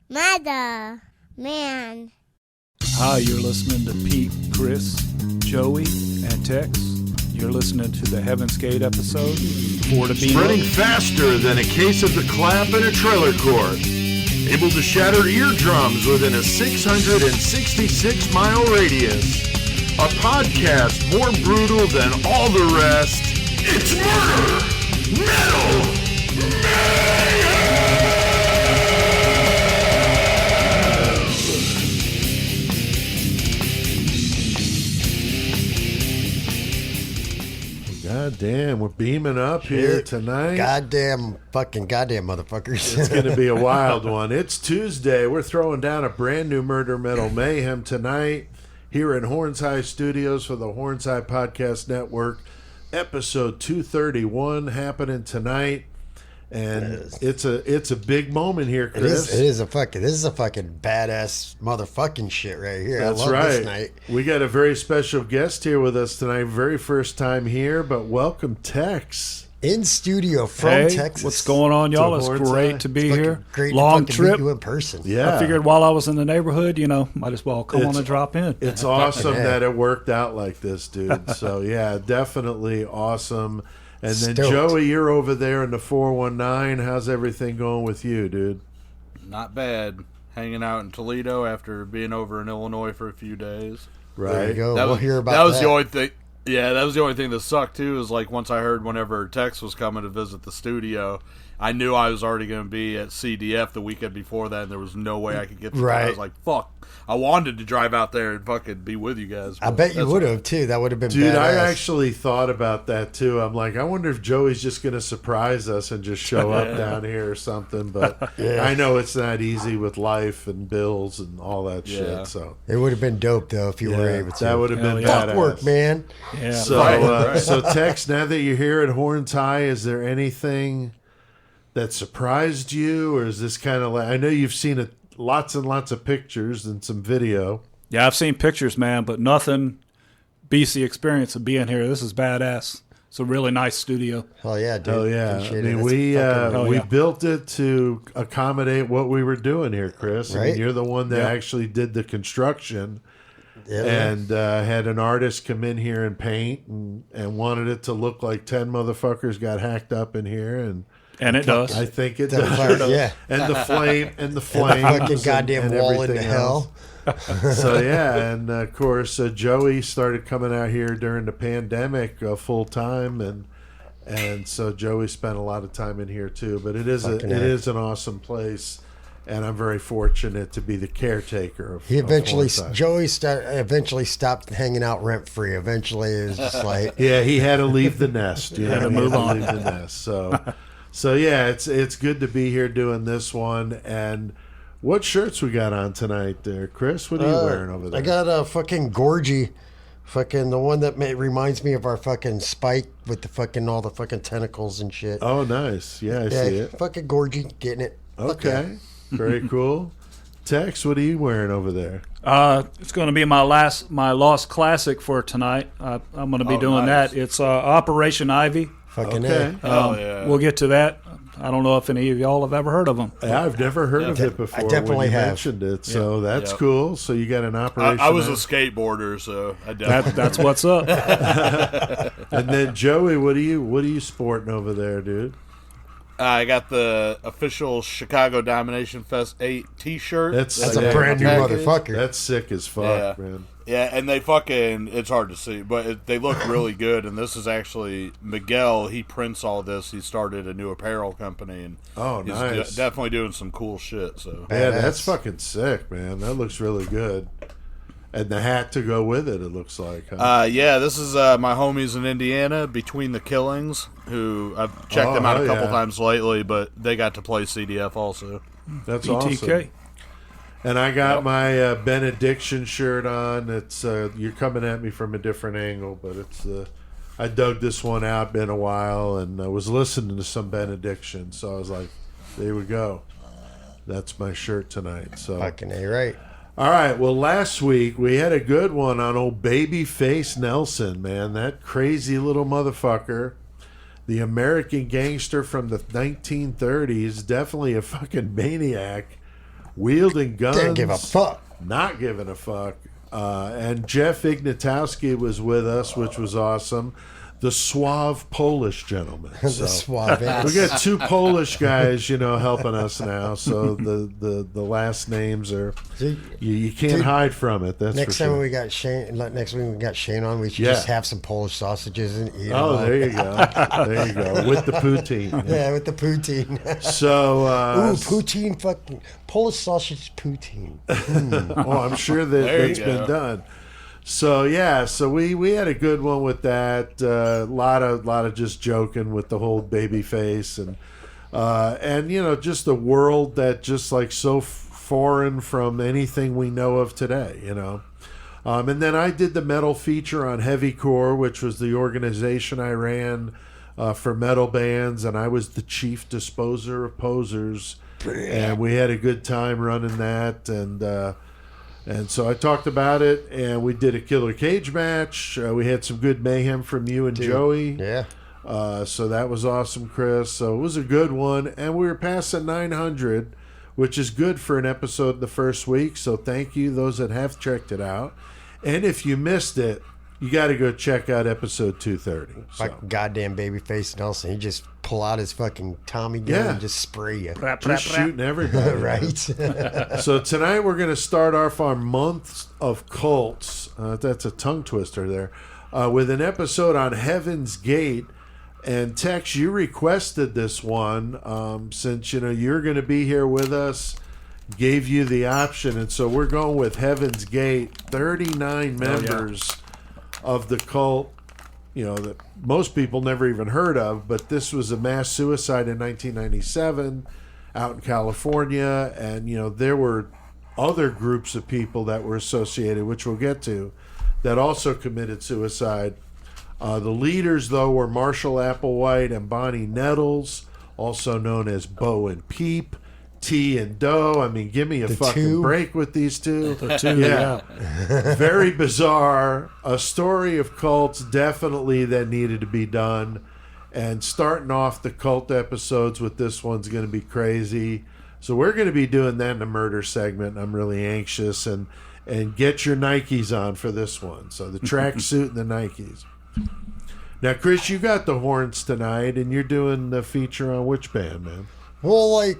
Mother, man. Hi, you're listening to Pete, Chris, Joey, and Tex. You're listening to the Heaven's Gate episode. Spreading faster than a case of the clap in a trailer court. Able to shatter eardrums within a 666-mile radius. A podcast more brutal than all the rest. It's murder! Metal! Mayhem! God damn, we're beaming up here tonight. Goddamn motherfuckers. It's going to be a wild one. It's Tuesday. We're throwing down a brand new Murder Metal Mayhem tonight here in Horns High Studios for the Horns High Podcast Network. Episode 231 happening tonight. And it's a big moment here, Chris. This is a fucking badass motherfucking shit right here. That's I love right. this night. We got a very special guest here with us tonight. Very first time here, but welcome, Tex. In studio from Texas. What's going on, y'all? It's great to be here. Great Long to trip. meet you in person. Yeah. I figured while I was in the neighborhood, might as well come on and drop in. It's awesome that it worked out like this, dude. So, yeah, definitely awesome. And then, Stoked. Joey, you're over there in the 419. How's everything going with you, dude? Not bad. Hanging out in Toledo after being over in Illinois for a few days. Right. There you go. That We'll was, hear about that. Was that. the only thing. Yeah, that was the only thing that sucked, too, is like once I heard whenever Tex was coming to visit the studio, I knew I was already going to be at CDF the weekend before that, and there was no way I could get there. Right. I was like, fuck. I wanted to drive out there and fucking be with you guys. I bet you would have, too. That would have been Dude, badass. I actually thought about that, too. I'm like, I wonder if Joey's just going to surprise us and just show up down here or something. But I know it's not easy with life and bills and all that shit. So It would have been dope, though, if you were able to. That would have been yeah. badass. Fuck work, man. Yeah. So, so Tex, now that you're here at Horns High, is there anything that surprised you, or is this kind of like, I know you've seen lots and lots of pictures and some video. Yeah, I've seen pictures, man, but nothing beats the experience of being here. This is badass. It's a really nice studio. Hell yeah, dude. Oh yeah, Appreciate I mean it. we built it to accommodate what we were doing here, Chris. I mean, Right. you're the one that actually did the construction. Yeah, And had an artist come in here and paint and wanted it to look like 10 motherfuckers got hacked up in here, And it does. I think it Definitely, does. yeah. And the flame fucking goddamn wall into hell. So yeah, and of course Joey started coming out here during the pandemic full time, and so Joey spent a lot of time in here too. But it is an awesome place. And I'm very fortunate to be the caretaker of. He eventually, Joey eventually stopped hanging out rent free. Eventually, it was just like, yeah, he had to leave the nest. You know, Had to move on. leave the nest. So yeah, it's good to be here doing this one. And what shirts we got on tonight, there, Chris? What are you wearing over there? I got a fucking Gorgie, fucking the one that reminds me of our fucking Spike with the fucking all the fucking tentacles and shit. Oh, nice. Yeah, I see it. Fucking Gorgie, getting it. Fuck Okay, yeah. very cool. Tex, what are you wearing over there? It's going to be my lost classic for tonight. I'm going to be doing nice. that. It's Operation Ivy. Fucking Okay. A. We'll get to that. I don't know if any of y'all have ever heard of them. Yeah, I've never heard of it before. I definitely when you have. mentioned it, so that's Yep. cool. So you got an operation. I was a there. skateboarder, so I definitely. That's what's up. And then Joey, what are you sporting over there, dude? I got the official Chicago Domination Fest 8 T-shirt. That's Yeah, a brand new package. motherfucker. That's sick as fuck, man. Yeah, and they it's hard to see, but they look really good. And this is actually Miguel. He prints all this. He started a new apparel company, and he's nice. definitely doing some cool shit. So Yeah, Badass. that's fucking sick, man. That looks really good. And the hat to go with it looks like. Huh? yeah, this is my homies in Indiana, Between the Killings, who I've checked them out a couple times lately, but they got to play CDF also. That's BTK. awesome. And I got my Benediction shirt on. It's you're coming at me from a different angle, but it's I dug this one out. Been a while, and I was listening to some Benediction, so I was like, "There we go." That's my shirt tonight. So Fucking A, right. All right. Well, last week we had a good one on old Babyface Nelson, man. That crazy little motherfucker. The American gangster from the 1930s. Definitely a fucking maniac. wielding guns. Didn't give a fuck. Not giving a fuck. And Jeff Ignatowski was with us, which was awesome. The suave Polish gentleman. The So, suave we ass. got two Polish guys, helping us now. So the last names are you can't Dude, hide from it. That's Next for time sure. we got Shane. Next week we got Shane on. We should Yeah. just have some Polish sausages and eat. Oh, them there you go. There you go. With the poutine. Yeah, with the poutine. So, Ooh, poutine, fucking Polish sausage poutine. oh, I'm sure There you that's go. been done. So yeah, so we had a good one with that. Lot of just joking with the whole baby face and just the world that just like so foreign from anything we know of today. And then I did the metal feature on Heavy Core, which was the organization I ran for metal bands, and I was the chief disposer of posers. And we had a good time running that, and so I talked about it, and we did a killer cage match. We had some good mayhem from you and Joey. Yeah. So that was awesome, Chris. So it was a good one, and we were passing 900, which is good for an episode in the first week. So thank you, those that have checked it out. And if you missed it, you got to go check out episode 230. So. Like goddamn babyface Nelson. He just pull out his fucking Tommy gun Yeah. and just spray you. Just shooting everybody. Right? So tonight we're going to start off our month of cults. That's a tongue twister there. With an episode on Heaven's Gate. And Tex, you requested this one since you're going to be here with us. Gave you the option, and so we're going with Heaven's Gate. 39 members of the cult. That most people never even heard of, but this was a mass suicide in 1997 out in California, and there were other groups of people that were associated, which we'll get to, that also committed suicide. The leaders, though, were Marshall Applewhite and Bonnie Nettles, also known as Bo and Peep, T and Doe. I mean, give me a fucking two. break with these two. The two, yeah. Very bizarre. A story of cults, definitely, that needed to be done. And starting off the cult episodes with this one's going to be crazy. So we're going to be doing that in the murder segment. I'm really anxious. And get your Nikes on for this one. So the tracksuit and the Nikes. Now, Chris, you got the horns tonight, and you're doing the feature on which band, man? Well,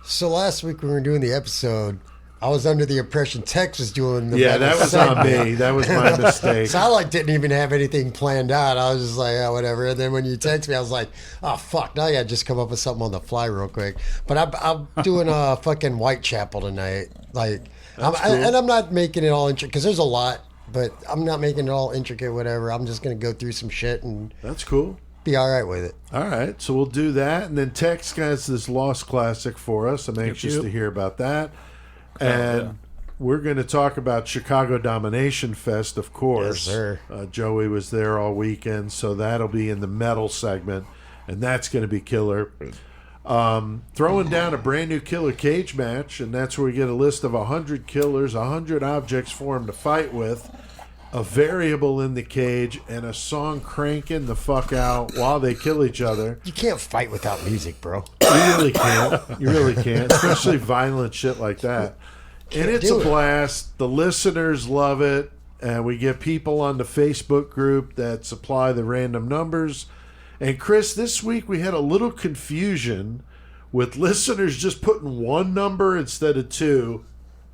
so last week when we were doing the episode, I was under the impression Tex was doing the Yeah, metal that was on segment. me. That was my mistake. So I didn't even have anything planned out. I was just like, oh, whatever. And then when you text me, I was like, oh, fuck. Now I got to just come up with something on the fly real quick. But I'm doing a fucking Whitechapel tonight. And I'm not making it all intricate because there's a lot, but I'm not making it all intricate, whatever. I'm just going to go through some shit and That's cool. be all right with it. All right, so we'll do that, and then Tex has this Lost classic for us. I'm anxious yep. to hear about that, and we're going to talk about Chicago Domination Fest, of course. Yes, sir. Joey was there all weekend, so that'll be in the metal segment, and that's going to be killer. Throwing down a brand new killer cage match, and that's where we get a list of 100 killers, 100 objects for them to fight with, a variable in the cage, and a song cranking the fuck out while they kill each other. You can't fight without music, bro. You really can't. You really can't, especially violent shit like that. And it's a do it. blast. The listeners love it, and we get people on the Facebook group that supply the random numbers. And Chris, this week we had a little confusion with listeners just putting one number instead of two.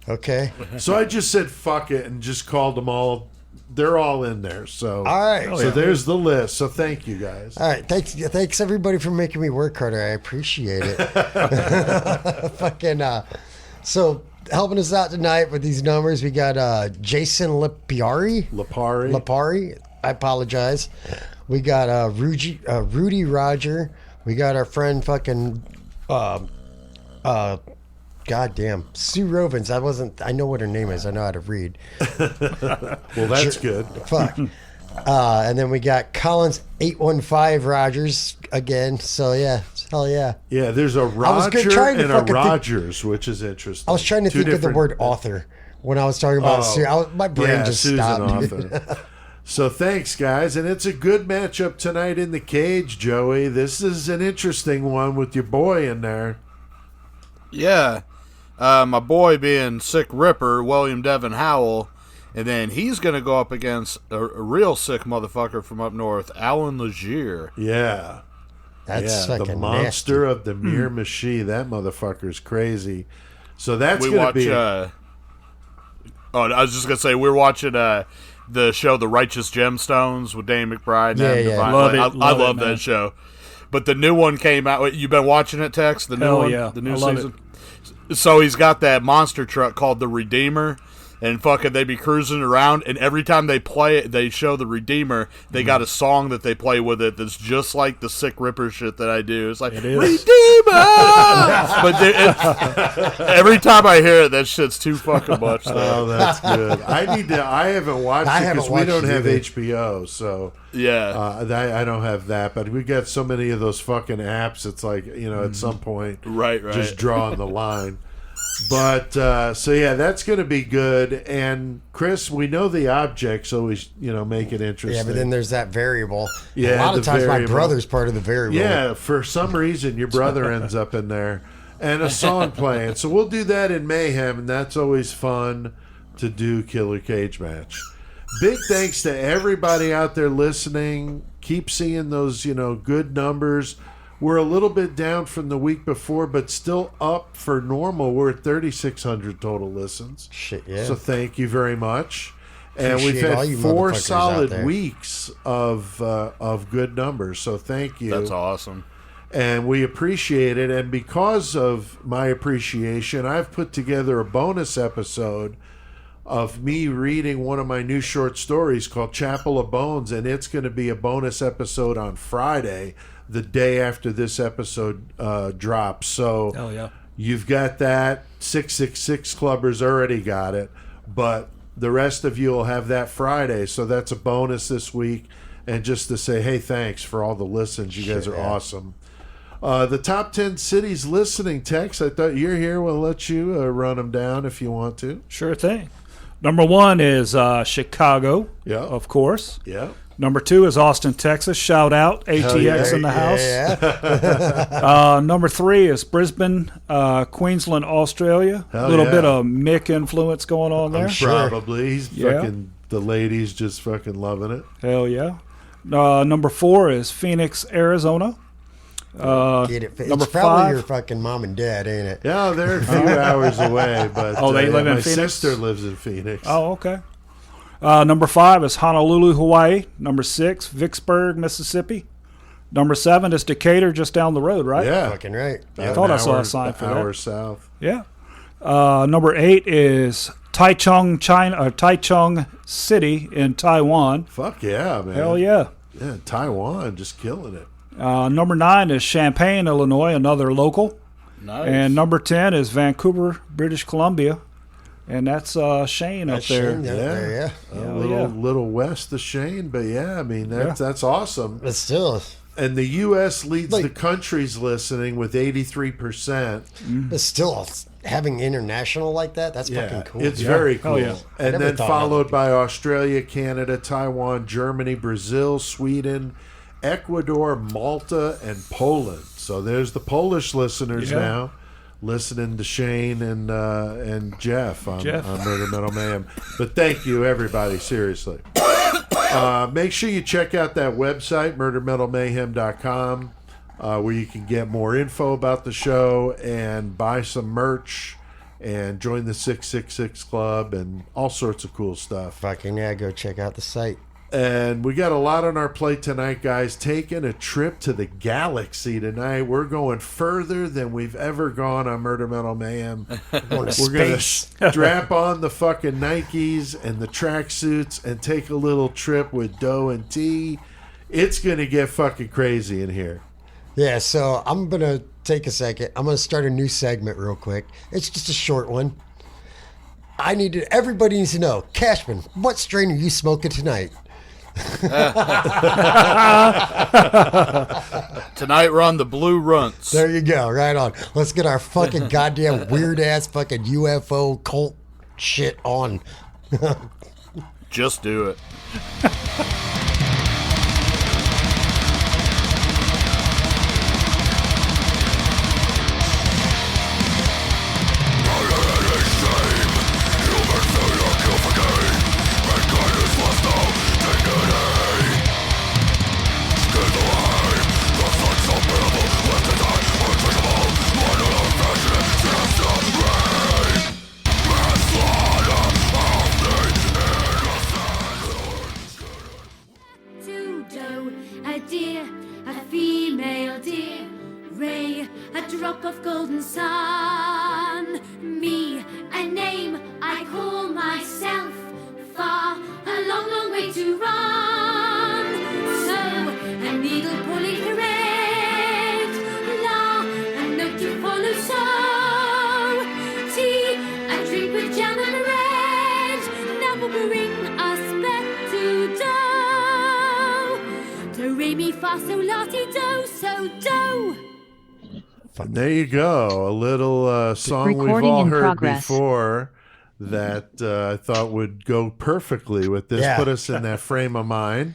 Okay. So I just said fuck it and just called them all. They're all in there. So All right. so there's the list. So thank you guys. All right, thanks everybody for making me work harder. I appreciate it. Fucking so helping us out tonight with these numbers, we got Jason Lapari. I apologize. We got Rudy Roger. We got our friend fucking goddamn Sue Rovens. I know what her name is. I know how to read. Well, that's good. Fuck. And then we got Collins 815 Rogers again. So yeah, hell yeah. Yeah, there's a was Roger trying to and a fucking think- Rogers, which is interesting. I was trying to Two think of the different- word author when I was talking about Sue. My brain yeah, just Sue's stopped. an author. So thanks, guys, and it's a good matchup tonight in the cage, Joey. This is an interesting one with your boy in there. Yeah. My boy being Sick Ripper, William Devin Howell. And then he's going to go up against a real sick motherfucker from up north, Alan Legier. Yeah. That's the fucking monster nasty. of the Miramichi. That motherfucker's crazy. So that's We going to watch. be. I was just going to say, we're watching the show The Righteous Gemstones with Dane McBride. And Yeah, Adam yeah. Devine. Love it, I love it, love man. that show. But the new one came out. You've been watching it, Tex? The new Hell one? yeah. The new I love season? So he's got that monster truck called the Redeemer. And fucking, they be cruising around, and every time they play it, they show the Redeemer. They got a song that they play with it that's just like the Sick Ripper shit that I do. It's like It is. Redeemer, but every time I hear it, that shit's too fucking much. Oh, that's good. I haven't watched I it haven't because we watched don't it have either. HBO, so Yeah, I don't have that. But we got so many of those fucking apps. It's like, at some point, right. just drawing the line. But so yeah, that's going to be good. And Chris, we know the objects always make it interesting. Yeah, but then there's that variable. Yeah, a lot of the times variable. my brother's part of the variable. Yeah, for some reason your brother ends up in there, and a song playing. So we'll do that in Mayhem, and that's always fun to do. Killer Cage Match. Big thanks to everybody out there listening. Keep seeing those good numbers. We're a little bit down from the week before, but still up for normal. We're at 3,600 total listens. Shit, yeah. So thank you very much. And we've Appreciate all had you 4 motherfuckers out solid there. weeks of good numbers. So thank you. That's awesome. And we appreciate it. And because of my appreciation, I've put together a bonus episode of me reading one of my new short stories called Chapel of Bones, and it's going to be a bonus episode on Friday, the day after this episode drops. So Hell yeah. you've got that. 666 Clubbers already got it, but the rest of you will have that Friday. So that's a bonus this week. And just to say, hey, thanks for all the listens. You guys are awesome. The top 10 cities listening, Tex. I thought you're here. We'll let you run them down if you want to. Sure thing. Number 1 is Chicago, Yeah. of course. Yeah. Number 2 is Austin, Texas. Shout out, ATX in the house. Yeah. Number 3 is Brisbane, Queensland, Australia. A Hell little yeah. bit of Mick influence going on there. sure. Probably. He's Yeah. fucking, the ladies just fucking loving it. Hell yeah. Number 4 is Phoenix, Arizona. Get it. It's Number probably 5. your fucking mom and dad, ain't it? Yeah, they're a few hours away, but Oh, they live in my Phoenix? sister lives in Phoenix. Oh, okay. Number 5 is Honolulu, Hawaii. Number 6, Vicksburg, Mississippi. Number 7 is Decatur, just down the road, right? Yeah. Fucking right. I thought I saw a sign for that. Hour south. Yeah. Number 8 is Taichung, China, or Taichung City in Taiwan. Fuck yeah, man. Hell yeah. Yeah, Taiwan, just killing it. Number 9 is Champaign, Illinois, another local. Nice. And number 10 is Vancouver, British Columbia. And that's Shane up That's there. Shane down there, yeah. A Hell little, yeah. little west of Shane, but yeah, I mean, that's awesome. But still, And the U.S. leads Like- the country's listening with 83%. but still having international like that, that's fucking cool. It's very Hell cool. yeah. And never then thought followed about by Australia, Canada, Taiwan, Germany, Brazil, Sweden, Ecuador, Malta, and Poland. So there's the Polish listeners Yeah. now listening to Shane and Jeff on Murder Metal Mayhem. But thank you, everybody, seriously. Make sure you check out that website, murdermetalmayhem.com, where you can get more info about the show and buy some merch and join the 666 Club and all sorts of cool stuff. Fucking yeah, go check out the site. And we got a lot on our plate tonight, guys. Taking a trip to the galaxy tonight. We're going further than we've ever gone on Murder Metal Mayhem. Going to We're going to space. strap on the fucking Nikes and the tracksuits and take a little trip with Doe and T. It's going to get fucking crazy in here. Yeah, so I'm going to take a second. I'm going to start a new segment real quick. It's just a short one. Everybody needs to know, Cashman, what strain are you smoking tonight? Tonight we're on the Blue Runts. There you go, right on. Let's get our fucking goddamn weird ass fucking UFO cult shit on. Just do it. Murder la-di-do, so do. And there you go. A little song we've Recording all in heard progress. before that I thought would go perfectly with this. Yeah. Put us in that frame of mind.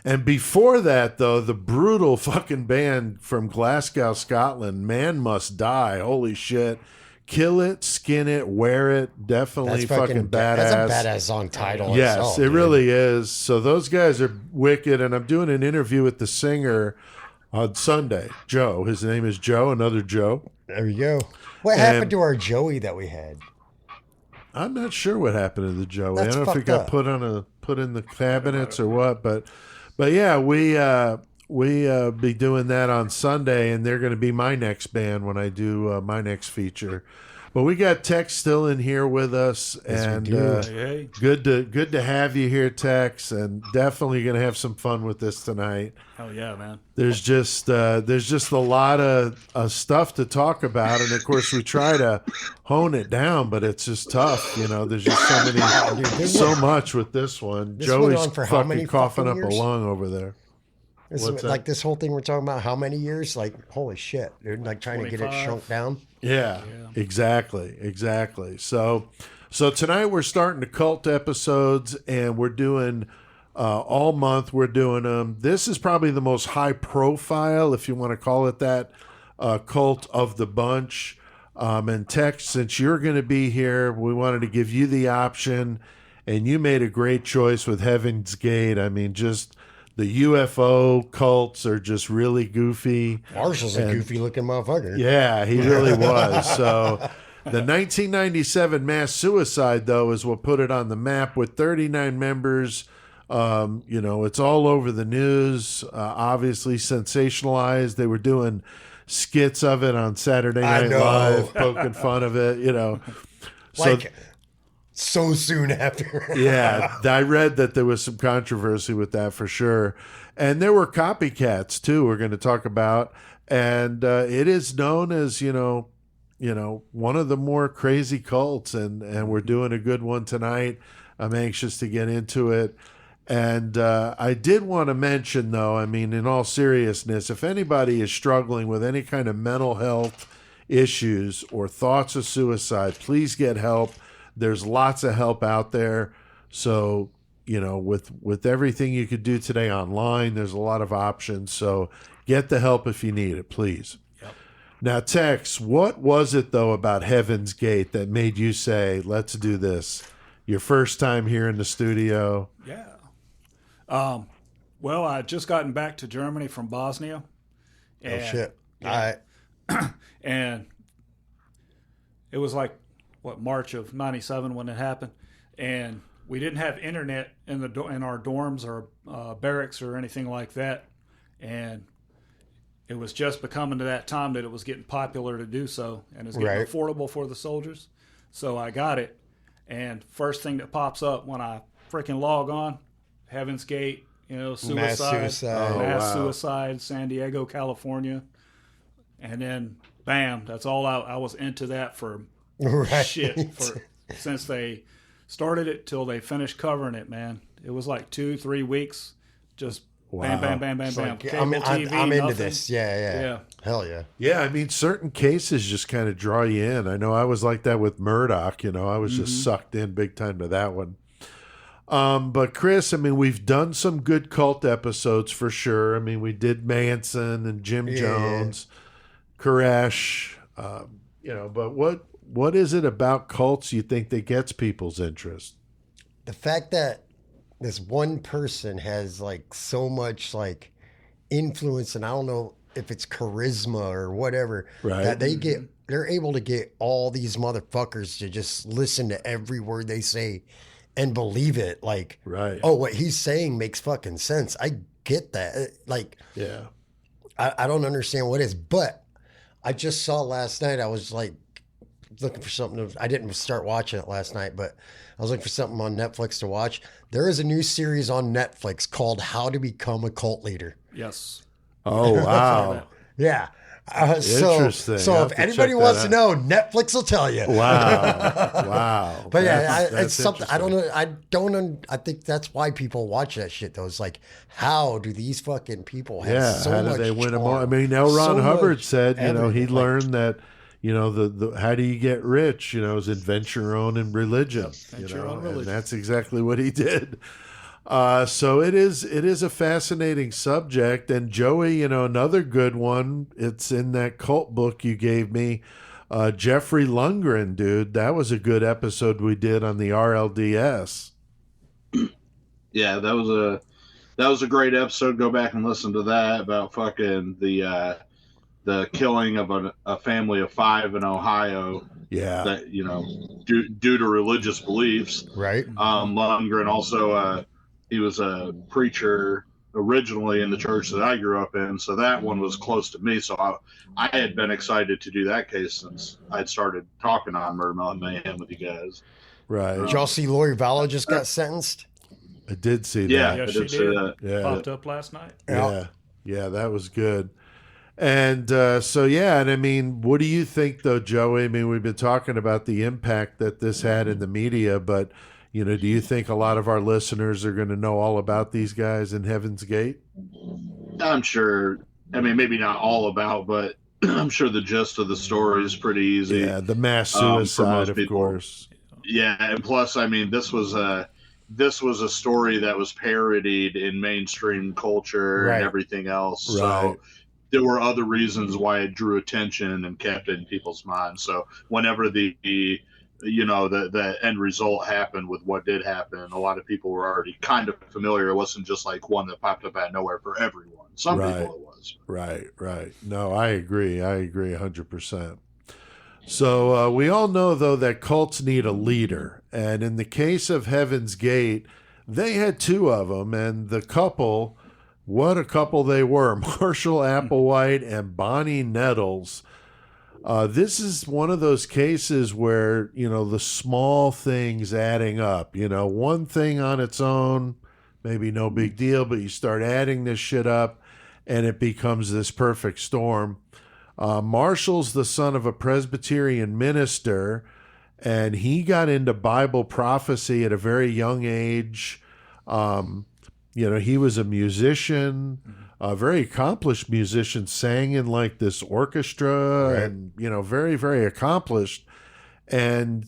And before that, though, the brutal fucking band from Glasgow, Scotland, Man Must Die. Holy shit. Kill it, skin it, wear it. Definitely fucking badass. That's a badass song title. Yes, itself, it dude. really is. So those guys are wicked. And I'm doing an interview with the singer on Sunday. Joe. His name is Joe, another Joe. There you go. What happened to our Joey that we had? I'm not sure what happened to the Joey. That's I don't know if it fucked got up. put in the cabinets or what, but yeah, we be doing that on Sunday, and they're going to be my next band when I do my next feature. But we got Tex still in here with us, and Hey. good to have you here, Tex, and definitely going to have some fun with this tonight. Hell yeah, man. There's just a lot of stuff to talk about, and of course we try to hone it down, but it's just tough. You know, there's just so much with this one. This went on Joey's for how many fucking coughing up fucking a years? lung over there. This What's is, that? like this whole thing we're talking about, how many years? Like, holy shit, dude. Like trying to get it 25. shrunk down. Yeah, exactly. So tonight we're starting the cult episodes, and we're doing all month. We're doing them. This is probably the most high profile, if you want to call it that, cult of the bunch. And Tex, since you're going to be here, we wanted to give you the option, and you made a great choice with Heaven's Gate. I mean, just the UFO cults are just really goofy. Marshall's a goofy looking motherfucker. Yeah, he really was. So the 1997 mass suicide, though, is what put it on the map with 39 members. It's all over the news, obviously sensationalized. They were doing skits of it on Saturday Night Live, poking fun of it, So soon after. Yeah, I read that there was some controversy with that for sure. And there were copycats, too, we're going to talk about. And it is known as, one of the more crazy cults. And we're doing a good one tonight. I'm anxious to get into it. And I did want to mention, though, I mean, in all seriousness, if anybody is struggling with any kind of mental health issues or thoughts of suicide, please get help. There's lots of help out there. So, with everything you could do today online, there's a lot of options. So get the help if you need it, please. Yep. Now, Tex, what was it, though, about Heaven's Gate that made you say, let's do this? Your first time here in the studio. Yeah. Well, I had just gotten back to Germany from Bosnia. Oh, shit. All right. And it was like, March of '97 when it happened, and we didn't have internet in our dorms or barracks or anything like that, and it was just becoming to that time that it was getting popular to do so, and it's getting affordable for the soldiers. So I got it, and first thing that pops up when I freaking log on, Heaven's Gate, suicide, mass suicide, San Diego, California, and then bam, that's all I was into that for. Shit, since they started it till they finished covering it, man. It was like 2-3 weeks, just bam, bam, bam, bam, bam. Like, Cable I'm TV, into nothing. this. Yeah. Hell yeah. Yeah, I mean, certain cases just kind of draw you in. I know I was like that with Murdoch. I was just sucked in big time to that one. But Chris, I mean, we've done some good cult episodes for sure. I mean, we did Manson and Jim Jones, Koresh, but what is it about cults you think that gets people's interest? The fact that this one person has like so much like influence, and I don't know if it's charisma or whatever, that they're able to get all these motherfuckers to just listen to every word they say and believe it. Like, oh, what he's saying makes fucking sense. I get that. Like, yeah, I don't understand what it is, but I just saw last night, I was like, looking for something. I didn't start watching it last night, but I was looking for something on Netflix to watch. There is a new series on Netflix called How to Become a Cult Leader. Yes. Oh, wow. Yeah. Interesting. So I'll if have to anybody check wants that to know, Netflix will tell you. Wow. But yeah, That's it's something I interesting. don't know. I think that's why people watch that shit. Though it's like, how do these fucking people have so How do much they win them charm, all? I mean, L. Ron so Hubbard much said, he everything. learned that, the how do you get rich? Is invent your own in religion. Invent your own religion. And that's exactly what he did. So it is a fascinating subject. And Joey, another good one. It's in that cult book you gave me. Jeffrey Lundgren, dude, that was a good episode we did on the RLDS. Yeah, that was a great episode. Go back and listen to that about fucking the killing of a family of 5 in Ohio. Yeah. That due to religious beliefs. Right. Lundgren also he was a preacher originally in the church that I grew up in, so that one was close to me. So I had been excited to do that case since I'd started talking on Murder Melon Mayhem with you guys. Right. Did y'all see Lori Vallow just got sentenced? I did see that. Yeah, Yeah, I she did see did. that. Yeah. Popped up last night. Yeah, that was good. And and I mean, what do you think, though, Joey? I mean, we've been talking about the impact that this had in the media, but, do you think a lot of our listeners are going to know all about these guys in Heaven's Gate? I'm sure. I mean, maybe not all about, but I'm sure the gist of the story is pretty easy. Yeah, the mass for suicide, most of people. course. Yeah, and plus, I mean, this was a story that was parodied in mainstream culture Right. and everything else. Right. So there were other reasons why it drew attention and kept it in people's minds. So whenever the end result happened with what did happen, a lot of people were already kind of familiar. It wasn't just like one that popped up out of nowhere for everyone. Some Right. people it was. Right. No, I agree 100%. So we all know, though, that cults need a leader. And in the case of Heaven's Gate, they had 2 of them. And the couple, what a couple they were, Marshall Applewhite and Bonnie Nettles. This is one of those cases where, the small things adding up, one thing on its own, maybe no big deal, but you start adding this shit up and it becomes this perfect storm. Marshall's the son of a Presbyterian minister, and he got into Bible prophecy at a very young age. He was a musician, a very accomplished musician, sang in like this orchestra, Right. and, very, very accomplished. And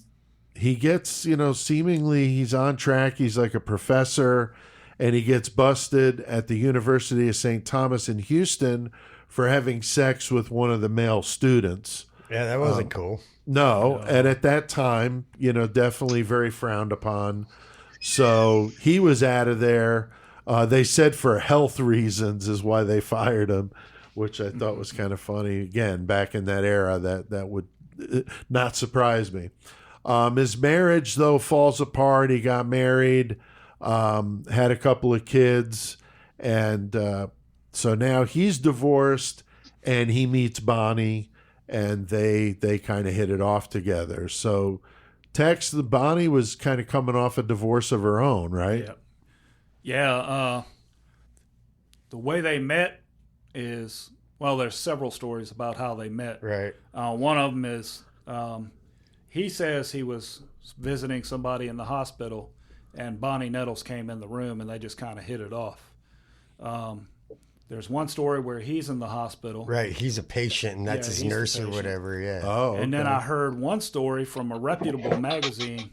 he gets, seemingly he's on track. He's like a professor, and he gets busted at the University of St. Thomas in Houston for having sex with one of the male students. Yeah, that wasn't cool. No, and at that time, definitely very frowned upon. So he was out of there. They said for health reasons is why they fired him, which I thought was kind of funny. Again, back in that era, that would not surprise me. His marriage, though, falls apart. He got married, had a couple of kids, and so now he's divorced, and he meets Bonnie, and they kind of hit it off together. So Tex, the Bonnie was kind of coming off a divorce of her own, right? Yeah. Yeah. The way they met is, well, there's several stories about how they met. Right. One of them is he says he was visiting somebody in the hospital, and Bonnie Nettles came in the room, and they just kind of hit it off. There's one story where he's in the hospital. Right. He's a patient, and that's Yeah, his he's the nurse or patient. whatever. Yeah. Oh, And then okay. I heard one story from a reputable magazine.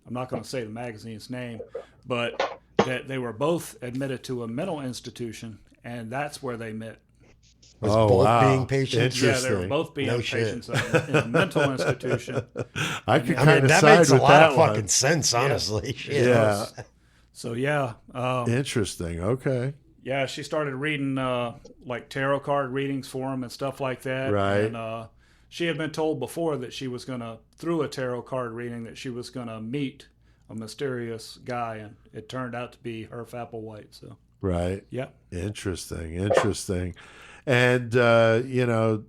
I'm not going to say the magazine's name, but that they were both admitted to a mental institution, and that's where they met. Was Oh, both wow. being patients. Yeah, they were Interesting. both being No shit. patients in a mental institution. I could I kind mean, of that side makes a with lot that of one. fucking sense, honestly. Shit. Yeah, So yeah, interesting. Okay, yeah, she started reading like tarot card readings for him and stuff like that. Right. And she had been told before that she was gonna, through a tarot card reading, that she was gonna meet a mysterious guy, and it turned out to be Herf Applewhite. So right. yeah. Interesting. And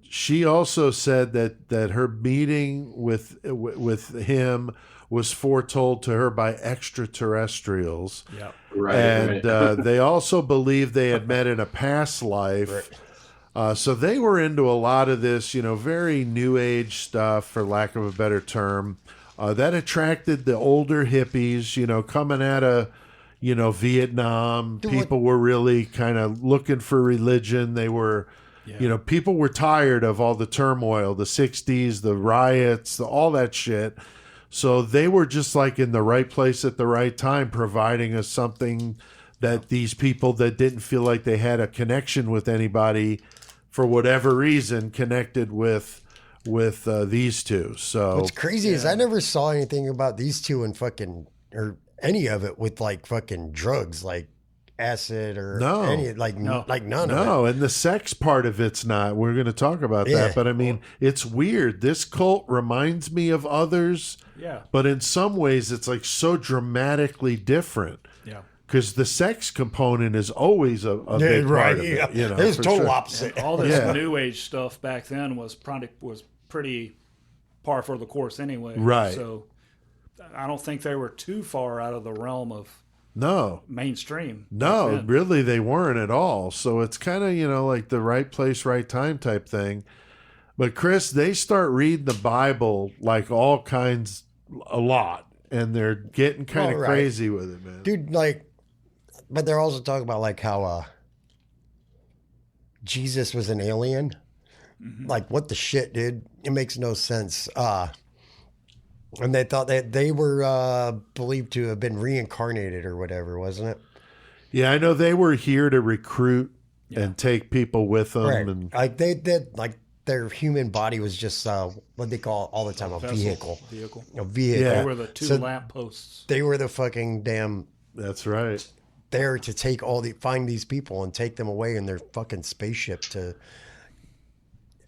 she also said that her meeting with him was foretold to her by extraterrestrials. Yeah. Right. And right. they also believed they had met in a past life. So they were into a lot of this, very new age stuff, for lack of a better term, that attracted the older hippies, coming out of, Vietnam. People were really kind of looking for religion. They were, people were tired of all the turmoil, the 60s, the riots, all that shit. So they were just like in the right place at the right time, providing us something that these people that didn't feel like they had a connection with anybody for whatever reason connected with these two. So what's crazy is I never saw anything about these two and fucking, or any of it with like fucking drugs, like acid or any, like none of it. No, and the sex part of it's not. We're going to talk about that, but I mean, it's weird. This cult reminds me of others, but in some ways it's like so dramatically different. Yeah. Because the sex component is always a big part of it. It was total opposite. And all this new age stuff back then was pretty par for the course anyway. Right. So I don't think they were too far out of the realm of mainstream. No, really they weren't at all. So it's kind of, like the right place, right time type thing. But Chris, they start reading the Bible like all kinds, a lot. And they're getting kind of crazy with it, man. Dude, but they're also talking about like how Jesus was an alien. Mm-hmm. Like, what the shit, dude? It makes no sense. And they thought that they were believed to have been reincarnated or whatever, wasn't it? Yeah, I know they were here to recruit and take people with them. Right. And like they did, like their human body was just what they call all the time a vehicle. A vehicle. Yeah. They were the two lampposts. They were the fucking damn. That's right. There to take find these people and take them away in their fucking spaceship to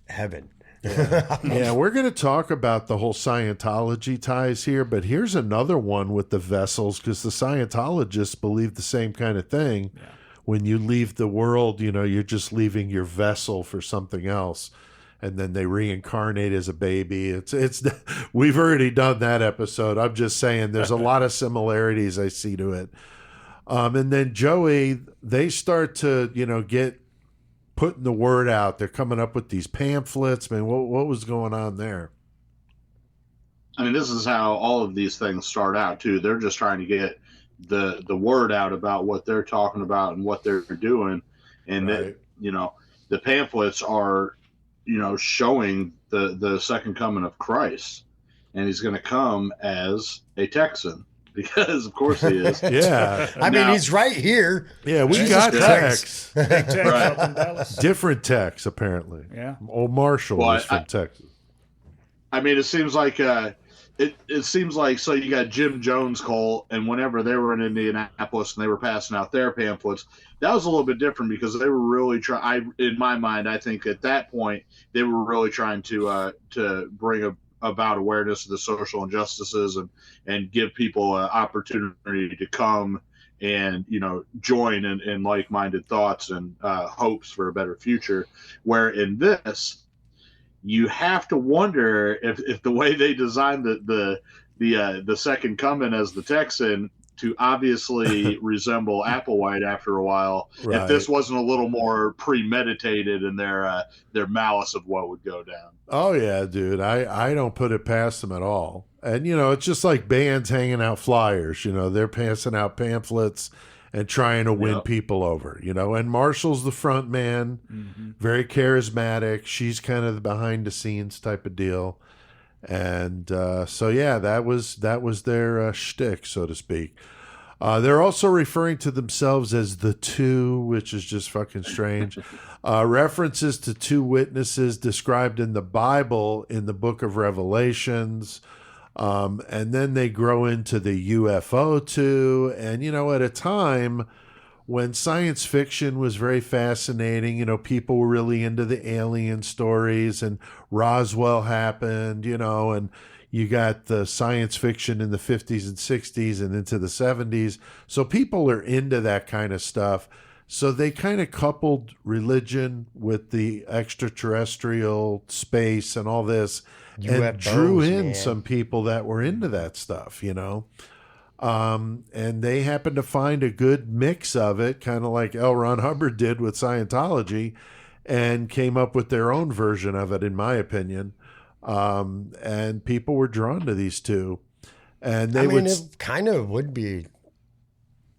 heaven. Yeah, we're going to talk about the whole Scientology ties here, but here's another one with the vessels, because the Scientologists believe the same kind of thing. Yeah. When you leave the world, you're just leaving your vessel for something else, and then they reincarnate as a baby. It's we've already done that episode. I'm just saying there's a lot of similarities I see to it. And then Joey, they start to, get putting the word out. They're coming up with these pamphlets. Man, what was going on there? I mean, this is how all of these things start out too. They're just trying to get the word out about what they're talking about and what they're doing. And the pamphlets are, showing the second coming of Christ, and he's going to come as a Texan. Because of course he is. Yeah. I mean, he's right here. Yeah, we got Tex. Tex up in Dallas. Different Tex, apparently. Yeah. Old Marshall was from Texas. I mean, it seems like it seems like, so you got Jim Jones cult, and whenever they were in Indianapolis and they were passing out their pamphlets, that was a little bit different because they were really trying. In my mind, I think at that point they were really trying to bring about awareness of the social injustices and give people an opportunity to come and join in like-minded thoughts and hopes for a better future. Where in this, you have to wonder if the way they designed the second coming as the Texan to obviously resemble Applewhite after a while, if this wasn't a little more premeditated in their malice of what would go down. Oh yeah, dude. I don't put it past them at all. And it's just like bands hanging out flyers, they're passing out pamphlets and trying to win people over, and Marshall's the front man, very charismatic. She's kind of the behind the scenes type of deal. And so yeah, that was their shtick, so to speak. They're also referring to themselves as the two, which is just fucking strange. References to two witnesses described in the Bible in the book of Revelations. And then they grow into the UFO too. And, at a time when science fiction was very fascinating, people were really into the alien stories, and Roswell happened, and you got the science fiction in the 50s and 60s and into the 70s. So people are into that kind of stuff. So they kind of coupled religion with the extraterrestrial space and all this, and drew in some people that were into that stuff, and they happened to find a good mix of it, kind of like L. Ron Hubbard did with Scientology. and came up with their own version of it, in my opinion. And people were drawn to these two. And they it kind of would be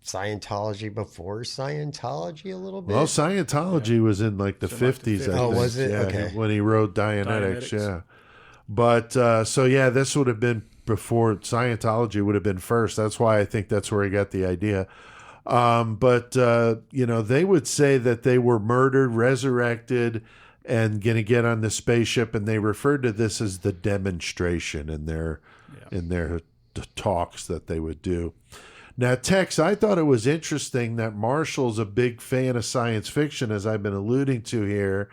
Scientology before Scientology a little bit. Well, Scientology was in like the 50s. I Oh, think. was it? Yeah, Okay. when he wrote Dianetics, Dianetics. yeah. But so yeah, this would have been before Scientology would have been first. That's why I think that's where he got the idea. But they would say that they were murdered, resurrected, and going to get on the spaceship, and they referred to this as the demonstration in their talks that they would do. Now, Tex, I thought it was interesting that Marshall's a big fan of science fiction, as I've been alluding to here,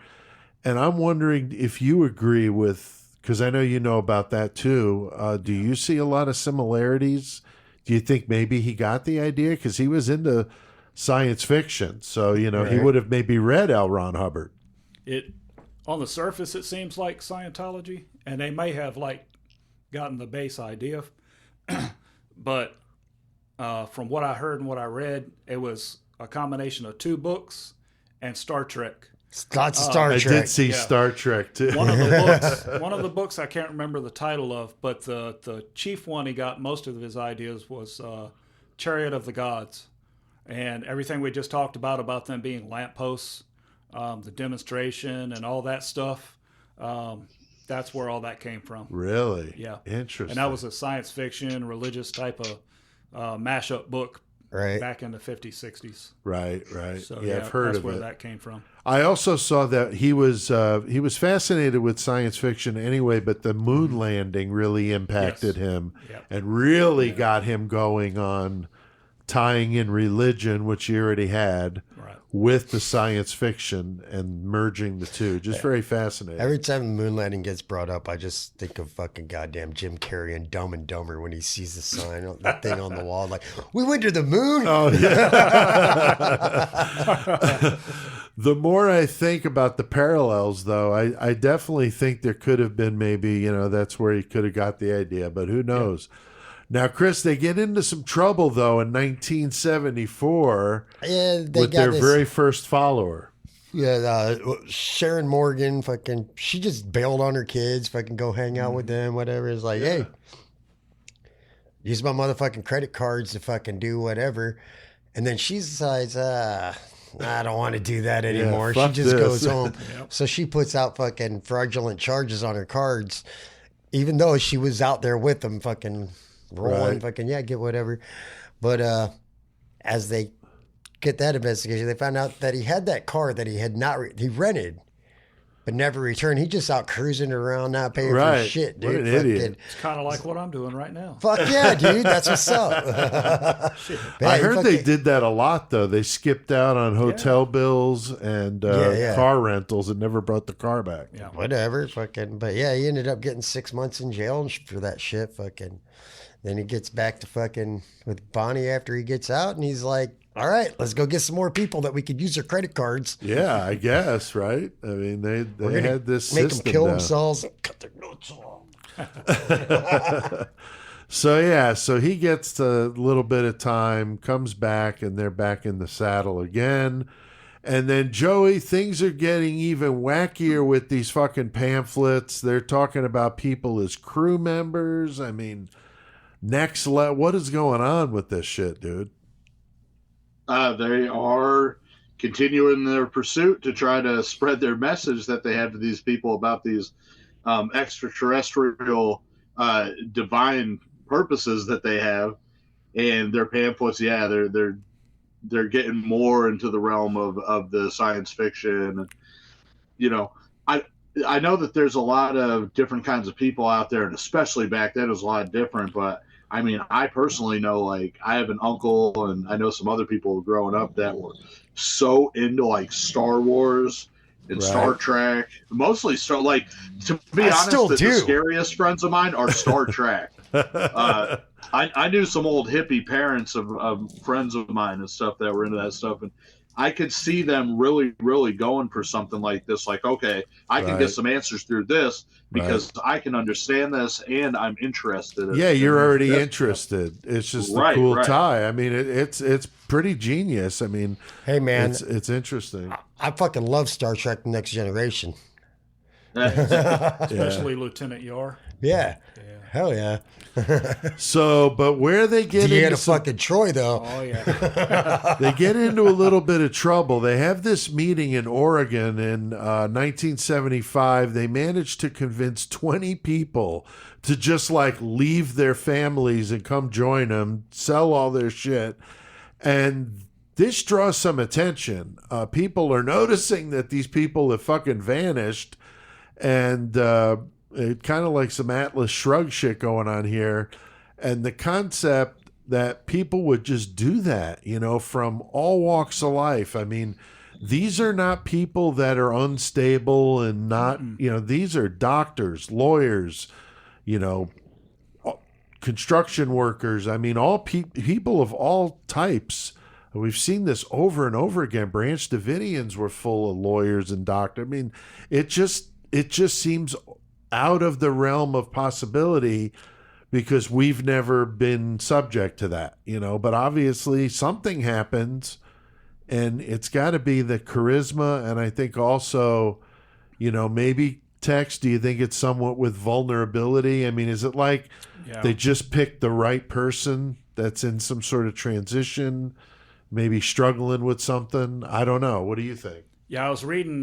and I'm wondering if you agree with, because I know you know about that too. Do you see a lot of similarities? Do you think maybe he got the idea? Because he was into science fiction, so he would have maybe read L. Ron Hubbard. It on the surface it seems like Scientology, and they may have gotten the base idea, but from what I heard and what I read, it was a combination of 2 books and Star Trek. Lots of Star I Trek. did see Yeah. Star Trek too. One of the books I can't remember the title of, but the chief one he got most of his ideas was Chariot of the Gods, and everything we just talked about them being lampposts, the demonstration and all that stuff. That's where all that came from. Really? Yeah. Interesting. And that was a science fiction, religious type of mashup book Right. back in the 50s, 60s. Right. So yeah, I've heard that's of where it. that came from. I also saw that he was fascinated with science fiction anyway, but the moon landing really impacted him Yep. and really got him going on tying in religion, which he already had, Right. with the science fiction and merging the two. Just very fascinating. Every time the moon landing gets brought up, I just think of fucking goddamn Jim Carrey and Dumb and Dumber when he sees the sign, that thing on the wall, like, we went to the moon. Oh, yeah. The more I think about the parallels, though, I definitely think there could have been maybe, that's where he could have got the idea, but who knows? Yeah. Now, Chris, they get into some trouble, though, in 1974 with their very first follower. Yeah, Sharon Morgan, she just bailed on her kids, go hang out with them, whatever. It's like, hey, use my motherfucking credit cards to do whatever. And then she decides, I don't want to do that anymore. She just goes home. Yep. So she puts out fraudulent charges on her cards, even though she was out there with them rolling, get whatever. But as they get that investigation, they found out that he had that car that he had not he rented but never returned. He just out cruising around, not paying for shit, dude. What an idiot. It's kind of like what I'm doing right now. Fuck yeah, dude. That's what's up. I heard they did that a lot, though. They skipped out on hotel bills and car rentals and never brought the car back. Yeah. Whatever. But yeah, he ended up getting 6 months in jail for that shit. Then he gets back to with Bonnie after he gets out, and he's like, all right, let's go get some more people that we could use their credit cards. Yeah, I guess, right? I mean, they had this make system them kill down. themselves and cut their nuts off. So he gets a little bit of time, comes back, and they're back in the saddle again. And then, Joey, things are getting even wackier with these fucking pamphlets. They're talking about people as crew members. I mean, next level. What is going on with this shit, dude? They are continuing their pursuit to try to spread their message that they have to these people about these extraterrestrial divine purposes that they have, and their pamphlets. Yeah, they're getting more into the realm of the science fiction. I know that there's a lot of different kinds of people out there, and especially back then it was a lot different, but I mean, I personally know, I have an uncle and I know some other people growing up that were so into Star Wars and Star Trek, mostly to be honest, the scariest friends of mine are Star Trek. I knew some old hippie parents of friends of mine and stuff that were into that stuff. And I could see them really, really going for something like this. Like, okay, I can Right. get some answers through this because I can understand this and I'm interested. Yeah, you're already That's- interested. It's just a Right, cool right. tie. I mean, it's pretty genius. I mean, Hey, man, it's interesting. I fucking love Star Trek: The Next Generation. Especially Lieutenant Yar. Yeah. Hell yeah. So, but where they get Deanna into some, fucking Troy, though. Oh yeah. they get into a little bit of trouble. They have this meeting in Oregon in 1975. They managed to convince 20 people to just like leave their families and come join them, sell all their shit. And this draws some attention. People are noticing that these people have fucking vanished. And it kind of like some Atlas Shrugged shit going on here. And the concept that people would just do that, you know, from all walks of life. I mean, these are not people that are unstable and not, you know, these are doctors, lawyers, you know, construction workers. I mean, all people of all types. We've seen this over and over again. Branch Davidians were full of lawyers and doctors. I mean, it just seems out of the realm of possibility because we've never been subject to that, you know. But obviously something happens, and it's got to be the charisma. And I think also, you know, maybe Tex, do you think it's somewhat with vulnerability? I mean, is it like they just picked the right person that's in some sort of transition, maybe struggling with something? I don't know. What do you think? Yeah, I was reading.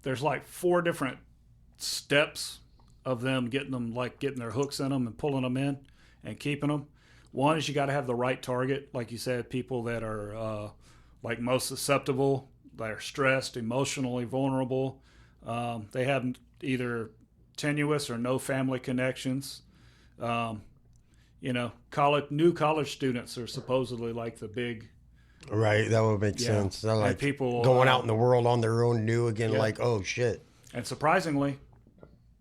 There's like 4 different steps of them getting their hooks in them and pulling them in and keeping them. One is you got to have the right target, like you said, people that are like most susceptible, that are stressed, emotionally vulnerable. They have either tenuous or no family connections. You know, new college students are supposedly like the big. Right, that would make sense. They're like people going out in the world on their own, new again, Yeah. like, oh shit. And surprisingly,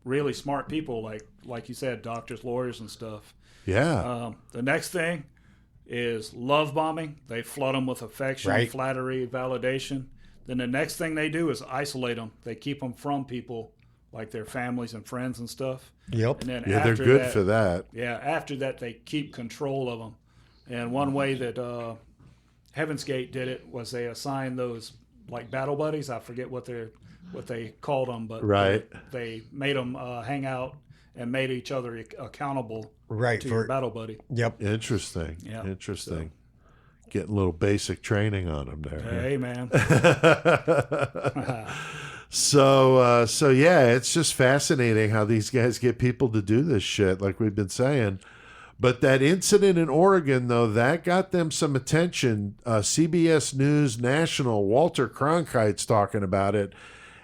really smart people, like you said, doctors, lawyers, and stuff. Yeah. The next thing is love bombing. They flood them with affection, Right. flattery, validation. Then the next thing they do is isolate them. They keep them from people like their families and friends and stuff. Yep. And then Yeah, they're after good that, for that. Yeah, after that, they keep control of them. And one way that Heaven's Gate did it was they assigned those like battle buddies. I forget what they called them, but Right. they made them hang out and made each other accountable Right, to for- your battle buddy. Yep. Interesting. Yeah. Interesting. Getting a little basic training on them there. Hey, man. So yeah, it's just fascinating how these guys get people to do this shit, like we've been saying. But that incident in Oregon, though, that got them some attention. CBS News National, Walter Cronkite's talking about it,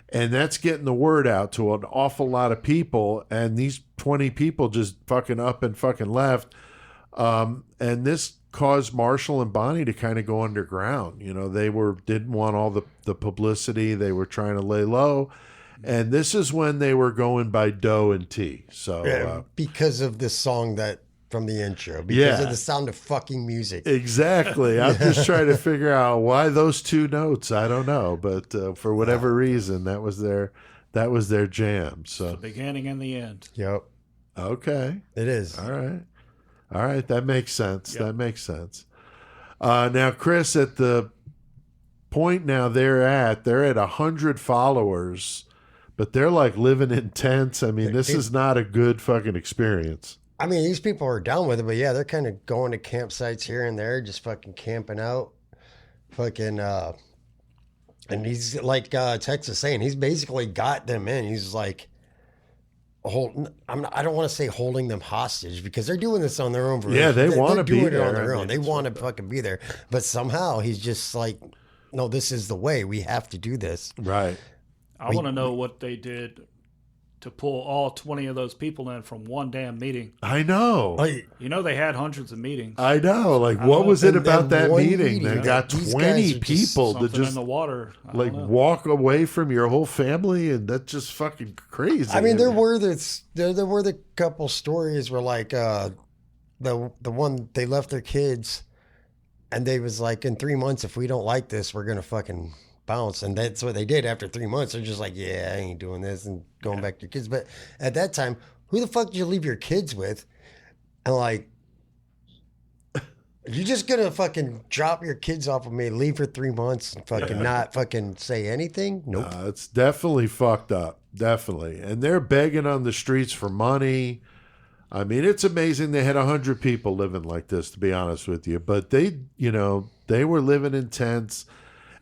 and that's getting the word out to an awful lot of people. And these 20 people just fucking up and fucking left. And this caused Marshall and Bonnie to kind of go underground. You know, they didn't want all the publicity. They were trying to lay low. And this is when they were going by Doe and T. So because of this song that from the intro, because Yeah. of the sound of fucking music. exactly. I'm just trying to figure out why those 2 notes. I don't know, but for whatever reason, that was their jam. So The beginning and the end. Yep. okay. It is. All right. That makes sense. Yep. That makes sense. Now, Chris, at the point now they're at 100 followers, but they're like living in tents. I mean, this is not a good fucking experience. I mean, these people are down with it, but yeah, they're kind of going to campsites here and there, just fucking camping out. Fucking, and he's like Tex is saying, he's basically got them in. He's like, I don't want to say holding them hostage because they're doing this on their own. Yeah, they wanna be doing it on there. their I own. mean, They want to fucking be there, but somehow he's just like, no, this is the way. We have to do this. Right. I want to know what they did to pull all 20 of those people in from one damn meeting. I know. Like, You know, they had hundreds of meetings. I know. Like, what was it And about then that one meeting meeting, that got these 20 guys are just people to Something in just the water. I don't like know. walk away from your whole family? And that's just fucking crazy. I mean, there were the couple stories where like the one they left their kids And they was like, in 3 months, if we don't like this, we're going to fucking bounce. And that's what they did after 3 months. They're just like, yeah, I ain't doing this and going back to your kids. But at that time, who the fuck did you leave your kids with? And like, you're just going to fucking drop your kids off of me, leave for 3 months and fucking not fucking say anything? Nope. It's definitely fucked up. Definitely. And they're begging on the streets for money. I mean, it's amazing they had 100 people living like this, to be honest with you. But they, you know, they were living in tents.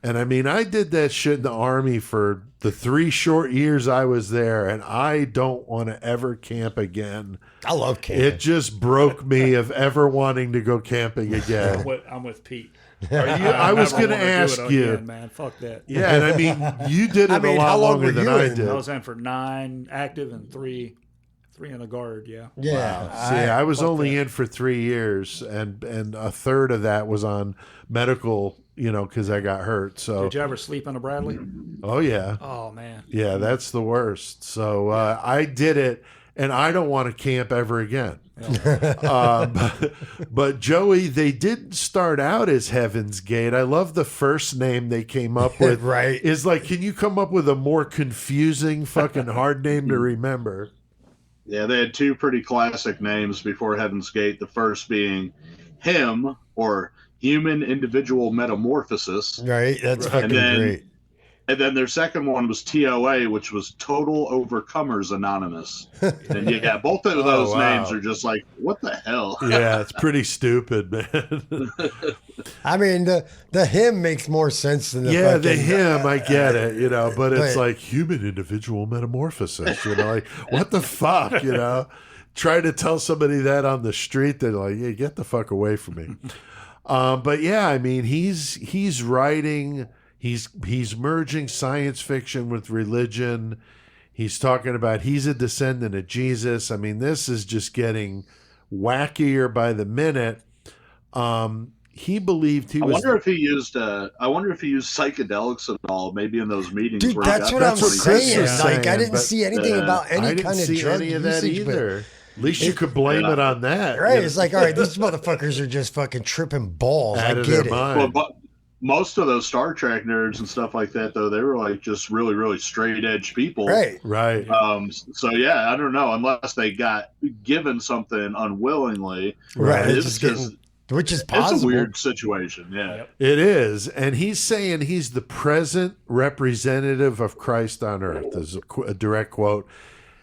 And I mean, I did that shit in the Army for the 3 short years I was there, and I don't want to ever camp again. I love camping. It just broke me of ever wanting to go camping again. I'm with Pete. I was going to never wanna ask do it you. again, man. Fuck that. Yeah, and I mean, you did it a how lot long longer were than you I in? did. I was in for 9 active and 3 in the guard. Yeah. Yeah. See, I was only in for 3 years, and a third of that was on medical, you know, because I got hurt. So, Did you ever sleep in a Bradley? oh yeah, Oh man. yeah, that's the worst. So I did it, and I don't want to camp ever again. But Joey, they didn't start out as Heaven's Gate. I love the first name they came up with. Right. Is like, can you come up with a more confusing, fucking hard name to remember? Yeah, they had 2 pretty classic names before Heaven's Gate. The first being Him, or Human Individual Metamorphosis. Right. That's fucking great. And then their second one was TOA, which was Total Overcomers Anonymous. And yeah, both of those wow. names are just like, what the hell? Yeah, it's pretty stupid, man. I mean, the hymn makes more sense than the Yeah, fucking... the him, I get it, you know, but it's like human individual metamorphosis, you know, like, what the fuck, you know? Try to tell somebody that on the street, they're like, yeah, get the fuck away from me. But yeah, I mean, he's writing, he's merging science fiction with religion. He's talking about he's a descendant of Jesus. I mean, this is just getting wackier by the minute. He believed he was. I wonder if he used psychedelics at all. Maybe in those meetings. Dude, where he that's got what that I'm sort of saying. stuff. Like, I didn't but- see anything about I any didn't kind of see drug any of that usage, but- either. At least you could blame it on that. Right, you know, it's like, all right, these motherfuckers are just fucking tripping balls. out I of get their it. mind. Well, but most of those Star Trek nerds and stuff like that, though, they were like just really, really straight edge people. Right. Right. So yeah, I don't know, unless they got given something unwillingly. Right. It's It's just getting, which is it's possible. a weird situation. Yeah. Yep. It is. And he's saying he's the present representative of Christ on earth, is a direct quote.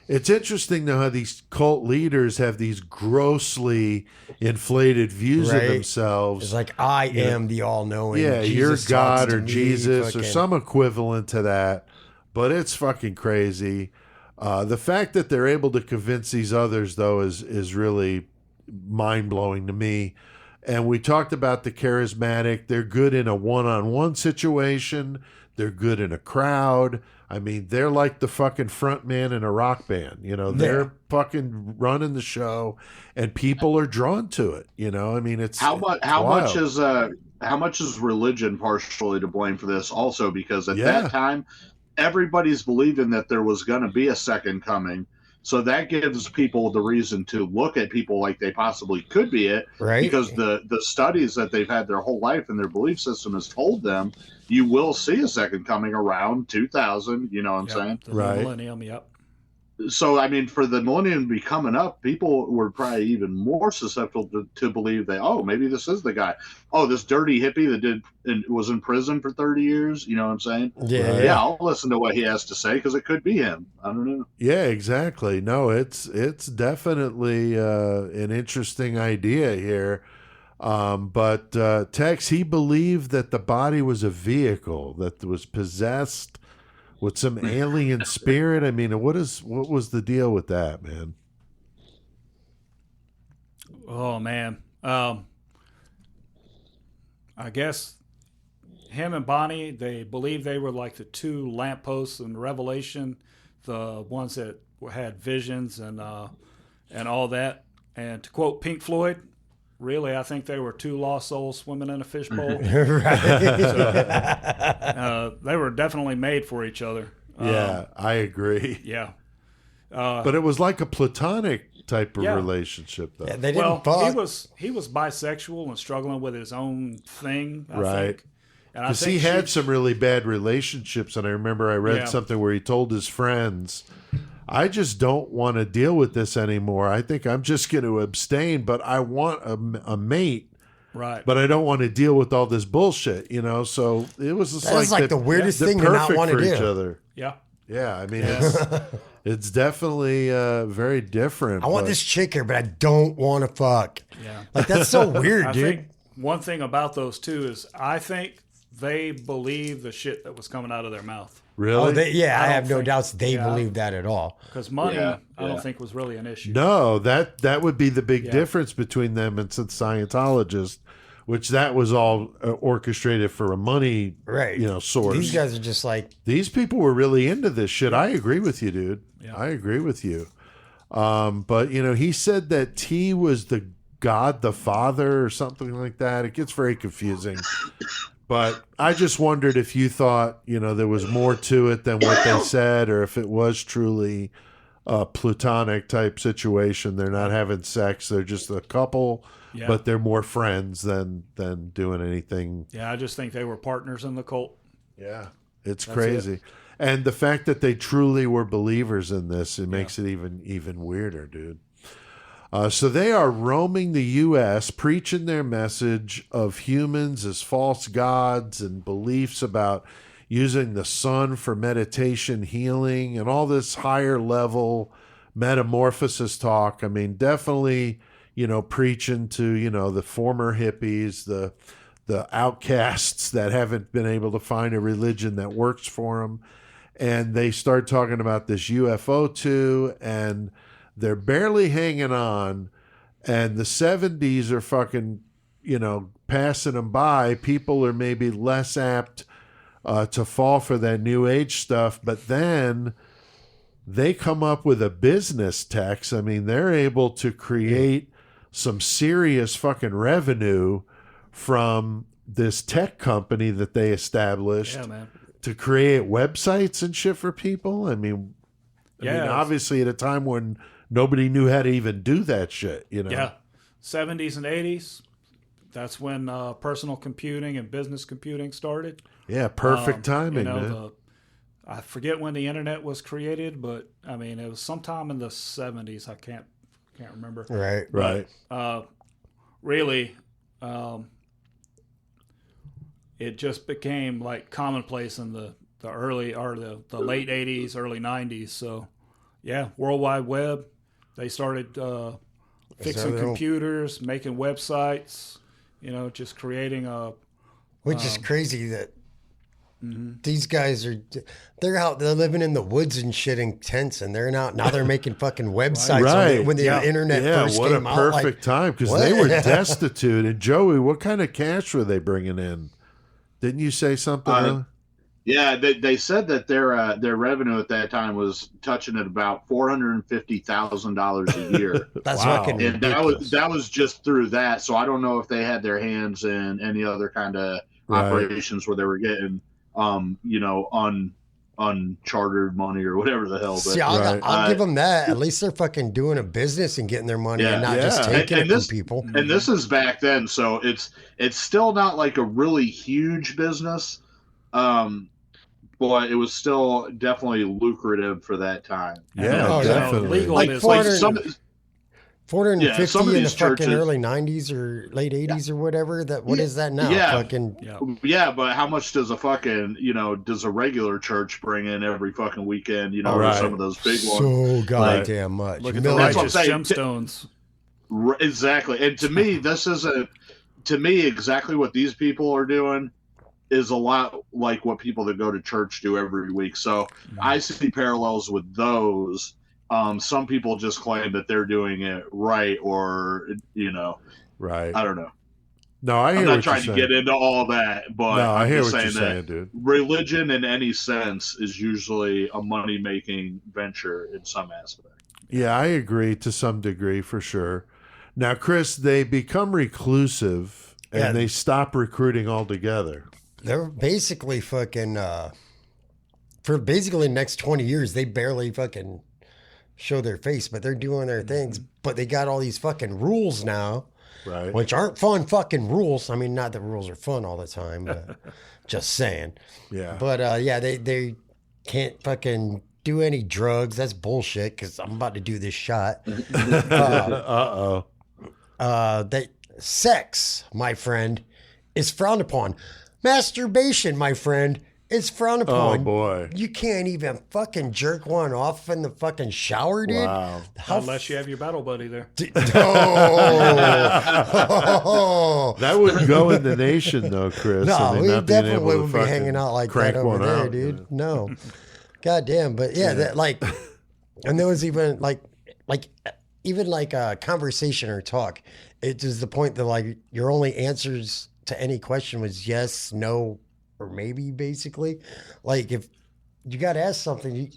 It's interesting, though, how these cult leaders have these grossly inflated views Right. of themselves. It's like, I am the all-knowing. Yeah, Jesus you're talks God to or me, Jesus or fucking- some equivalent to that. But it's fucking crazy. The fact that they're able to convince these others, though, is really mind-blowing to me. And we talked about the charismatic. They're good in a one-on-one situation. They're good in a crowd. I mean, they're like the fucking front man in a rock band. You know, they're fucking running the show, and people are drawn to it. You know, I mean, it's How wild. much is religion partially to blame for this? Also, because at Yeah. that time, everybody's believing that there was going to be a second coming. So that gives people the reason to look at people like they possibly could be it, Right. because the studies that they've had their whole life and their belief system has told them you will see a second coming around 2000. You know what I'm Yep. saying? The Right. millennium. Yep. So, I mean, for the millennium to be coming up, people were probably even more susceptible to believe that, oh, maybe this is the guy. Oh, this dirty hippie that did and was in prison for 30 years. You know what I'm saying? Yeah, Right. Yeah, I'll listen to what he has to say because it could be him. I don't know. Yeah, exactly. No, it's definitely an interesting idea here. But Tex, he believed that the body was a vehicle that was possessed with some alien spirit. I mean, what was the deal with that, man? Oh man. I guess him and Bonnie, they believe they were like the 2 lampposts in Revelation, the ones that had visions and all that. And to quote Pink Floyd, really, I think they were 2 lost souls swimming in a fishbowl. They were definitely made for each other. Yeah, I agree. Yeah. But it was like a platonic type of Yeah. relationship, though. Yeah, they didn't Well, fuck. he was bisexual and struggling with his own thing, I Right. think. And I Because think he had some really bad relationships, and I remember I read Yeah. something where he told his friends, I just don't want to deal with this anymore. I think I'm just going to abstain, but I want a mate, right. but I don't want to deal with all this bullshit, you know? So it was just That is like the weirdest thing to not perfect want to for do. each other. Yeah. Yeah, I mean, it's definitely very different. I want but- this chick here, but I don't want to fuck. Yeah. Like, that's so weird, I dude. think one thing about those two is I think they believe the shit that was coming out of their mouth. Really? Oh, I don't have no think- doubts they yeah. believe that at all. Because money, Yeah, I don't think was really an issue. No, that would be the big Yeah. difference between them and some Scientologists, which that was all orchestrated for a money, Right. source. These guys are just like, These people were really into this shit. I agree with you, dude. Yeah. I agree with you. But he said that T was the God the Father or something like that. It gets very confusing. But I just wondered if you thought, there was more to it than what they said, or if it was truly a platonic type situation. They're not having sex. They're just a couple, Yeah. but they're more friends than doing anything. Yeah, I just think they were partners in the cult. Yeah. It's That's crazy. And the fact that they truly were believers in this, it makes it even weirder, dude. So they are roaming the U.S., preaching their message of humans as false gods and beliefs about using the sun for meditation, healing, and all this higher level metamorphosis talk. I mean, definitely, preaching to, the former hippies, the outcasts that haven't been able to find a religion that works for them. And they start talking about this UFO too, and they're barely hanging on, and the 70s are fucking, passing them by. People are maybe less apt to fall for that new age stuff, but then they come up with a business text. I mean, they're able to create some serious fucking revenue from this tech company that they established Yeah, man. to create websites and shit for people. I mean, Yeah. obviously at a time when nobody knew how to even do that shit, Yeah. 70s and 80s. That's when personal computing and business computing started. Yeah, perfect timing, man. I forget when the internet was created, but I mean, it was sometime in the 70s. I can't remember. right. Right. Really, it just became like commonplace in the early or the late 80s, early 90s. So, yeah, World Wide Web. They started fixing their own- computers, making websites. Just creating a. Which is crazy that these guys they're living in the woods and shit in tents, and they're making fucking websites Right. when the internet Yeah, first what a came out. perfect time, because they what? were destitute. And Joey, what kind of cash were they bringing in? Didn't you say something? earlier? Yeah, they said that their revenue at that time was touching at about $450,000 a year. That's Wow. fucking And ridiculous. that was just through that. So I don't know if they had their hands in any other kind of Right. operations where they were getting, unchartered money or whatever the hell. But See, I'll Right. give them that. At least they're fucking doing a business and getting their money and not Yeah. just taking And it this- from people. and this is back then, so it's still not like a really huge business, but it was still definitely lucrative for that time. Yeah, Oh, yeah. definitely. Legal Like business. Like 400 some, 450 some of in the these fucking churches- early 90s or late 80s or whatever. What is that now? Yeah. Fucking yeah, but how much does a fucking does a regular church bring in every fucking weekend? Right. Or some of those big ones. so goddamn much. Look at the Millions. That's what I'm righteous saying. gemstones. Exactly. And to me, this is exactly what these people are doing is a lot like what people that go to church do every week. So I see parallels with those. Some people just claim that they're doing it right, or Right. I don't know. No, I hear I'm what not trying you're to saying. get into all that, but No, I I'm hear just what you're saying saying, that dude. religion in any sense is usually a money-making venture in some aspect. Yeah, I agree to some degree for sure. Now, Chris, they become reclusive and Yeah. they stop recruiting altogether. They're basically fucking for basically the next 20 years they barely fucking show their face, but they're doing their things. But they got all these fucking rules now, Right. which aren't fun fucking rules. I mean, not that rules are fun all the time, but just saying. Yeah. But they can't fucking do any drugs. That's bullshit because I'm about to do this shot. That sex, my friend, is frowned upon. Masturbation, my friend, is frowned upon. Oh, boy. You can't even fucking jerk one off in the fucking shower, dude. Wow. Unless you have your battle buddy there. Oh. That wouldn't go in the nation, though, Chris. No, I mean, we not being definitely able to wouldn't be fucking hanging out like crank that over one there, out, dude. yeah. No. God damn. But yeah, that like, and there was even like a conversation or talk. It is the point that like your only answers to any question was yes, no, or maybe, basically. Like if you got asked something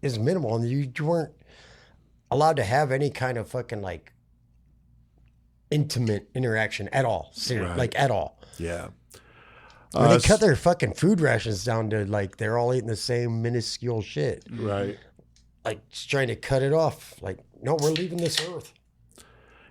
is minimal and you weren't allowed to have any kind of fucking like intimate interaction at all. Seriously, Right. like at all. Yeah. Or they cut their fucking food rations down to like they're all eating the same minuscule shit. Right. Like just trying to cut it off. Like, no, we're leaving this earth.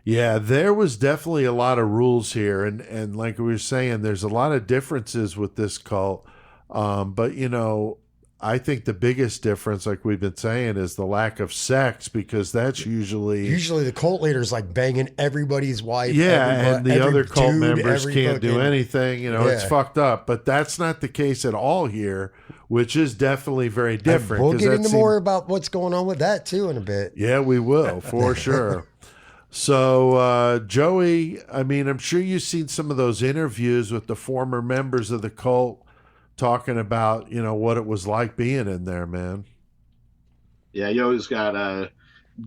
Yeah, there was definitely a lot of rules here, and like we were saying, there's a lot of differences with this cult. But you know, I think the biggest difference, like we've been saying, is the lack of sex, because that's usually the cult leader's like banging everybody's wife. and the every other cult dude, members every can't do fucking- anything. You know, it's Yeah. fucked up. But that's not the case at all here, which is definitely very And different. we'll 'cause get that into seemed- more about what's going on with that too in a bit. Yeah, we will, for sure. So, Joey, I mean, I'm sure you've seen some of those interviews with the former members of the cult talking about, you know, what it was like being in there, man. Yeah, you always got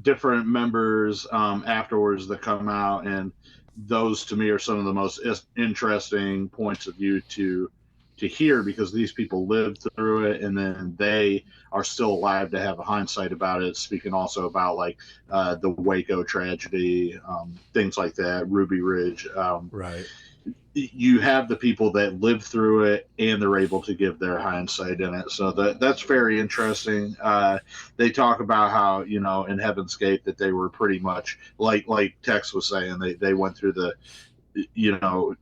different members afterwards that come out, and those to me are some of the most interesting points of view to hear, because these people lived through it, and then they are still alive to have a hindsight about it, speaking also about like the Waco tragedy, things like that, Ruby Ridge. Right. You have the people that lived through it, and they're able to give their hindsight in it. So that's very interesting. They talk about how, you know, in Heaven's Gate that they were pretty much like Tex was saying, they went through the, you know,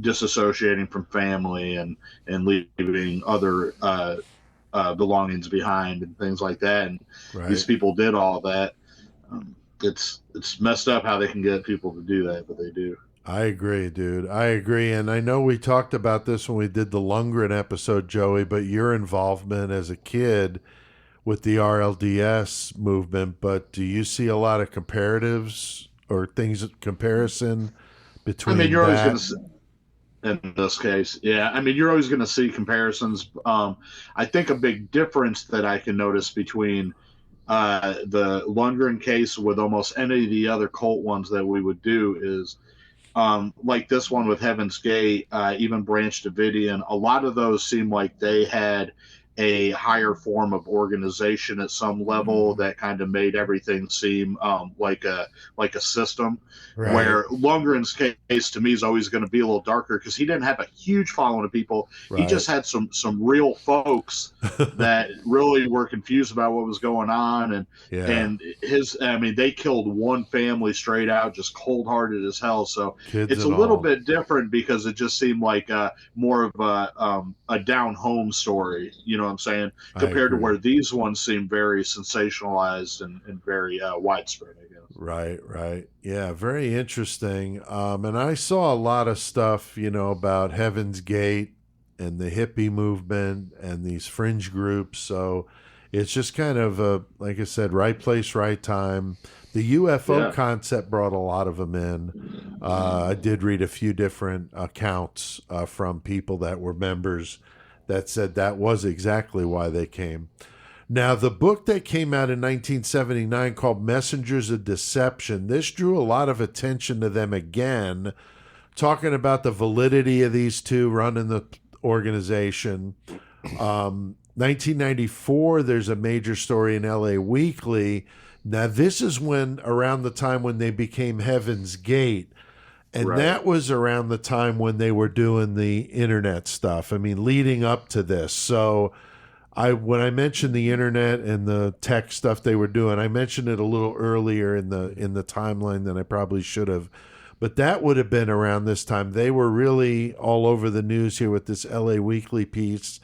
disassociating from family and leaving other belongings behind and things like that. And Right. these people did all that. It's messed up how they can get people to do that, but they do. I agree, dude. I agree. And I know we talked about this when we did the Lundgren episode, Joey, but your involvement as a kid with the RLDS movement, but do you see a lot of comparatives or things, comparison between I mean, you're always that? going to in this case, yeah. I mean, you're always going to see comparisons. I think a big difference that I can notice between the Lundgren case with almost any of the other cult ones that we would do is like this one with Heaven's Gate, even Branch Davidian, a lot of those seem like they had a higher form of organization at some level that kind of made everything seem like a system. Right. Where Lundgren's case to me is always going to be a little darker because he didn't have a huge following of people. He Right. just had some real folks that really were confused about what was going on, and Yeah. and I mean, they killed one family straight out, just cold hearted as hell. So Kids it's a and little all. bit different because it just seemed like more of a down home story. You know what I'm saying? I Compared to agree. where these ones seem very sensationalized and very widespread, I guess. Right, right. Yeah, very interesting. And I saw a lot of stuff, you know, about Heaven's Gate and the hippie movement and these fringe groups. So it's just kind of like I said, right place, right time. The UFO Yeah. concept brought a lot of them in. I did read a few different accounts from people that were members that said that was exactly why they came. Now, the book that came out in 1979 called Messengers of Deception, this drew a lot of attention to them again, talking about the validity of these two running the organization. 1994, there's a major story in LA Weekly. Now, this is around the time when they became Heaven's Gate. And Right. that was around the time when they were doing the internet stuff. I mean, leading up to this. So when I mentioned the internet and the tech stuff they were doing, I mentioned it a little earlier in the timeline than I probably should have. But that would have been around this time. They were really all over the news here with this LA Weekly piece,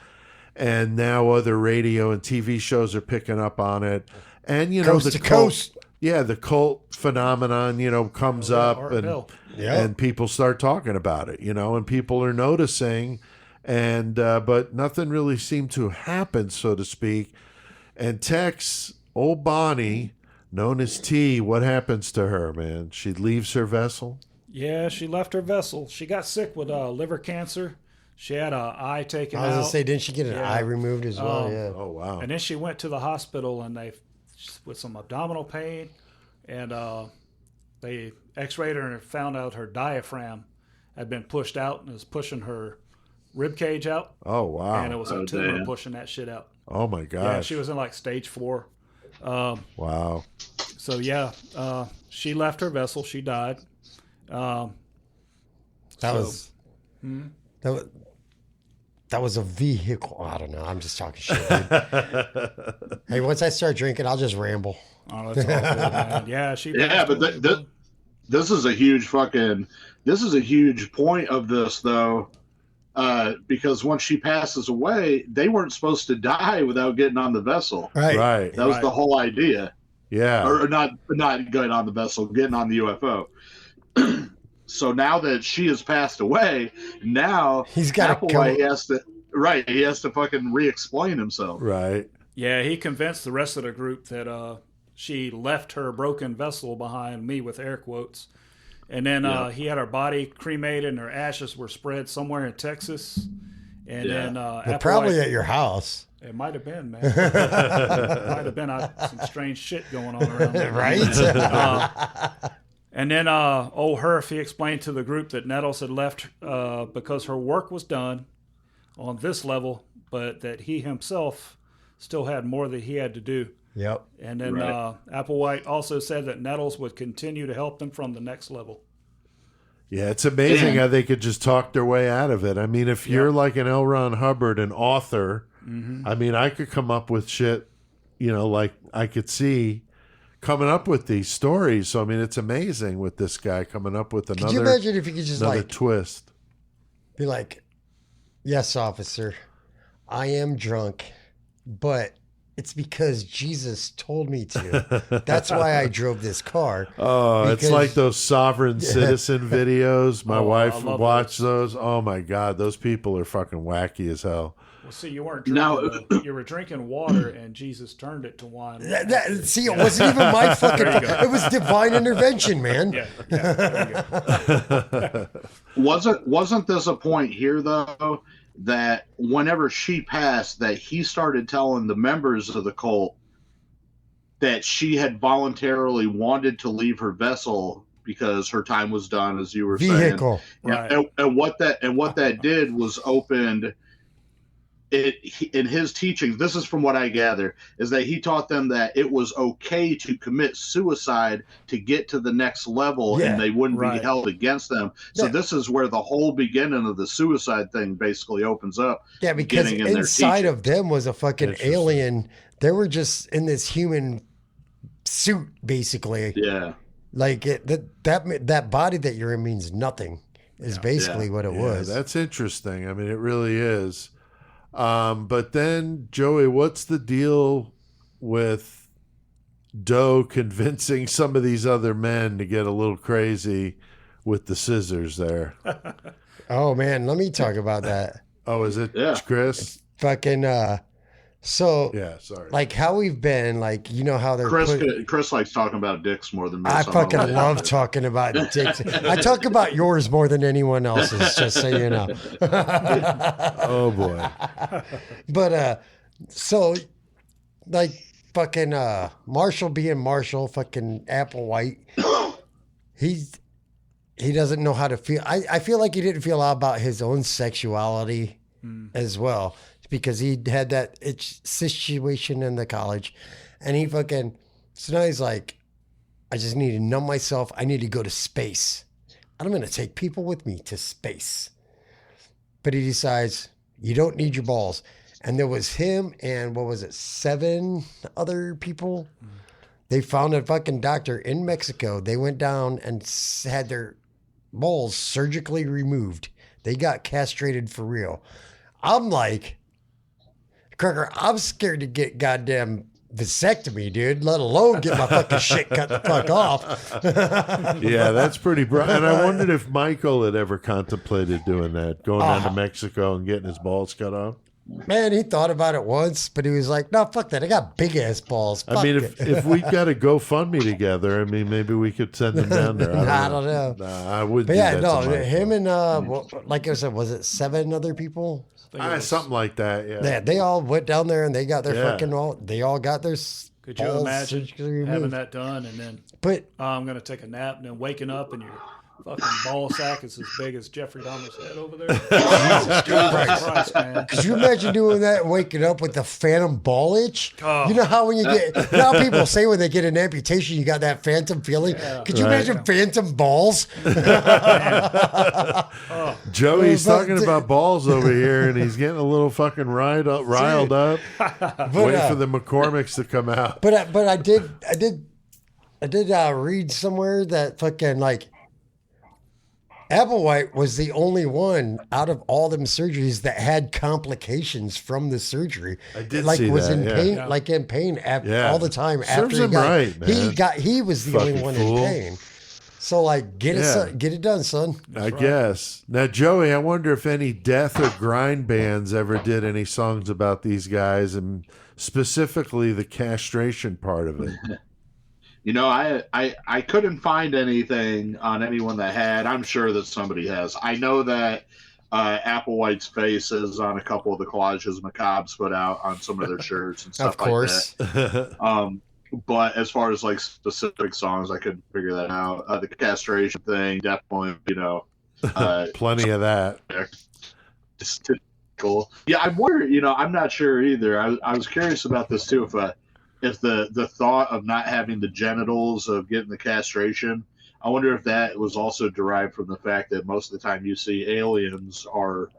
and now other radio and TV shows are picking up on it. And Coast to coast. Yeah, the cult phenomenon, comes up and people start talking about it, and people are noticing, and but nothing really seemed to happen, so to speak. And Tex, old Bonnie, known as T, what happens to her, man? She leaves her vessel? Yeah, she left her vessel. She got sick with liver cancer. She had an eye taken out. I was going to say, didn't she get an eye removed as well? Yeah. Oh, wow. And then she went to the hospital and with some abdominal pain, and they x-rayed her and found out her diaphragm had been pushed out and was pushing her rib cage out. Oh, wow. And it was a tumor pushing that shit out. Oh, my gosh. Yeah, she was in like stage 4. Wow. So, yeah, she left her vessel. She died. That was a vehicle. I don't know. I'm just talking shit, dude. Hey, once I start drinking, I'll just ramble. Oh, that's all good, man. Yeah, she. Yeah, but this is a huge point of this, though, because once she passes away, they weren't supposed to die without getting on the vessel. Right. That was the whole idea. Yeah. Or not getting on the vessel, getting on the UFO. So now that she has passed away, now he's got he has to fucking re-explain himself. Right. Yeah, he convinced the rest of the group that she left her broken vessel behind, me with air quotes. And then he had her body cremated and her ashes were spread somewhere in Texas. And then probably at your house. It might have been, man. It might have been some strange shit going on around there. Right? And then old Herf, he explained to the group that Nettles had left because her work was done on this level, but that he himself still had more that he had to do. Yep. And then Applewhite also said that Nettles would continue to help them from the next level. Yeah, it's amazing how they could just talk their way out of it. I mean, if you're like an L. Ron Hubbard, an author, I mean, I could come up with shit, like I could see coming up with these stories. So, I mean, it's amazing with this guy coming up with another, could you imagine if you could just twist? Be like, yes, officer, I am drunk, but it's because Jesus told me to. That's why I drove this car. Oh, it's like those sovereign citizen videos. My wife watched those. Oh, my God. Those people are fucking wacky as hell. Well, see, you weren't drinking. You were drinking water, and Jesus turned it to wine. See, it wasn't even my fucking. It was divine intervention, man. Yeah, there you go. Wasn't this a point here though that whenever she passed, that he started telling the members of the cult that she had voluntarily wanted to leave her vessel because her time was done, as you were saying. Right. And what that did was opened. In his teachings, this is from what I gather, is that he taught them that it was okay to commit suicide to get to the next level, and they wouldn't be held against them. So this is where the whole beginning of the suicide thing basically opens up. Yeah, because inside of them was a fucking alien. They were just in this human suit, basically. Yeah. Like that body that you're in means nothing. Is basically what it was. That's interesting. I mean, it really is. But then, Joey, what's the deal with Doe convincing some of these other men to get a little crazy with the scissors there? Oh, man, let me talk about that. Oh, is it Chris? Fucking, yeah, sorry. Like how we've been, like, how they're Chris likes talking about dicks more than me. I fucking love talking about dicks. I talk about yours more than anyone else's, just so you know. Oh boy. But so like fucking Marshall being Marshall, fucking Applewhite, he doesn't know how to feel. I feel like he didn't feel out about his own sexuality as well. Because he had that situation in the college, and so now he's like, I just need to numb myself. I need to go to space. I'm going to take people with me to space. But he decides, you don't need your balls. And there was him and what was it, 7 other people. They found a fucking doctor in Mexico. They went down and had their balls surgically removed. They got castrated for real. I'm like, Cracker, I'm scared to get goddamn vasectomy, dude, let alone get my fucking shit cut the fuck off. Yeah, that's pretty bright. And I wondered if Michael had ever contemplated doing that, going down to Mexico and getting his balls cut off. Man, he thought about it once, but he was like, no, fuck that. I got big ass balls. Fuck I mean, it. if we got a GoFundMe together, I mean, maybe we could send them down there. I don't know. Nah, I wouldn't. But do yeah, that no, to Michael. him and, like I said, was it 7 other people? Something like that. Yeah. Yeah, they all went down there and they got their Yeah. they all got their Could you balls imagine surgically removed. having that done and then But I'm going to take a nap and then waking up and your fucking ball sack is as big as Jeffrey Dahmer's head over there? Jesus Christ, man. could you imagine doing that and waking up with the phantom ball itch? Oh. You know how when you get, you know how people say when they get an amputation, you got that phantom feeling? Could you Right. imagine phantom balls? Joey's But- talking about balls over here, and he's getting a little fucking riled up. Wait for the McCormicks to come out. But I did read somewhere that fucking like Applewhite was the only one out of all them surgeries that had complications from the surgery. I did like see was that, in yeah. pain, Yeah. like in pain Yeah. all the time. Serves after he him got, right, man. he was the only Fucking one fool. in pain. So like get Yeah. it done, son. I guess. Now, Joey, I wonder if any death or grind bands ever did any songs about these guys, and specifically the castration part of it. You know, I couldn't find anything on anyone that had. I'm sure that somebody has. I know that Applewhite's face is on a couple of the collages Macabre's put out on some of their shirts and stuff Of course. like that. But as far as like specific songs, I couldn't figure that out. The castration thing, definitely, you know. Plenty of that. Just cool. Yeah, I'm wondering, you know, I'm not sure either. I was curious about this too, if the thought of not having the genitals of getting the castration, I wonder if that was also derived from the fact that most of the time you see aliens are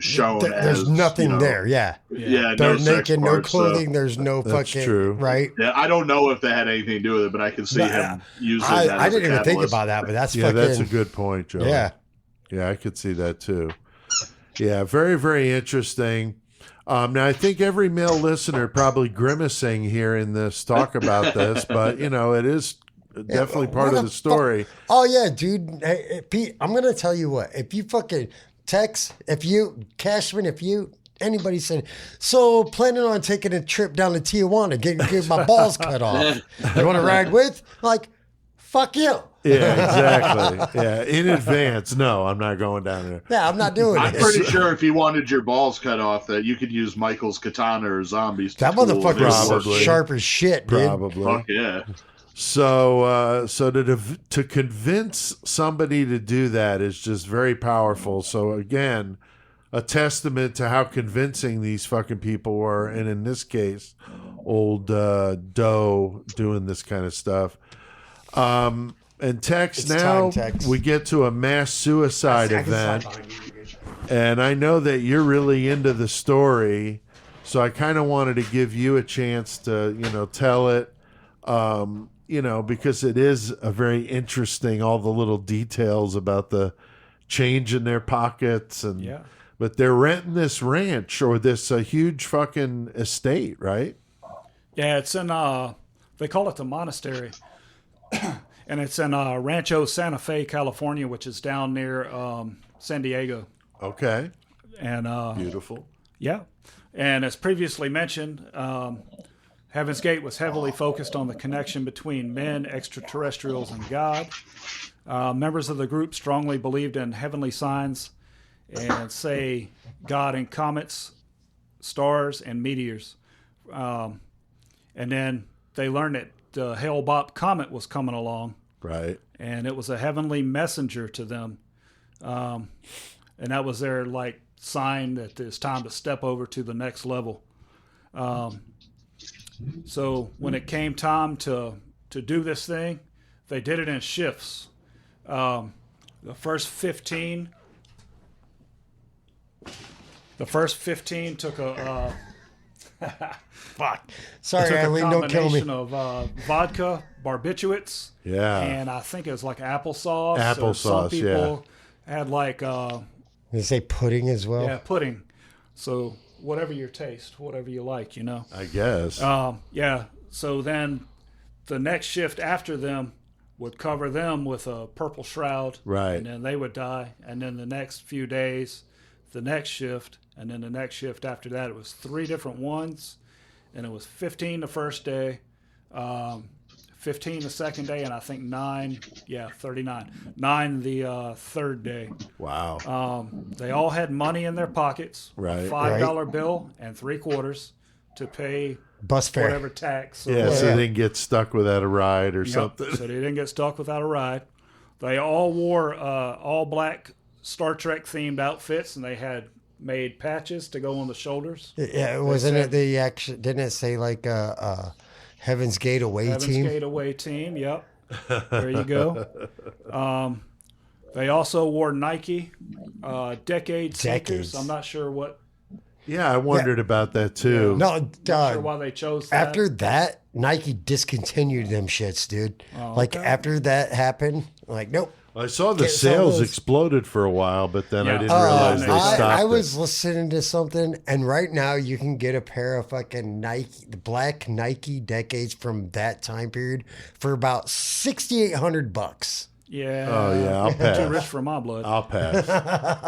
shown There's as nothing you know, there. Yeah. Yeah, They're no sex naked, no parts, so- clothing. There's no That's fucking true. right. yeah, I don't know if that had anything to do with it, but I can see But, him using that. I as a didn't even think catalyst. about that, but that's Yeah, fucking that's a good point, Joey. yeah. Yeah, I could see that too. Yeah, very, very interesting. Now, I think every male listener probably grimacing hearing this talk about this, but, you know, it is definitely part what of the the story. Oh yeah, dude. Hey, Pete, I'm gonna tell you what. If you fucking text, Cashman, anybody said, so planning on taking a trip down to Tijuana, get my balls cut off. You want to ride with? Like, fuck you. Yeah, exactly. Yeah, in advance. No, I'm not going down there. Yeah, I'm not doing I'm it. pretty sure if you wanted your balls cut off, that you could use Michael's katana or zombies. That tool, and it would motherfucker's work. sharp as shit, dude. Probably. Fuck yeah. So to convince somebody to do that is just very powerful. So again, a testament to how convincing these fucking people were, and in this case, old Doe doing this kind of stuff. And Tex, It's now time, Tex. we get to a mass suicide event, and I know that you're really into the story, so I kind of wanted to give you a chance to, you know, tell it. You know, because it is a very interesting, all the little details about the change in their pockets, and Yeah. but they're renting this ranch or this huge fucking estate, right? Yeah, it's in, they call it the monastery. And it's in Rancho Santa Fe, California, which is down near San Diego. Okay, And beautiful. yeah, and as previously mentioned, Heaven's Gate was heavily focused on the connection between men, extraterrestrials, and God. Members of the group strongly believed in heavenly signs and say God in comets, stars, and meteors. And then they learned that the Hale-Bopp comet was coming along, Right. and it was a heavenly messenger to them. And that was their like sign that it's time to step over to the next level. So when it came time to do this thing, they did it in shifts. The first 15 The first 15 took a Fuck. Sorry, took a Eileen, don't kill me. combination of vodka, barbiturates, Yeah. and I think it was like applesauce. or Applesauce, some people had like They say pudding as well. yeah, pudding. So whatever your taste, whatever you like, I guess. Yeah. So then the next shift after them would cover them with a purple shroud. Right. And then they would die. And then the next few days, the next shift, and then the next shift after that, it was 3 different ones. And it was 15 the first day, 15 the second day, and I think 39. 9 the third day. Wow. They all had money in their pockets, Right. a $5 bill and 3 quarters to pay Bus fare. whatever tax. Or Yeah, so whatever. they didn't get stuck without a ride or Yep, something. so they didn't get stuck without a ride. They all wore all black Star Trek themed outfits, and they had made patches to go on the shoulders. Yeah, wasn't said- it the action? Didn't it say like Heaven's Gate away Heaven's team? Gate away team. Yep, there you go. They also wore Nike Decade sneakers. Decades. I'm not sure what. Yeah, I wondered about that too. No, Not dog. sure why they chose that. After that, Nike discontinued them shits, dude. Like after that happened, like nope. I saw the Get some of sales those- exploded for a while, but then I Yeah. didn't realize they stopped I it. was listening to something, and right now you can get a pair of fucking Nike, the black Nike Decades from that time period for about $6,800. Yeah. Oh, yeah, I'll pass. Too rich for my blood. I'll pass.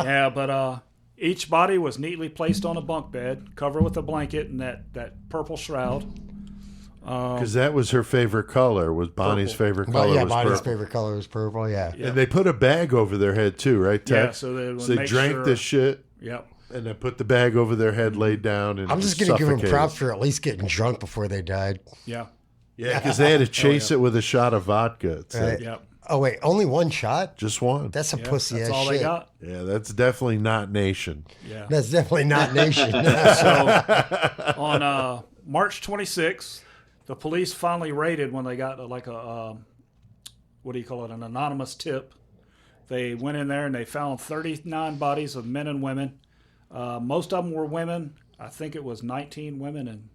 Yeah, but each body was neatly placed on a bunk bed, covered with a blanket and that purple shroud. Because that was her favorite color, was Bonnie's Purple. favorite Well, color yeah, was Bonnie's purple. favorite color was purple. Yeah. Yeah. And they put a bag over their head too, right, Ted? Yeah, so they would So they make drank sure- this shit Yep. and then put the bag over their head, laid down, and I'm just gonna give them suffocated. props for at least getting drunk before they died. Yeah. Yeah, because they had to chase it with a shot of vodka. It's Right. Yep. Oh wait, only one shot? just one. That's a Yeah, pussy that's ass all shit. they got. Yeah, that's definitely not nation. Yeah. That's definitely not nation. So on March 26th, the police finally raided when they got like a what do you call it, an anonymous tip. They went in there and they found 39 bodies of men and women. Most of them were women. I think it was 19 women and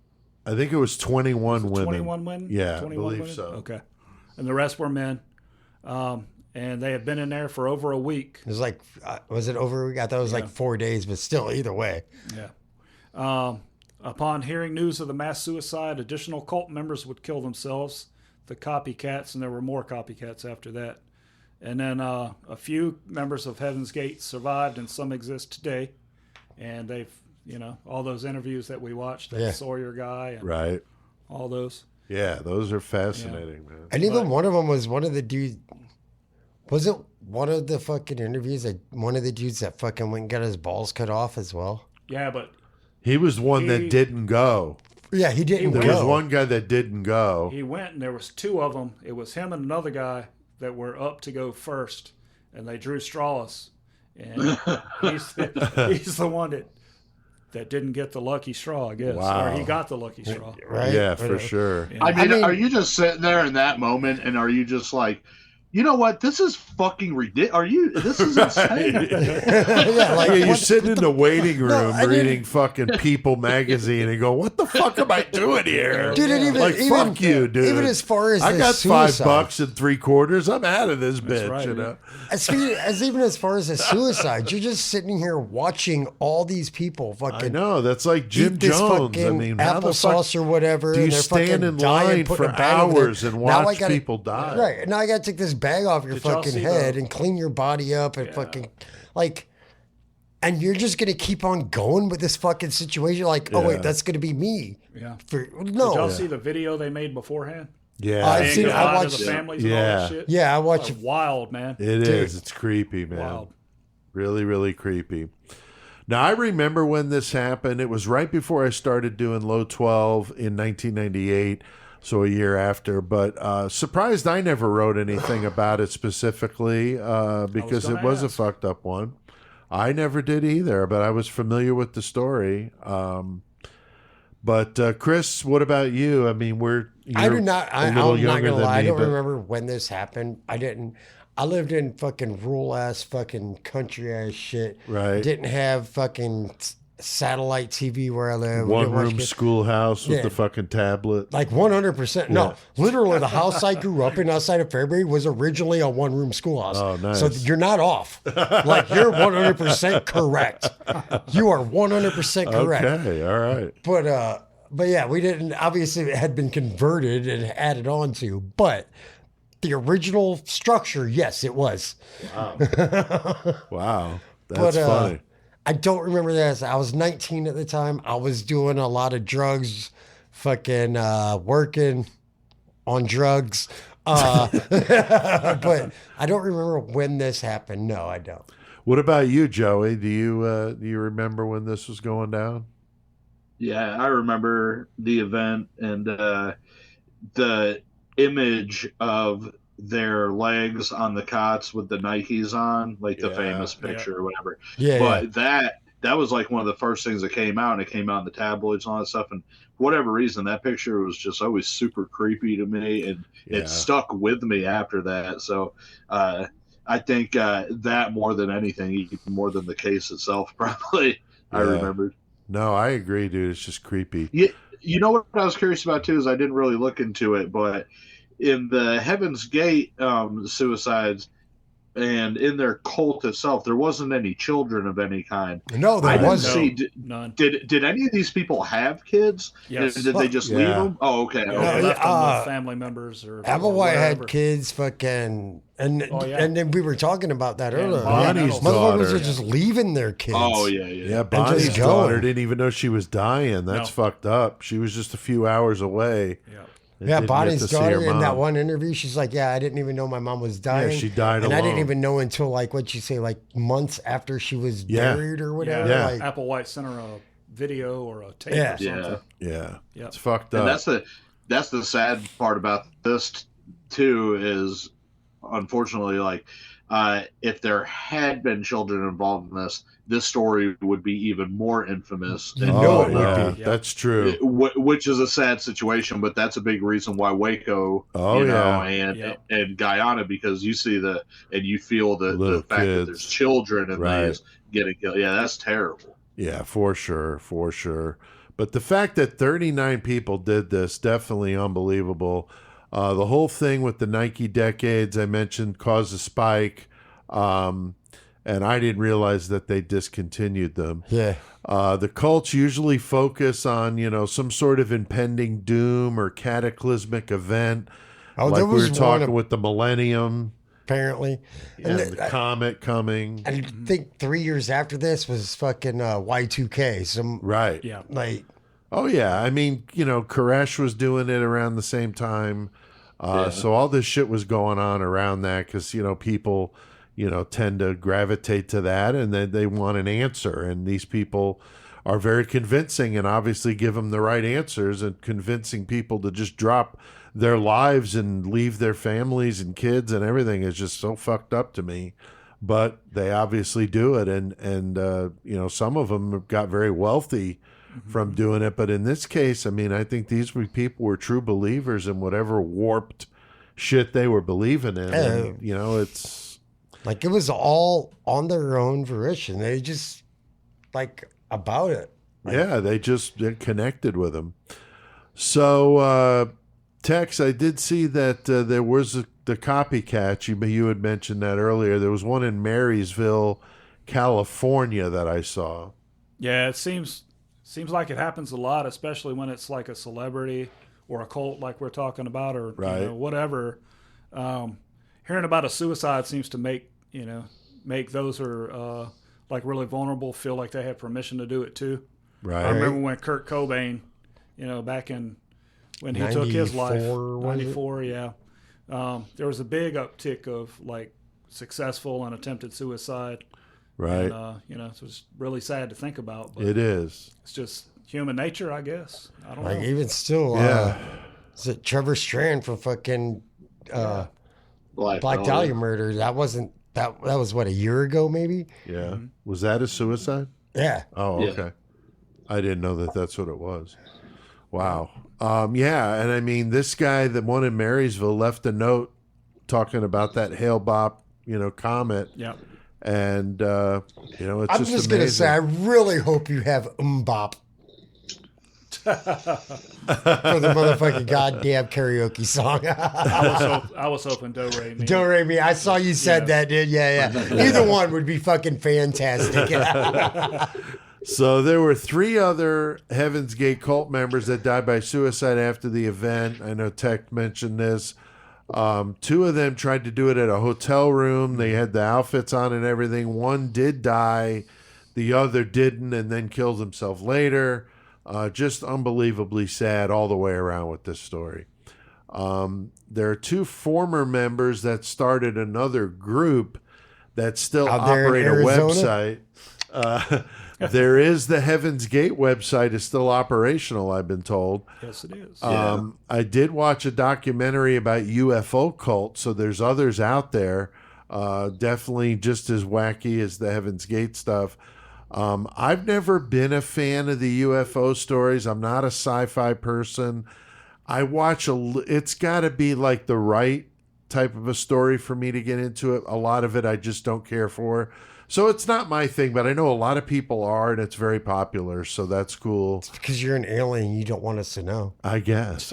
I think it was 21 women. 21 women. Yeah, I 21 believe women? so. Okay, and the rest were men. And they had been in there for over a week. It was like, was it over a week? I thought it was like 4 days, but still, either way. Yeah. Upon hearing news of the mass suicide, additional cult members would kill themselves, the copycats, and there were more copycats after that. And then a few members of Heaven's Gate survived, and some exist today. And they've, all those interviews that we watched, that Yeah. Sawyer guy, and Right. all those. Yeah, those are fascinating, man. And even one of them was one of the dudes. Was it one of the fucking interviews that one of the dudes that fucking went and got his balls cut off as well? Yeah, but He was one that He- didn't go. Yeah, he didn't There go. was one guy that didn't go. he went, and there was 2 of them. It was him and another guy that were up to go first, and they drew straws. And he's the one that didn't get the lucky straw, I guess. Wow. Or he got the lucky straw. right? Yeah, for sure. I mean, mean- are you just sitting there in that moment, and are you just like, you know what? This is fucking ridiculous. This is insane. Yeah, like Yeah, you're what- sitting in the waiting room I reading fucking People magazine and go, "What the fuck am I doing here?" Dude, and even, like, fuck you, dude. Even as far as I the got suicide, $5 and 3/4. I'm out of this bitch. right, you yeah. know. even as far as the suicide, you're just sitting here watching all these people I fucking know that's like Jim eat this Jones. I fucking mean, how the fuck applesauce or whatever. do you and they're stand fucking in dying, line putting for a bag over hours their- and Now I watch gotta- people die? Right now, I got to take this bag off your Did y'all fucking see head the- and clean your body up and fucking like. And you're just gonna keep on going with this fucking situation, like, oh Yeah. wait, that's gonna be me. Yeah. For Did no, y'all see the video they made beforehand? Yeah, I've Saying seen- goodbye I to watched- the families and all Yeah. that shit. yeah, I watch. Like, wild, man. it is. It's creepy, man. Wild. Really, really creepy. Now, I remember when this happened. It was right before I started doing Low 12 in 1998, so a year after. But surprised I never wrote anything about it specifically because it gonna was a ask. fucked up one. I never did either, but I was familiar with the story. But Chris, what about you? I mean, I do not. a I'm little not younger gonna than lie. I me, don't but- remember when this happened. I didn't. I lived in fucking rural ass fucking country ass shit. Right. Didn't have fucking satellite TV where I live. We One didn't watch room kids. schoolhouse with Yeah. the fucking tablet. Like 100%. No, literally, the house I grew up in outside of Fairbury was originally a one-room schoolhouse. Oh, nice. So you're not off. Like, you're 100% correct. You are 100% correct. Okay, all right. But yeah, we didn't. Obviously, it had been converted and added on to, but the original structure, yes, it was. Wow, that's funny. I don't remember that. I was 19 at the time. I was doing a lot of drugs, fucking working on drugs. But I don't remember when this happened. No, I don't. What about you, Joey? Do you remember when this was going down? Yeah, I remember the event and the image of their legs on the cots with the Nikes on, like the famous picture or whatever. Yeah. But that was like one of the first things that came out, and it came out in the tabloids and all that stuff. And for whatever reason, that picture was just always super creepy to me, and it stuck with me after that. So I think that more than anything, even more than the case itself, probably, I remembered. No, I agree, dude. It's just creepy. You know what I was curious about, too, is I didn't really look into it, but in the Heaven's Gate suicides and in their cult itself, there wasn't any children of any kind. No, there wasn't. None. Did any of these people have kids? Yes. Did they just leave them? Oh, okay. They okay. left them with family members or Applewhite whatever. had kids, fucking, and then we were talking about that earlier. Bonnie's Motherfuckers daughter. are just leaving their kids. Oh, yeah. Yeah, Bonnie's just daughter going. didn't even know she was dying. That's fucked up. She was just a few hours away. Yeah. and Yeah, didn't get Bonnie's to see her daughter in that mom. one interview, she's like, "Yeah, I didn't even know my mom was dying. she died and I didn't alone. even know until like what'd you say, like months after she was Yeah. buried or whatever." Yeah. Like, Applewhite sent her a video or a tape Yeah. or something. Yeah, Yep. it's fucked And up. that's the sad part about this too, is unfortunately, like, if there had been children involved in this story would be even more infamous. You know it would yeah, be. that's true. Which is a sad situation, but that's a big reason why Waco, and Guyana, because you see and you feel the Little fact kids. that there's children in Right. these getting killed. Yeah, that's terrible. Yeah, for sure. But the fact that 39 people did this, definitely unbelievable. The whole thing with the Nike decades I mentioned caused a spike, and I didn't realize that they discontinued them. yeah, The cults usually focus on, some sort of impending doom or cataclysmic event. Oh, like there we was were talking one with the millennium apparently. and And the comet coming. I think 3 years after this was fucking Y2K. Some Right. Yeah. like Oh, yeah. I mean, Koresh was doing it around the same time. So all this shit was going on around that because, people, tend to gravitate to that and then they want an answer. And these people are very convincing and obviously give them the right answers, and convincing people to just drop their lives and leave their families and kids and everything is just so fucked up to me. But they obviously do it. And some of them got very wealthy from doing it. But in this case, I mean, I think these people were true believers in whatever warped shit they were believing in. And, it's like it was all on their own fruition. They just like about it. they're connected with them. So, Tex, I did see that there was the copycat. You had mentioned that earlier. There was one in Marysville, California that I saw. Yeah, it seems like it happens a lot, especially when it's like a celebrity or a cult like we're talking about, or Right. whatever. Hearing about a suicide seems to make those who are like really vulnerable feel like they have permission to do it too. Right. I remember when Kurt Cobain, back in when he took his life, 94, was it? 94, yeah. There was a big uptick of like successful and attempted suicide. Right. And, so it's really sad to think about, but It is. it's just human nature, I guess. I don't Like know. even still, Yeah. is it Trevor Strand for fucking Black Dahlia. Dahlia murder? That wasn't that was what, a year ago maybe? Yeah. Was that a suicide? Yeah. Oh, Yeah. okay. I didn't know that that's what it was. Wow. And I mean, this guy, the one in Marysville, left a note talking about that Hale-Bopp, comet, Yeah. And it's I'm just gonna amazing. say, I really hope you have bop for the motherfucking goddamn karaoke song. I was hoping Do Re Mi. Do Re Mi. I saw you said that, dude. Yeah. Either one would be fucking fantastic. So there were 3 other Heaven's Gate cult members that died by suicide after the event. I know Tech mentioned this. 2 of them tried to do it at a hotel room. They had the outfits on and everything. One did die. The other didn't, and then killed himself later. Just unbelievably sad all the way around with this story. There are 2 former members that started another group that still Out there in operate a Arizona? website. There is the Heaven's Gate website is still operational, I've been told. Yes, it is. I did watch a documentary about UFO cults, so there's others out there, definitely just as wacky as the Heaven's Gate stuff. I've never been a fan of the UFO stories. I'm not a sci-fi person. I watch it's got to be like the right type of a story for me to get into it. A lot of it I just don't care for. So it's not my thing, but I know a lot of people are, and it's very popular, so that's cool. Because you're an alien, you don't want us to know. I guess.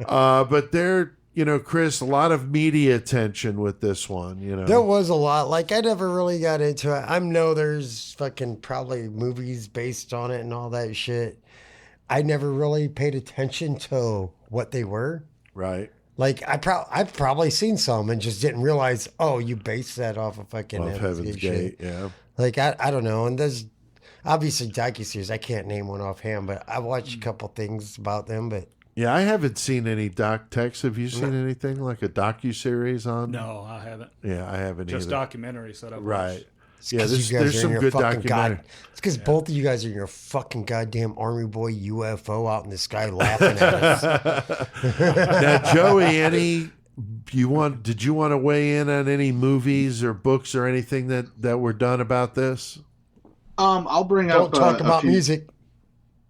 But there, Chris, a lot of media attention with this one, There was a lot. Like, I never really got into it. I know there's fucking probably movies based on it and all that shit. I never really paid attention to what they were. Right. Like, I've probably seen some and just didn't realize, you based that off of fucking Heaven's Gate, yeah. Like, I don't know. And there's obviously docuseries. I can't name one offhand, but I watched a couple things about them. But yeah, I haven't seen any Tex, have you seen anything like a docuseries on? No, I haven't. Yeah, I haven't Just either. documentaries that I've Right. watched. Yeah, there's some good documentary. It's because both of you guys are in your fucking goddamn Army Boy UFO out in the sky laughing at us. Now, Joey, did you want to weigh in on any movies or books or anything that were done about this? I'll bring Don't up. talk about few, music.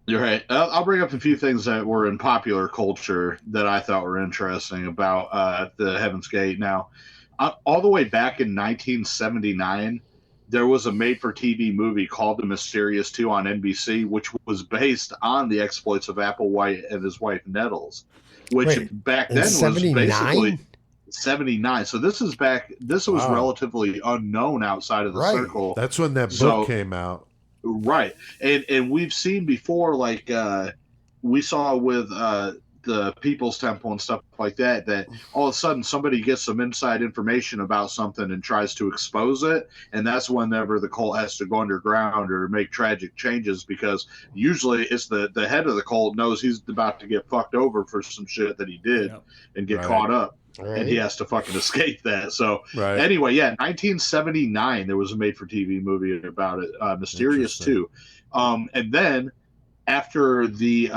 You're right. I'll bring up a few things that were in popular culture that I thought were interesting about the Heaven's Gate. Now, all the way back in 1979. There was a made-for-TV movie called The Mysterious 2 on NBC, which was based on the exploits of Applewhite and his wife Nettles, which back then was 79? basically 79. So this was Wow. relatively unknown outside of the circle. That's when that book came out. Right. And we've seen before, like we saw with the People's Temple and stuff like that all of a sudden somebody gets some inside information about something and tries to expose it, and that's whenever the cult has to go underground or make tragic changes, because usually it's the head of the cult knows he's about to get fucked over for some shit that he did and get caught up. Right. And he has to fucking escape that. So anyway, 1979 there was a made-for-TV movie about it, Mysterious 2. And then after the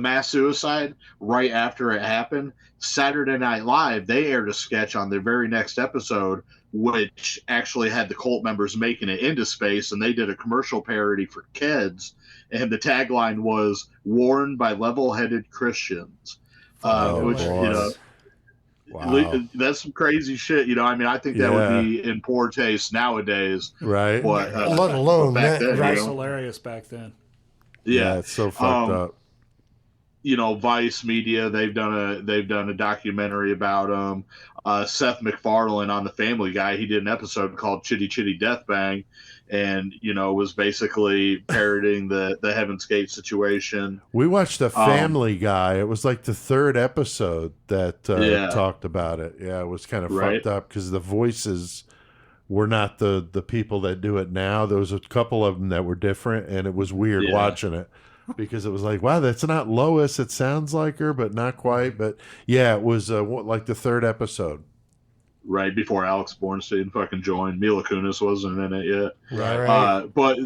mass suicide, right after it happened, Saturday Night Live, they aired a sketch on their very next episode, which actually had the cult members making it into space, and they did a commercial parody for kids, and the tagline was "Warned by level-headed Christians," which wow. That's some crazy shit. I mean, I think that would be in poor taste nowadays, right? But, let alone back then, it was hilarious back then. Yeah, it's so fucked up. Vice Media, they've done a documentary about Seth MacFarlane on the Family Guy. He did an episode called Chitty Chitty Death Bang, and was basically parodying the Heaven's Gate situation. We watched the Family Guy. It was like the 3rd episode that talked about it. Yeah, it was kind of fucked up because the voices were not the people that do it now. There was a couple of them that were different, and it was weird watching it. Because it was like, wow, that's not Lois. It sounds like her, but not quite. But yeah, it was like the 3rd episode. Right before Alex Bornstein fucking joined. Mila Kunis wasn't in it yet. Right. But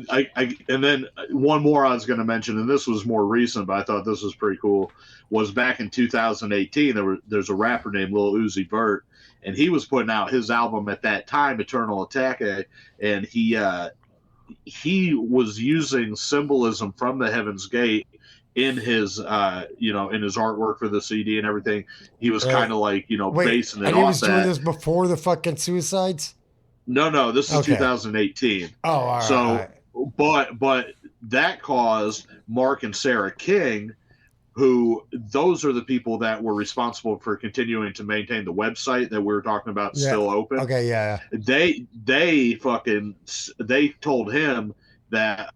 and then one more I was going to mention, and this was more recent, but I thought this was pretty cool, was back in 2018, there's a rapper named Lil Uzi Vert, and he was putting out his album at that time, Eternal Attack, and he was using symbolism from the Heaven's Gate in his in his artwork for the CD and everything. He was kind of like Wait, basing it and off he was doing that. this before the fucking suicides? No, this is Okay. 2018. Oh, all right. So, all right. but that caused Mark and Sarah King, who those are the people that were responsible for continuing to maintain the website that we were talking about Yeah. still open. Okay, yeah. They told him that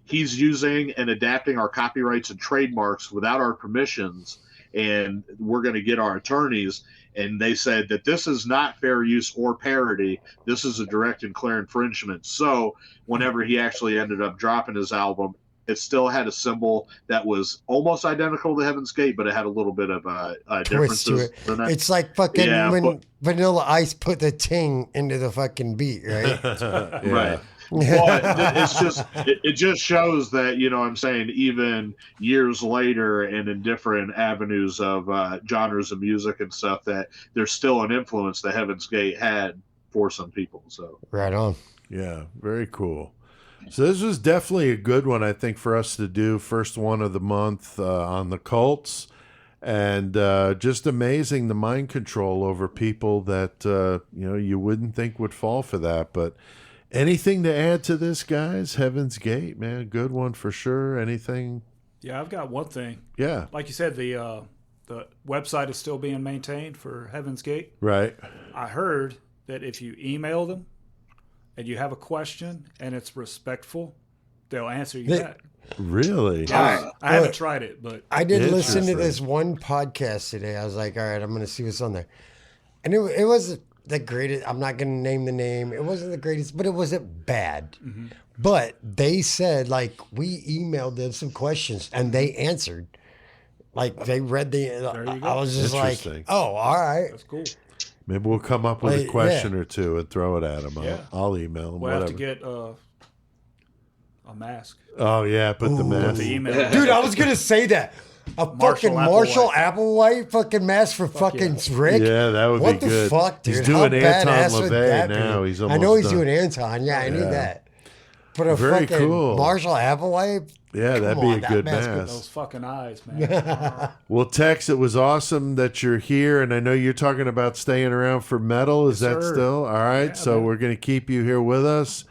he's using and adapting our copyrights and trademarks without our permissions, and we're going to get our attorneys. And they said that this is not fair use or parody. This is a direct and clear infringement. So whenever he actually ended up dropping his album, it still had a symbol that was almost identical to Heaven's Gate, but it had a little bit of Twist to differences. it. in it. It's like fucking Yeah, when but- Vanilla Ice put the ting into the fucking beat, right? Right. Well, it's just it just shows that I'm saying even years later and in different avenues of genres of music and stuff, that there's still an influence that Heaven's Gate had for some people. So Right on. Yeah, very cool. So this was definitely a good one, I think, for us to do. First one of the month on the cults. And just amazing the mind control over people that, you wouldn't think would fall for that. But anything to add to this, guys? Heaven's Gate, man, good one for sure. Anything? Yeah, I've got one thing. Yeah, Like you said, the website is still being maintained for Heaven's Gate. right. I heard that if you email them and you have a question and it's respectful, they'll answer you They- back. Really? I haven't tried it, but I did listen to Interesting. this one podcast today. I was like, all right, I'm going to see what's on there. And it was the greatest. I'm not going to name the name. It wasn't the greatest, but it wasn't bad. Mm-hmm. But they said, like, we emailed them some questions and they answered. Like, they read the. you go. I was just like, Interesting. oh, all right. that's cool. Maybe we'll come up with Like, a question yeah. or two and throw it at them. Yeah. I'll email them. We'll whatever. have to get a mask. Oh yeah, put the Put mask. the email. Dude, I was going to say that. A fucking Marshall Applewhite. Applewhite fucking mask for fucking Rick. Yeah, that would What be the good. fuck, dude? He's doing How Anton badass would LaVey that now. be? He's I almost know he's done. doing Anton. Yeah, I knew that. But a Very fucking cool. Marshall Applewhite. Yeah, that'd Come be on, a that good mask mask. Those fucking eyes, man. Well, Tex, it was awesome that you're here, and I know you're talking about staying around for metal. Is that sir. still all right? Yeah, So man. we're going to keep you here with us.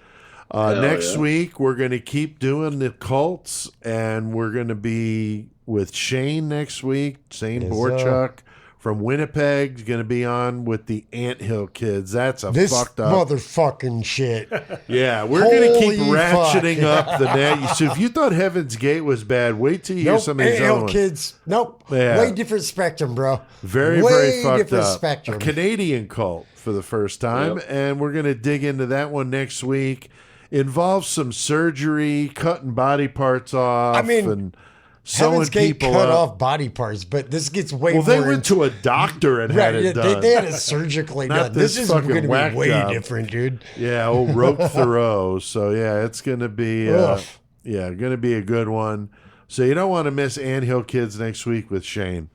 Next week, we're going to keep doing the cults, and we're going to be with Shane next week. Shane Yes, Borchuk from Winnipeg is going to be on with the Anthill Kids. That's a This fucked up. motherfucking shit. Yeah, we're going to keep Holy ratcheting fuck. up the net. So if you thought Heaven's Gate was bad, wait till you hear Nope. some of these other AL ones. kids. Nope. Yeah. Way different spectrum, bro. Very, Way very fucked different up. spectrum. A Canadian cult for the first time, Yep. and we're going to dig into that one next week. Involves some surgery, cutting body parts off, I mean, and sewing Heaven's Gate people cut up. off body parts, but this gets way Well, more. they went to a doctor and right. had Yeah, it done. they had it surgically Not done. This this is going fucking to whack be way job. different, dude. Yeah, old Rope Thoreau. So yeah, it's going to be Ugh. going to be a good one. So you don't want to miss Anthill Kids next week with Shane.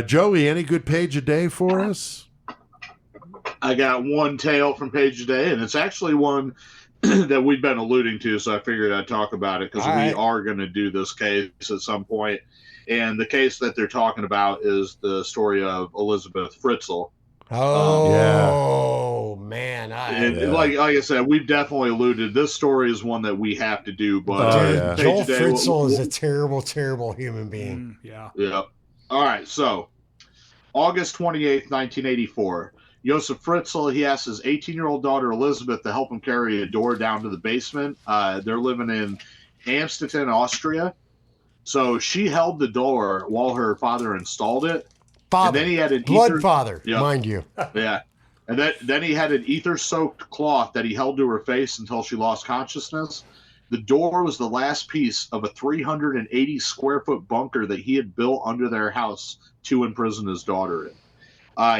Joey, any good page a day for us? I got one tale from Page Today, and it's actually one that we've been alluding to, so I figured I'd talk about it because All we right. are going to do this case at some point. And the case that they're talking about is the story of Elizabeth Fritzl. Oh, man. And like I said, we've definitely alluded. This story is one that we have to do, but Oh, Dude, yeah. Page Joel Today, Fritzl is a terrible, terrible human being. Yeah. Yeah. All right. So, August 28th, 1984. Josef Fritzl, he asked his 18-year-old daughter Elizabeth to help him carry a door down to the basement. They're living in Amsterdam, Austria. So she held the door while her father installed it. Father. And then he had an Blood ether- father, Yep. mind you. Yeah. And then he had an ether-soaked cloth that he held to her face until she lost consciousness. The door was the last piece of a 380-square-foot bunker that he had built under their house to imprison his daughter in.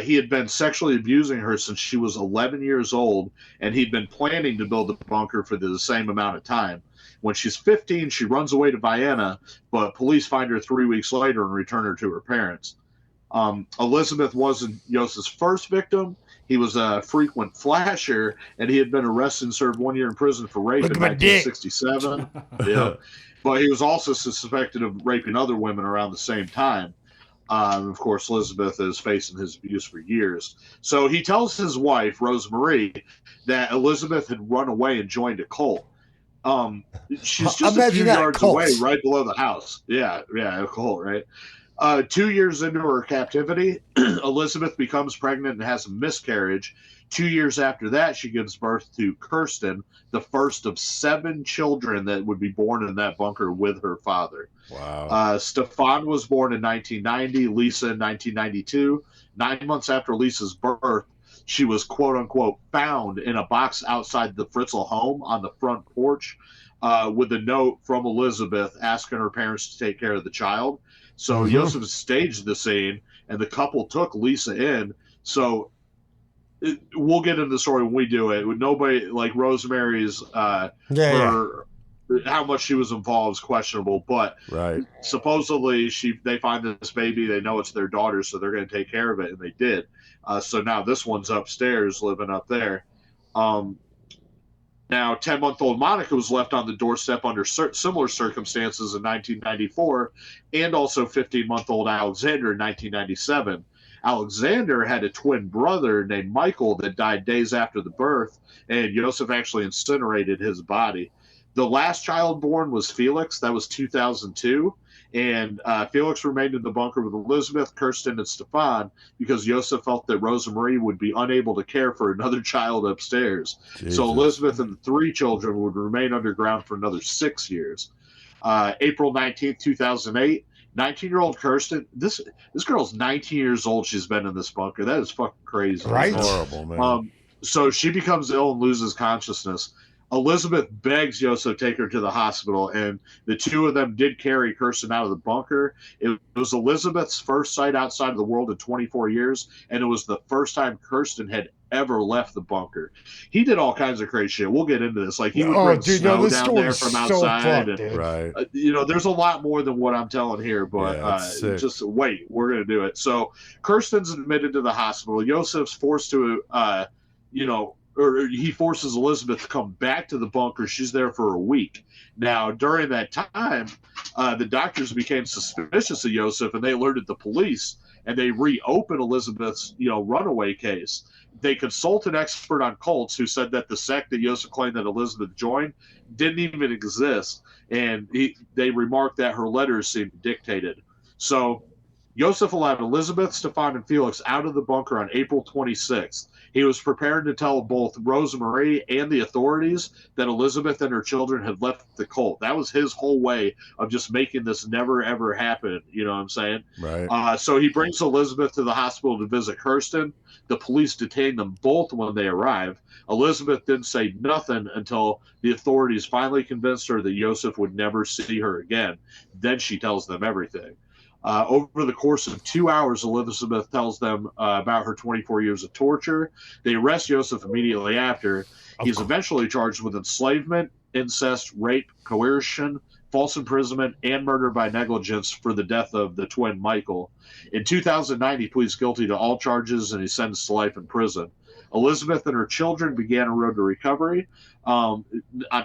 He had been sexually abusing her since she was 11 years old, and he'd been planning to build the bunker for the same amount of time. When she's 15, she runs away to Vienna, but police find her 3 weeks later and return her to her parents. Elizabeth wasn't Yosef's first victim. He was a frequent flasher, and he had been arrested and served 1 year in prison for rape Look in at my dick. 1967. Yeah. But he was also suspected of raping other women around the same time. Of course, Elizabeth is facing his abuse for years. So he tells his wife, Rosemarie, that Elizabeth had run away and joined a cult. She's just a few yards away, right below the house. Yeah, a cult, right? 2 years into her captivity, Elizabeth becomes pregnant and has a miscarriage. 2 years after that, she gives birth to Kirsten, the first of 7 children that would be born in that bunker with her father. Wow. Stefan was born in 1990, Lisa in 1992. 9 months after Lisa's birth, she was quote unquote found in a box outside the Fritzl home on the front porch with a note from Elizabeth asking her parents to take care of the child. So Joseph staged the scene, and the couple took Lisa in. So we'll get into the story when we do it. Nobody, like Rosemary's, how much she was involved is questionable, but supposedly they find this baby, they know it's their daughter, so they're going to take care of it, and they did. So now this one's upstairs, living up there. Now, 10-month-old Monica was left on the doorstep under similar circumstances in 1994, and also 15-month-old Alexander in 1997. Alexander had a twin brother named Michael that died days after the birth, and Joseph actually incinerated his body. The last child born was Felix. That was 2002. And Felix remained in the bunker with Elizabeth, Kirsten, and Stefan because Joseph felt that Rosemarie would be unable to care for another child upstairs. Jesus. So Elizabeth and the 3 children would remain underground for another 6 years. April 19th, 2008, 19-year-old Kirsten, this girl's 19 years old. She's been in this bunker. That is fucking crazy. Right? Horrible, man. So she becomes ill and loses consciousness. Elizabeth begs Joseph to take her to the hospital, and the 2 of them did carry Kirsten out of the bunker. It was Elizabeth's first sight outside of the world in 24 years, and it was the first time Kirsten had ever left the bunker. He did all kinds of crazy shit. We'll get into this. Like, he would bring snow down there from outside. There's a lot more than what I'm telling here, but just wait. We're going to do it. So Kirsten's admitted to the hospital. Joseph's forced to, or he forces Elizabeth to come back to the bunker. She's there for a week. Now, during that time, the doctors became suspicious of Joseph, and they alerted the police, and they reopened Elizabeth's, runaway case. They consulted an expert on cults who said that the sect that Joseph claimed that Elizabeth joined didn't even exist, and they remarked that her letters seemed dictated. So Joseph allowed Elizabeth, Stefan, and Felix out of the bunker on April 26th. He was prepared to tell both Rosemarie and the authorities that Elizabeth and her children had left the cult. That was his whole way of just making this never, ever happen. You know what I'm saying? Right. So he brings Elizabeth to the hospital to visit Kirsten. The police detain them both when they arrive. Elizabeth didn't say nothing until the authorities finally convinced her that Joseph would never see her again. Then she tells them everything. Over the course of 2 hours, Elizabeth tells them about her 24 years of torture. They arrest Joseph immediately after. He's eventually charged with enslavement, incest, rape, coercion, false imprisonment, and murder by negligence for the death of the twin Michael. In 2009, he pleads guilty to all charges and he's sentenced to life in prison. Elizabeth and her children began a road to recovery. On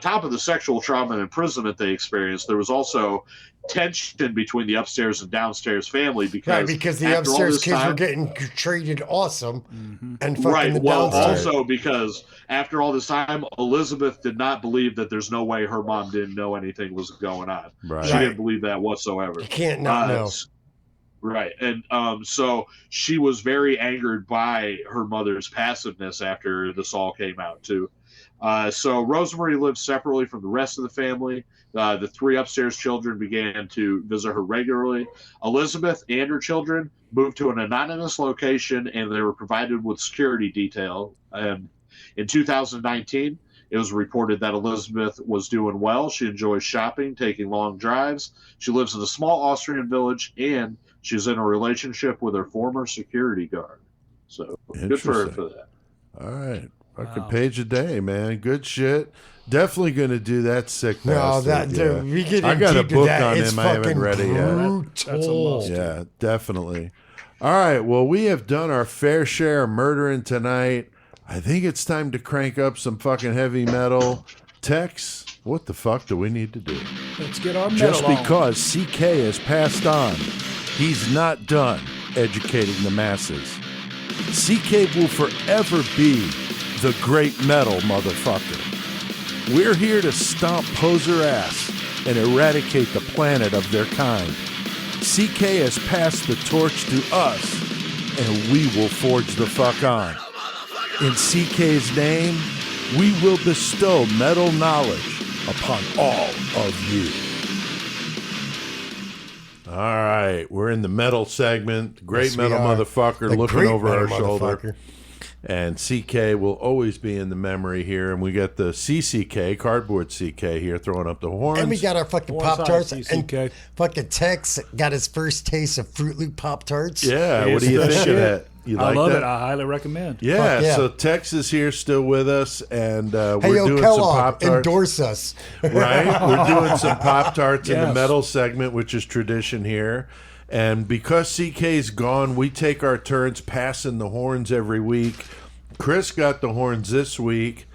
top of the sexual trauma and imprisonment they experienced, there was also tension between the upstairs and downstairs family because the upstairs kids were getting treated awesome and fucking the downstairs. Also because after all this time, Elizabeth did not believe that there's no way her mom didn't know anything was going on. Right. She didn't believe that whatsoever. You can't not know. Right. And so she was very angered by her mother's passiveness after this all came out, too. So Rosemarie lived separately from the rest of the family. The 3 upstairs children began to visit her regularly. Elizabeth and her children moved to an anonymous location, and they were provided with security detail. In 2019, it was reported that Elizabeth was doing well. She enjoys shopping, taking long drives. She lives in a small Austrian village, and she's in a relationship with her former security guard. So good for her for that. All right. Fucking page a day, man. Good shit. Definitely going to do that sick bastard. I got a book on him. I haven't read it yet. That's a must. Yeah, definitely. All right. Well, we have done our fair share of murdering tonight. I think it's time to crank up some fucking heavy metal. Tex, What the fuck do we need to do? Let's get our Just metal on. because CK has passed on, he's not done educating the masses. CK will forever be the great metal motherfucker. We're here to stomp poser ass and eradicate the planet of their kind. CK has passed the torch to us, and we will forge the fuck on. In CK's name, we will bestow metal knowledge upon all of you. All right, we're in the metal segment. Great Yes, we metal are. motherfucker The looking great over our metal shoulder. motherfucker. And CK will always be in the memory here. And we got the CCK, Cardboard CK here, throwing up the horns. And we got our fucking Horns Pop Tarts. on, And CCK. fucking Tex got his first taste of Fruit Loop Pop Tarts. Yeah, what It's do you the think of shit. that? You I like love that? it. I highly recommend. Yeah, Fuck yeah. so Tex is here still with us, and Hey, we're yo, doing some Kellogg, Pop-Tarts. endorse us. Right? We're doing some Pop-Tarts in the Yes. metal segment, which is tradition here. And because CK's gone, we take our turns passing the horns every week. Chris got the horns this week.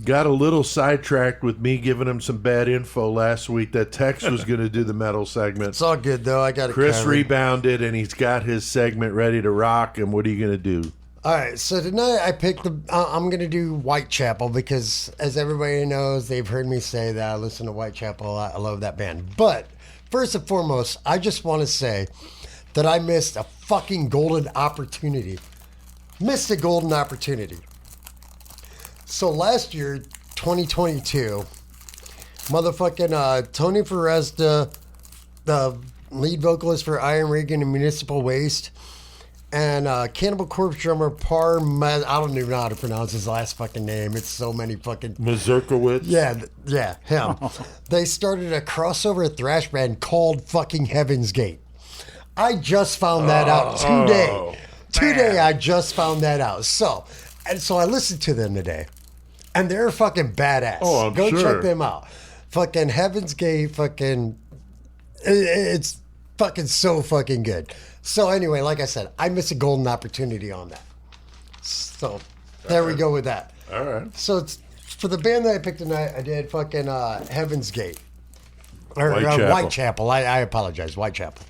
Got a little sidetracked with me giving him some bad info last week that Tex was going to do the metal segment. It's all good, though. I got it Chris covered. rebounded, and he's got his segment ready to rock. And what are you going to do? All right, so tonight I picked the. I'm gonna do Whitechapel because, as everybody knows, they've heard me say that I listen to Whitechapel a lot. I love that band. But first and foremost, I just want to say that I missed a fucking golden opportunity. Missed a golden opportunity. So last year, 2022, motherfucking Tony Foresta, the lead vocalist for Iron Regan and Municipal Waste, and Cannibal Corpse drummer I don't even know how to pronounce his last fucking name. It's so many fucking... Mazurkowitz? Yeah, him. They started a crossover thrash band called fucking Heaven's Gate. I just found that out today. Today I just found that out. So I listened to them today. And they're fucking badass. Oh, I'm Go sure. check them out. Fucking Heaven's Gate, fucking... It's fucking so fucking good. So anyway, like I said, I missed a golden opportunity on that. So there we go with that. All right. So it's, for the band that I picked tonight, I did fucking Heaven's Gate. Or Whitechapel. Whitechapel. I apologize. Whitechapel.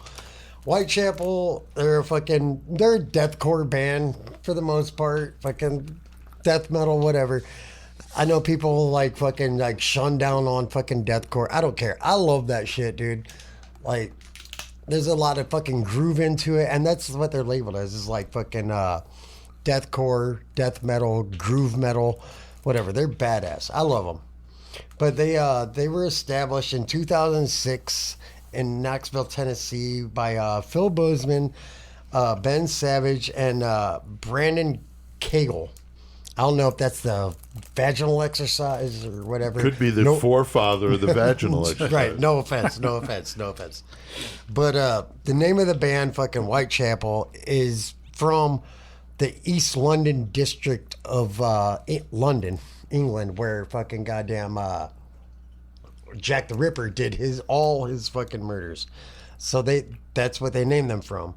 Whitechapel, they're a deathcore band for the most part. Fucking death metal, whatever. I know people like fucking like shun down on fucking deathcore. I don't care. I love that shit, dude. Like, there's a lot of fucking groove into it, and that's what they're labeled as, is like fucking deathcore, death metal, groove metal, whatever. They're badass. I love them. But they were established in 2006 in Knoxville, Tennessee by Phil Bozeman, Ben Savage, and Brandon Cagle. I don't know if that's the vaginal exercise or whatever. Could be the forefather of the vaginal exercise. Right, no offense. But the name of the band, fucking Whitechapel, is from the East London district of London, England, where fucking goddamn Jack the Ripper did all his fucking murders. So that's what they named them from.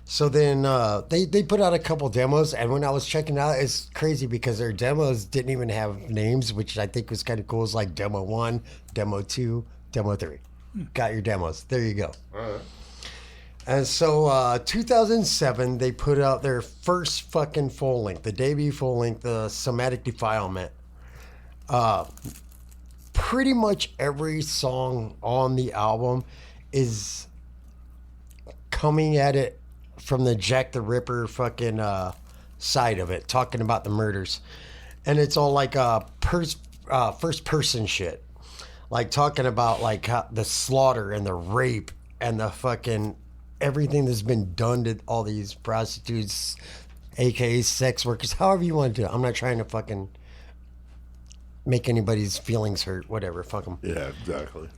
So then they put out a couple demos, and when I was checking out, it's crazy because their demos didn't even have names, which I think was kind of cool. It's like Demo 1, Demo 2, Demo 3. Got your demos. There you go. All right. And so 2007, they put out their first fucking full length, the debut full length, the Somatic Defilement. Pretty much every song on the album is coming at it from the Jack the Ripper fucking side of it, talking about the murders. And it's all like first person shit. Like talking about like how the slaughter and the rape and the fucking everything that's been done to all these prostitutes, aka sex workers, however you want to do it. I'm not trying to fucking make anybody's feelings hurt, whatever, fuck them. Yeah, exactly.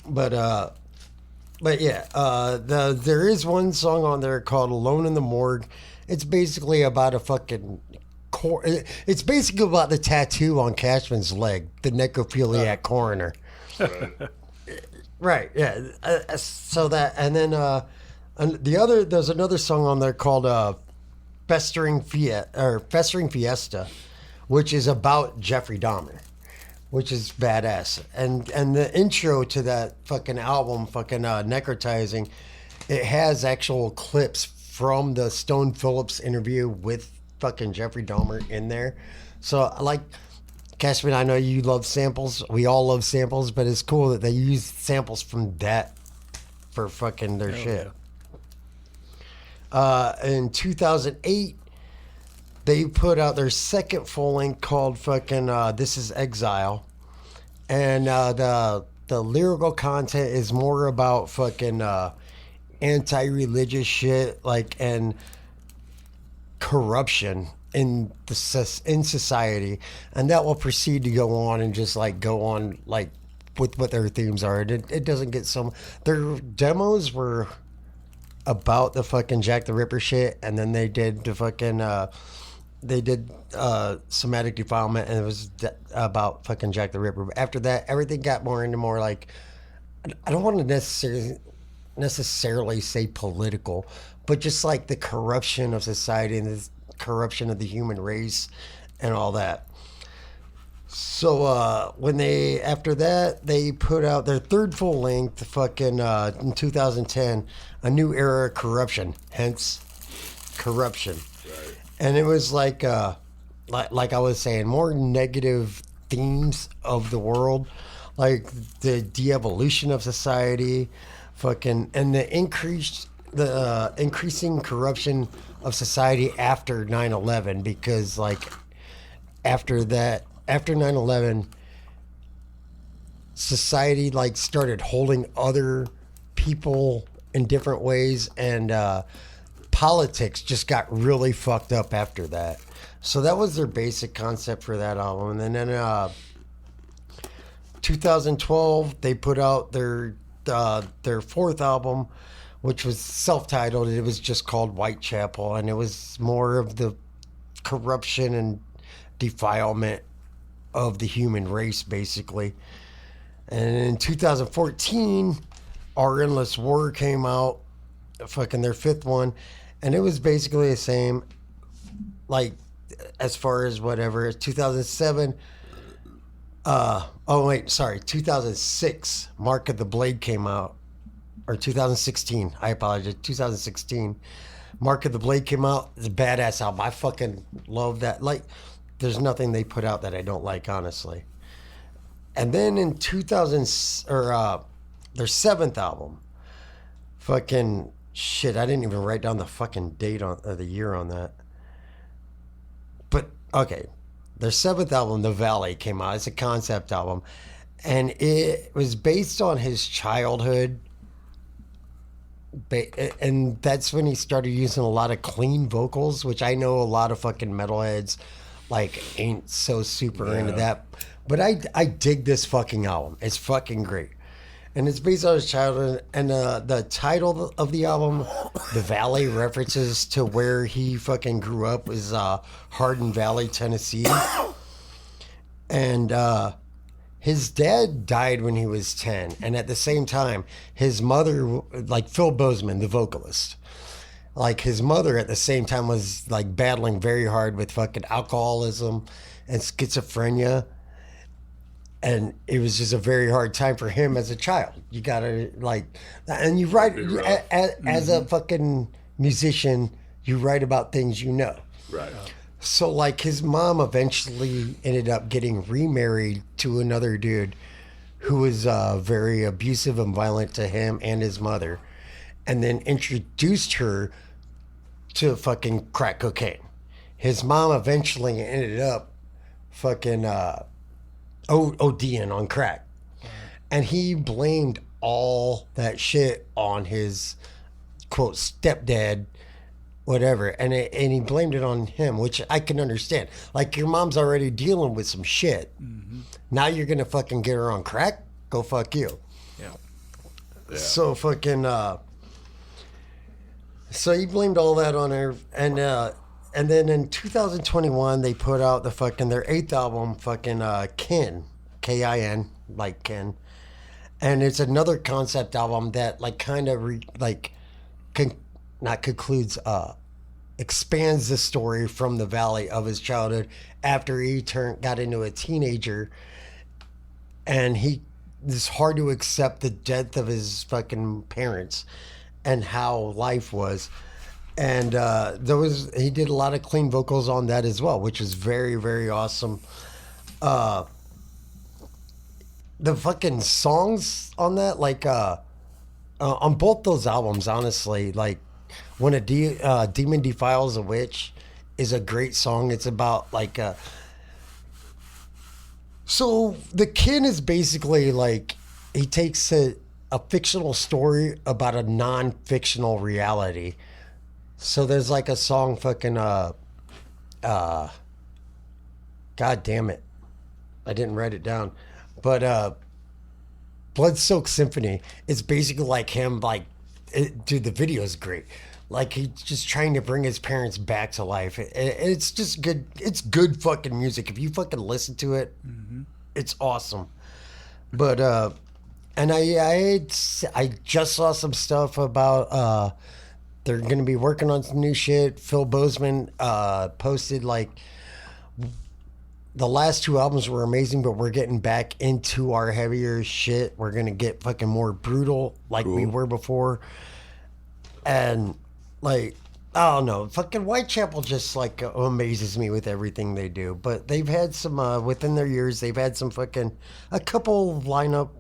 But yeah, there is one song on there called "Alone in the Morgue." It's basically about a fucking it's basically about the tattoo on Cashman's leg, the necrophiliac coroner. Right, yeah. So that, and then there's another song on there called Festering Fiesta, which is about Jeffrey Dahmer. which is badass. And the intro to that fucking album, fucking Necrotizing, it has actual clips from the Stone Phillips interview with fucking Jeffrey Dahmer in there. So like, Cashman, I know you love samples. We all love samples, but it's cool that they use samples from that for fucking their shit. In 2008, they put out their second full length called fucking This Is Exile. And the lyrical content is more about fucking anti-religious shit, like, and corruption in society. And that will proceed to go on and just like go on like with what their themes are. It doesn't get some... Their demos were about the fucking Jack the Ripper shit, and then they did the fucking somatic defilement, and it was about fucking Jack the Ripper. But after that, everything got more into more like, I don't want to necessarily say political, but just like the corruption of society and the corruption of the human race and all that. So when after that, they put out their third full length fucking in 2010, A New Era of Corruption, hence Corruption. Right. And it was like I was saying, more negative themes of the world, like the de-evolution of society, fucking, and the increasing corruption of society after 9/11, because like after 9/11, society like started holding other people in different ways, and politics just got really fucked up after that. So that was their basic concept for that album. And then 2012, they put out their fourth album, which was self-titled. It was just called Whitechapel, and it was more of the corruption and defilement of the human race, basically. And in 2014, Our Endless War came out, fucking their fifth one, and it was basically the same, like, as far as whatever. 2007, 2006, Mark of the Blade came out, or 2016, I apologize, 2016, Mark of the Blade came out. It's a badass album. I fucking love that. Like, there's nothing they put out that I don't like, honestly. And then in 2000, their seventh album, fucking shit, I didn't even write down the fucking date or the year on that. But okay, their seventh album, The Valley, came out. It's a concept album, and it was based on his childhood. And that's when he started using a lot of clean vocals, which I know a lot of fucking metalheads like ain't so super into that, but I dig this fucking album. It's fucking great, and it's based on his childhood. And the title of the album, The Valley, references to where he fucking grew up, is Hardin Valley, Tennessee. And his dad died when he was 10, and at the same time, his mother, like Phil Bozeman, the vocalist, like his mother at the same time was like battling very hard with fucking alcoholism and schizophrenia. And it was just a very hard time for him as a child. You gotta like, and you write, as a fucking musician, you write about things you know. Right. So like his mom eventually ended up getting remarried to another dude who was very abusive and violent to him and his mother, and then introduced her to fucking crack cocaine. His mom eventually ended up fucking ODing on crack. And he blamed all that shit on his, quote, stepdad, whatever. And he blamed it on him, which I can understand. Like, your mom's already dealing with some shit. Mm-hmm. Now you're going to fucking get her on crack? Go fuck you. Yeah. So fucking... So he blamed all that on her, and then in 2021 they put out their eighth album, fucking Kin, K-I-N, like Ken, and it's another concept album that like kind of expands the story from the Valley of his childhood after he got into a teenager, and it's hard to accept the death of his fucking parents and how life was. And he did a lot of clean vocals on that as well, which is very, very awesome. The fucking songs on that, like on both those albums, honestly, like when a demon defiles a witch is a great song. It's about like so the Kin is basically like he takes a fictional story about a non-fictional reality. So there's like a song fucking God damn it, I didn't write it down, but Blood Soaked Symphony is basically like him, like dude, the video is great. Like he's just trying to bring his parents back to life. It's just good. It's good fucking music. If you fucking listen to it, it's awesome. But and I just saw some stuff about they're going to be working on some new shit. Phil Bozeman posted like the last two albums were amazing, but we're getting back into our heavier shit. We're going to get fucking more brutal like we were before. And like, I don't know, fucking Whitechapel just like amazes me with everything they do. But they've had some, within their years, they've had some fucking, a couple lineup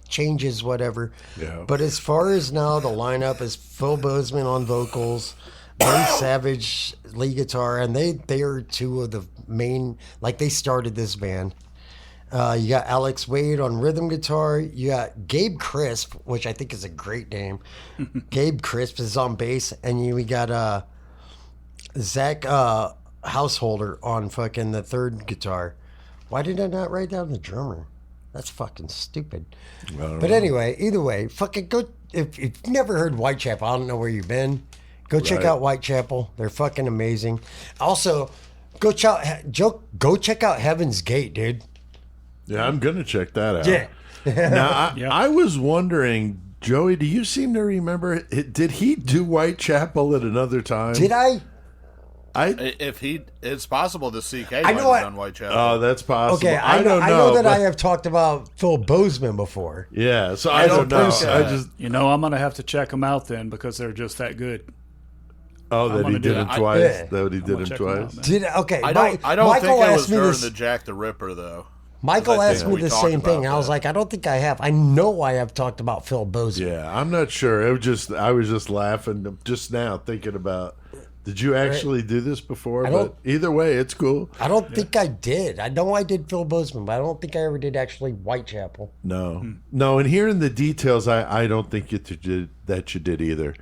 changes, whatever. Yeah. But as far as now, the lineup is Phil Bozeman on vocals, Ben Savage lead guitar, and they are two of the main, like they started this band. You got Alex Wade on rhythm guitar. You got Gabe Crisp, which I think is a great name. Gabe Crisp is on bass, and we got Zach Householder on fucking the third guitar. Why did I not write down the drummer? That's fucking stupid. But anyway, either way, fucking go. If you've never heard Whitechapel, I don't know where you've been. Go check out Whitechapel. They're fucking amazing. Also, go check out Heaven's Gate, dude. Yeah, I'm gonna check that out. Yeah. Now, I was wondering, Joey, do you seem to remember? Did he do Whitechapel at another time? Did I? It's possible the CK I might know have done Whitechapel. Oh, that's possible. Okay, I know that but- I have talked about Phil Bozeman before. Yeah, so I don't know. I just You know, I'm gonna have to check them out then because they're just that good. that he gonna did do him that. twice. Yeah. That he did him check 'em out, twice. man. Did okay? I don't Michael think it was asked me during this. the Jack the Ripper though. Michael I asked think me we the talked same thing. about I was that. like, I don't think I have. I know I have talked about Phil Bozeman. Yeah, I'm not sure. It was just I was just laughing just now thinking about. Did you actually do this before? I But don't- either way, it's cool. I don't think I did. I know I did Phil Bozeman, but I don't think I ever did actually Whitechapel. No, and hearing the details, I don't think you did either.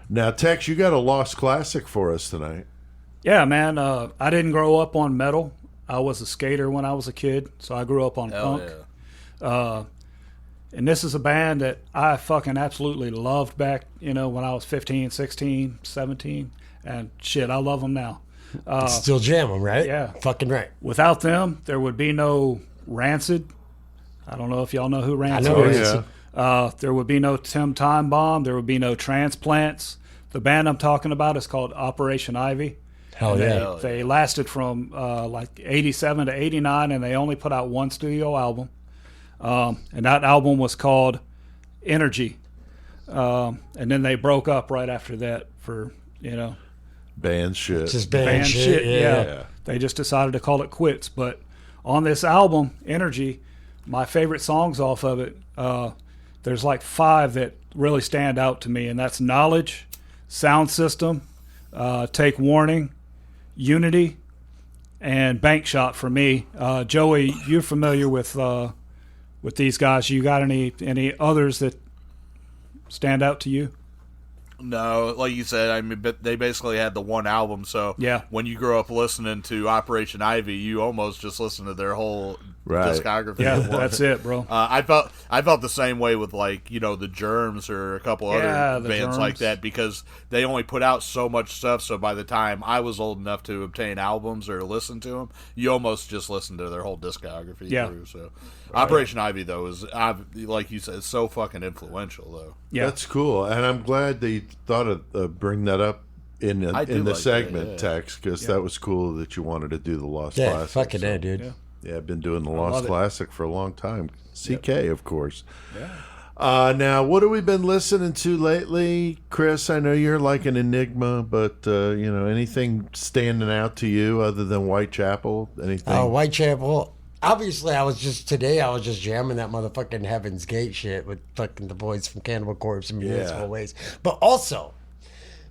Now, Tex, you got a lost classic for us tonight. Yeah, man. I didn't grow up on metal. I was a skater when I was a kid, so I grew up on punk. And this is a band that I fucking absolutely loved back, when I was 15, 16, 17. And shit, I love them now. Still jam them, right? yeah. Fucking right. Without them, there would be no Rancid. I don't know if y'all know who I Rancid know. is. yeah. There would be no Tim Time Bomb. There would be no Transplants. The band I'm talking about is called Operation Ivy. Hell yeah. They lasted from like 87 to 89, and they only put out one studio album. And that album was called Energy. And then they broke up right after that for, Band shit. Just band shit. Yeah. They just decided to call it quits. But on this album, Energy, my favorite songs off of it, there's like 5 that really stand out to me, and that's Knowledge, Sound System, Take Warning, Unity, and Bank Shot for me. Joey, you're familiar with these guys. You got any others that stand out to you? No, like you said, I mean, but they basically had the one album. So Yeah. when you grow up listening to Operation Ivy, you almost just listen to their whole Right. discography. Yeah, at once. that's it, bro. I felt the same way with the Germs or a couple Yeah, other the bands like Germs. that because they only put out so much stuff. So by the time I was old enough to obtain albums or listen to them, you almost just listen to their whole discography Yeah. through. So Operation Ivy though is like you said, so fucking influential though. Yeah. That's cool, and I'm glad they thought of bring that up in I do the like segment, that, yeah. Tex, because that was cool that you wanted to do the Lost Yeah, Classics. fucking so. A, dude. Yeah. Yeah, I've been doing the Lost love it. Classic for a long time. CK, of course. Yeah. Now, what have we been listening to lately? Chris, I know you're like an enigma, but, anything standing out to you other than Whitechapel? Anything? Whitechapel. Obviously, I was just jamming that motherfucking Heaven's Gate shit with fucking the boys from Cannibal Corpse and Municipal Waste. But also,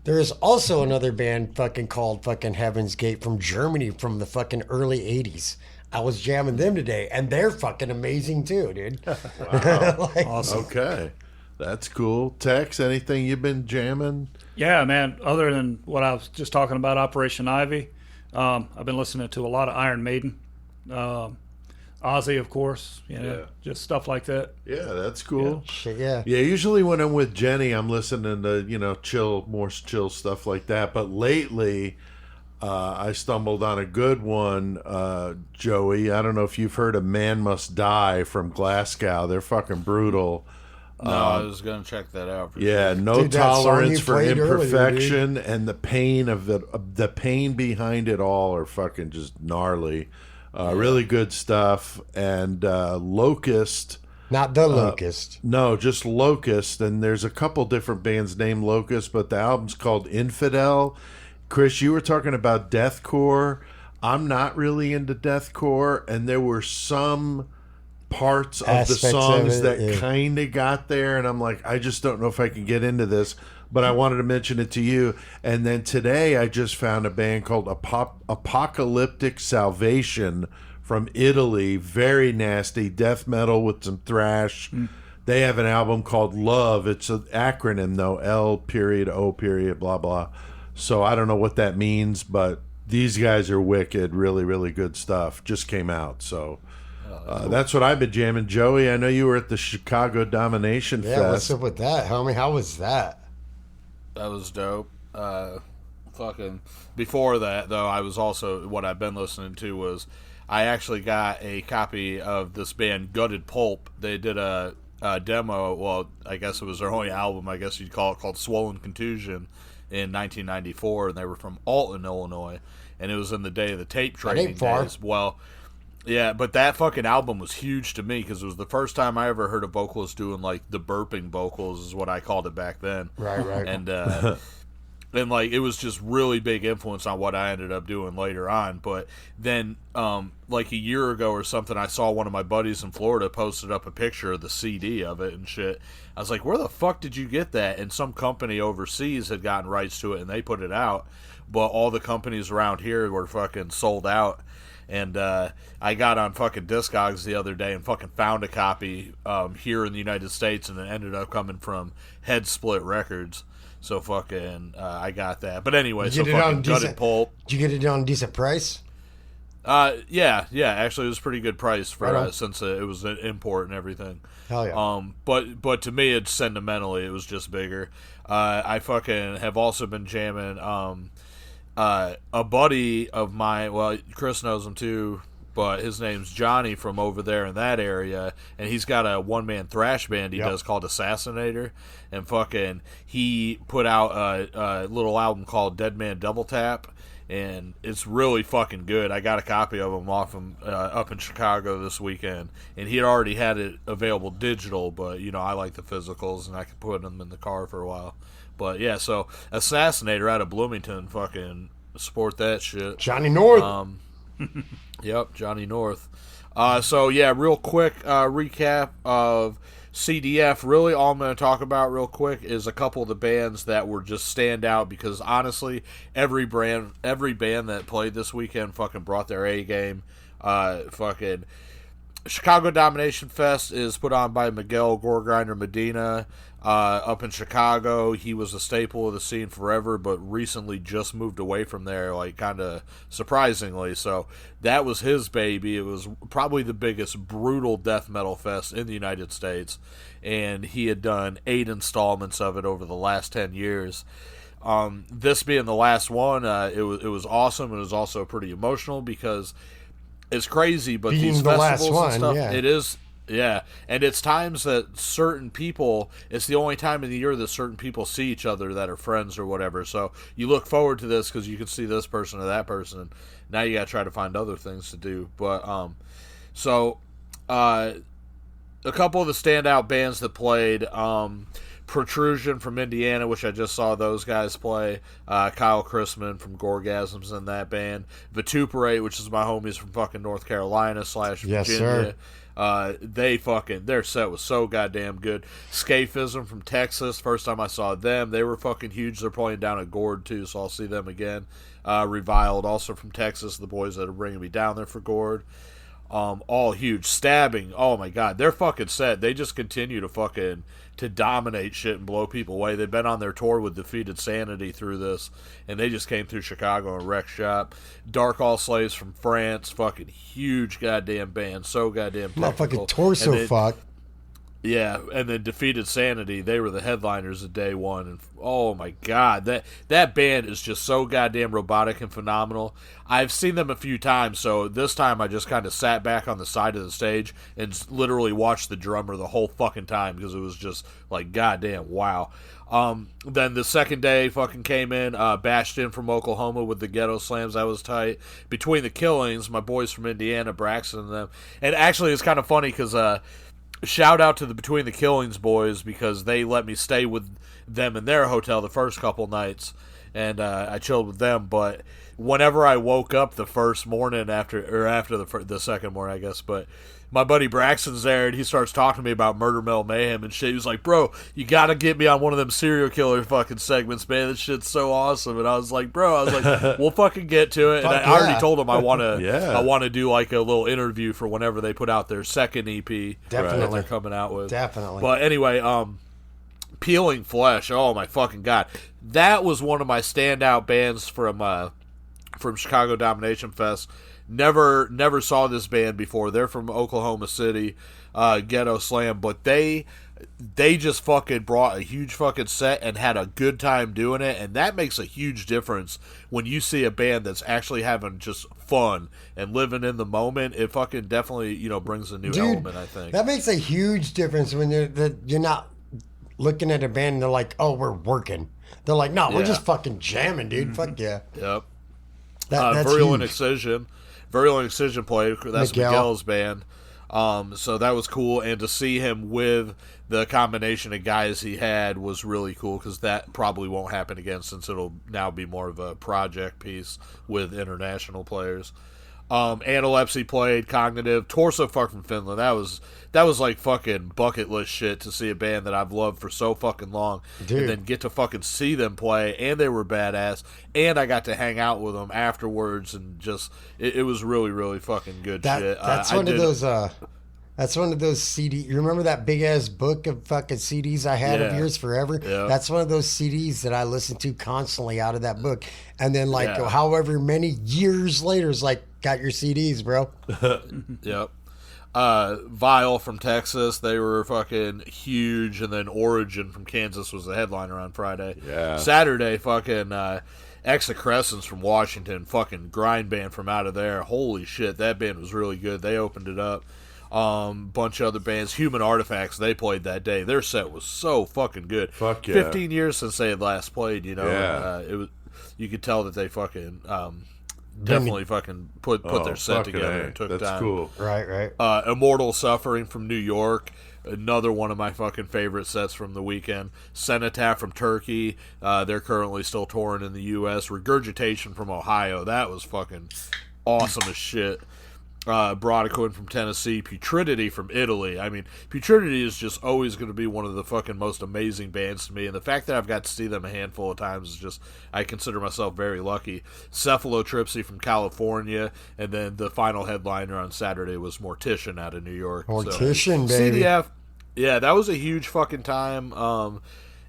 there is also another band fucking called fucking Heaven's Gate from Germany from the fucking early 80s. I was jamming them today, and they're fucking amazing too, dude. Wow. Awesome. Okay. That's cool. Tex, anything you've been jamming? Yeah, man. Other than what I was just talking about, Operation Ivy, I've been listening to a lot of Iron Maiden, Ozzy, of course. Just stuff like that. Yeah, that's cool. Shit, yeah. Yeah, usually when I'm with Jenny, I'm listening to, more chill stuff like that. But lately, I stumbled on a good one, Joey. I don't know if you've heard of Man Must Die from Glasgow. They're fucking brutal. No, I was gonna check that out. Yeah, sure. no Dude, that song tolerance you for played earlier, imperfection, and the pain of the pain behind it all are fucking just gnarly. Really good stuff. And Locust. Not the Locust. No, just Locust. And there's a couple different bands named Locust, but the album's called Infidel. Chris, you were talking about deathcore. I'm not really into deathcore, and there were some parts of the Aspects of songs it, that yeah. kind of got there, and I'm like, I just don't know if I can get into this, but I wanted to mention it to you. And then today I just found a band called Apocalyptic Salvation from Italy. Very nasty death metal with some thrash. They have an album called Love. It's an acronym though, L.O. blah blah. So I don't know what that means, but these guys are wicked. Really, really good stuff. Just came out. So that's what I've been jamming. Joey, I know you were at the Chicago Domination Yeah, Fest. what's up with that, homie? How was that? That was dope. Fucking before that though, I was also what I've been listening to was I actually got a copy of this band Gutted Pulp. They did a demo. Well, I guess it was their only album. I guess you'd call it, called Swollen Contusion in 1994, and they were from Alton, Illinois, and it was in the day of the tape trading far. days. Well, yeah, but that fucking album was huge to me because it was the first time I ever heard a vocalist doing like the burping vocals, is what I called it back then. Right. And and like it was just really big influence on what I ended up doing later on. But then like a year ago or something, I saw one of my buddies in Florida posted up a picture of the CD of it and shit. I was like, where the fuck did you get that? And some company overseas had gotten rights to it and they put it out, but all the companies around here were fucking sold out. And I got on fucking Discogs the other day and fucking found a copy here in the United States, and it ended up coming from Head Split Records. So fucking I got that. But anyway, so fucking Gutted Pulp. Did you get it on a decent price? Yeah. Actually, it was a pretty good price for Right on. since it was an import and everything. Hell yeah. But to me, it's sentimentally, it was just bigger. I fucking have also been jamming. A buddy of mine, well, Chris knows him too, but his name's Johnny from over there in that area, and he's got a one-man thrash band he does called Assassinator, and fucking he put out a little album called Dead Man Double Tap, and it's really fucking good. I got a copy of him off him up in Chicago this weekend, and he had already had it available digital, but I like the physicals, and I could put them in the car for a while. But yeah, so Assassinator out of Bloomington, fucking support that shit. Johnny North. Yep, Johnny North. So yeah, real quick recap of CDF. Really, all I'm going to talk about real quick is a couple of the bands that were just stand out because honestly, every band that played this weekend fucking brought their A game. Fucking Chicago Domination Fest is put on by Miguel Gorgrinder Medina up in Chicago. He was a staple of the scene forever, but recently just moved away from there, like kind of surprisingly. So that was his baby. It was probably the biggest brutal death metal fest in the United States, and he had done 8 installments of it over the last 10 years. This being the last one, it was awesome. It was also pretty emotional because it's crazy, but Being these the festivals last and one, stuff, yeah. it is, yeah. And it's times that certain people, it's the only time in the year that certain people see each other that are friends or whatever. So you look forward to this because you can see this person or that person. Now you got to try to find other things to do. But So, a couple of the standout bands that played, Protrusion from Indiana, which I just saw those guys play. Kyle Chrisman from Gorgasm's in that band. Vituperate, which is my homies from fucking North Carolina / Virginia. Yes, sir. Their set was so goddamn good. Scaphism from Texas, first time I saw them, they were fucking huge. They're playing down at Gord too, so I'll see them again. Reviled, also from Texas, the boys that are bringing me down there for Gord. All huge. Stabbing, oh my god, their fucking set, they just continue to dominate shit and blow people away. They've been on their tour with Defeated Sanity through this, and they just came through Chicago and wrecked shop. Dark All Slaves from France, fucking huge goddamn band, so goddamn technical. Motherfucking torso fuck. Yeah, and then Defeated Sanity, they were the headliners of day one, and oh my god, that band is just so goddamn robotic and phenomenal. I've seen them a few times, so this time I just kind of sat back on the side of the stage and literally watched the drummer the whole fucking time, because it was just like, goddamn, wow. Then the second day fucking came in, bashed in from Oklahoma with the Ghetto Slams. That was tight. Between the Killings, my boys from Indiana, Braxton and them. And actually it's kind of funny because, shout out to the Between the Killings boys, because they let me stay with them in their hotel the first couple nights, and I chilled with them. But whenever I woke up the first morning after the second morning, I guess, but my buddy Braxton's there, and he starts talking to me about Murder Metal Mayhem and shit. He was like, bro, you gotta get me on one of them serial killer fucking segments, man. This shit's so awesome. And I was like, we'll fucking get to it. And I already told him I want to do like a little interview for whenever they put out their second EP that they're coming out with. Definitely. But anyway, Peeling Flesh, oh my fucking god. That was one of my standout bands from Chicago Domination Fest. Never saw this band before. They're from Oklahoma City, Ghetto Slam, but they just fucking brought a huge fucking set and had a good time doing it, and that makes a huge difference when you see a band that's actually having just fun and living in the moment. It fucking definitely, brings a new element, I think. That makes a huge difference when you're not looking at a band and they're like, oh, we're working. They're like, no, we're just fucking jamming, dude. Fuck yeah. Yep. That's Virulent huge. Excision. Virulent Excision played. That's Miguel's band. So that was cool. And to see him with the combination of guys he had was really cool, because that probably won't happen again, since it'll now be more of a project piece with international players. Analepsy played. Cognitive. Torso Fuck from Finland. That was like fucking bucket list shit, to see a band that I've loved for so fucking long, dude, and then get to fucking see them play, and they were badass, and I got to hang out with them afterwards, and just it was really, really fucking good shit. That's one of those. That's one of those CDs. You remember that big ass book of fucking CDs I had of yours forever? Yeah. That's one of those CDs that I listen to constantly out of that book. And then, however many years later, it's like, got your CDs, bro. Yep. Vile from Texas, they were fucking huge, and then Origin from Kansas was the headliner on Friday. Yeah. Saturday, fucking Execrescence from Washington, fucking grind band from out of there. Holy shit, that band was really good. They opened it up. Bunch of other bands. Human Artifacts, they played that day. Their set was so fucking good. Fuck yeah. 15 years since they had last played, Yeah. it was, you could tell that they fucking definitely fucking put their set together and took That's time. cool. Right. Immortal Suffering from New York, another one of my fucking favorite sets from the weekend. Cenotaph from Turkey, they're currently still touring in the U.S. Regurgitation from Ohio, that was fucking awesome as shit. Brodequin from Tennessee, Putridity from Italy. I mean, Putridity is just always going to be one of the fucking most amazing bands to me, and the fact that I've got to see them a handful of times is just, I consider myself very lucky. Cephalotripsy from California, and then the final headliner on Saturday was Mortician out of New York. Mortician, baby. CDF, yeah, that was a huge fucking time.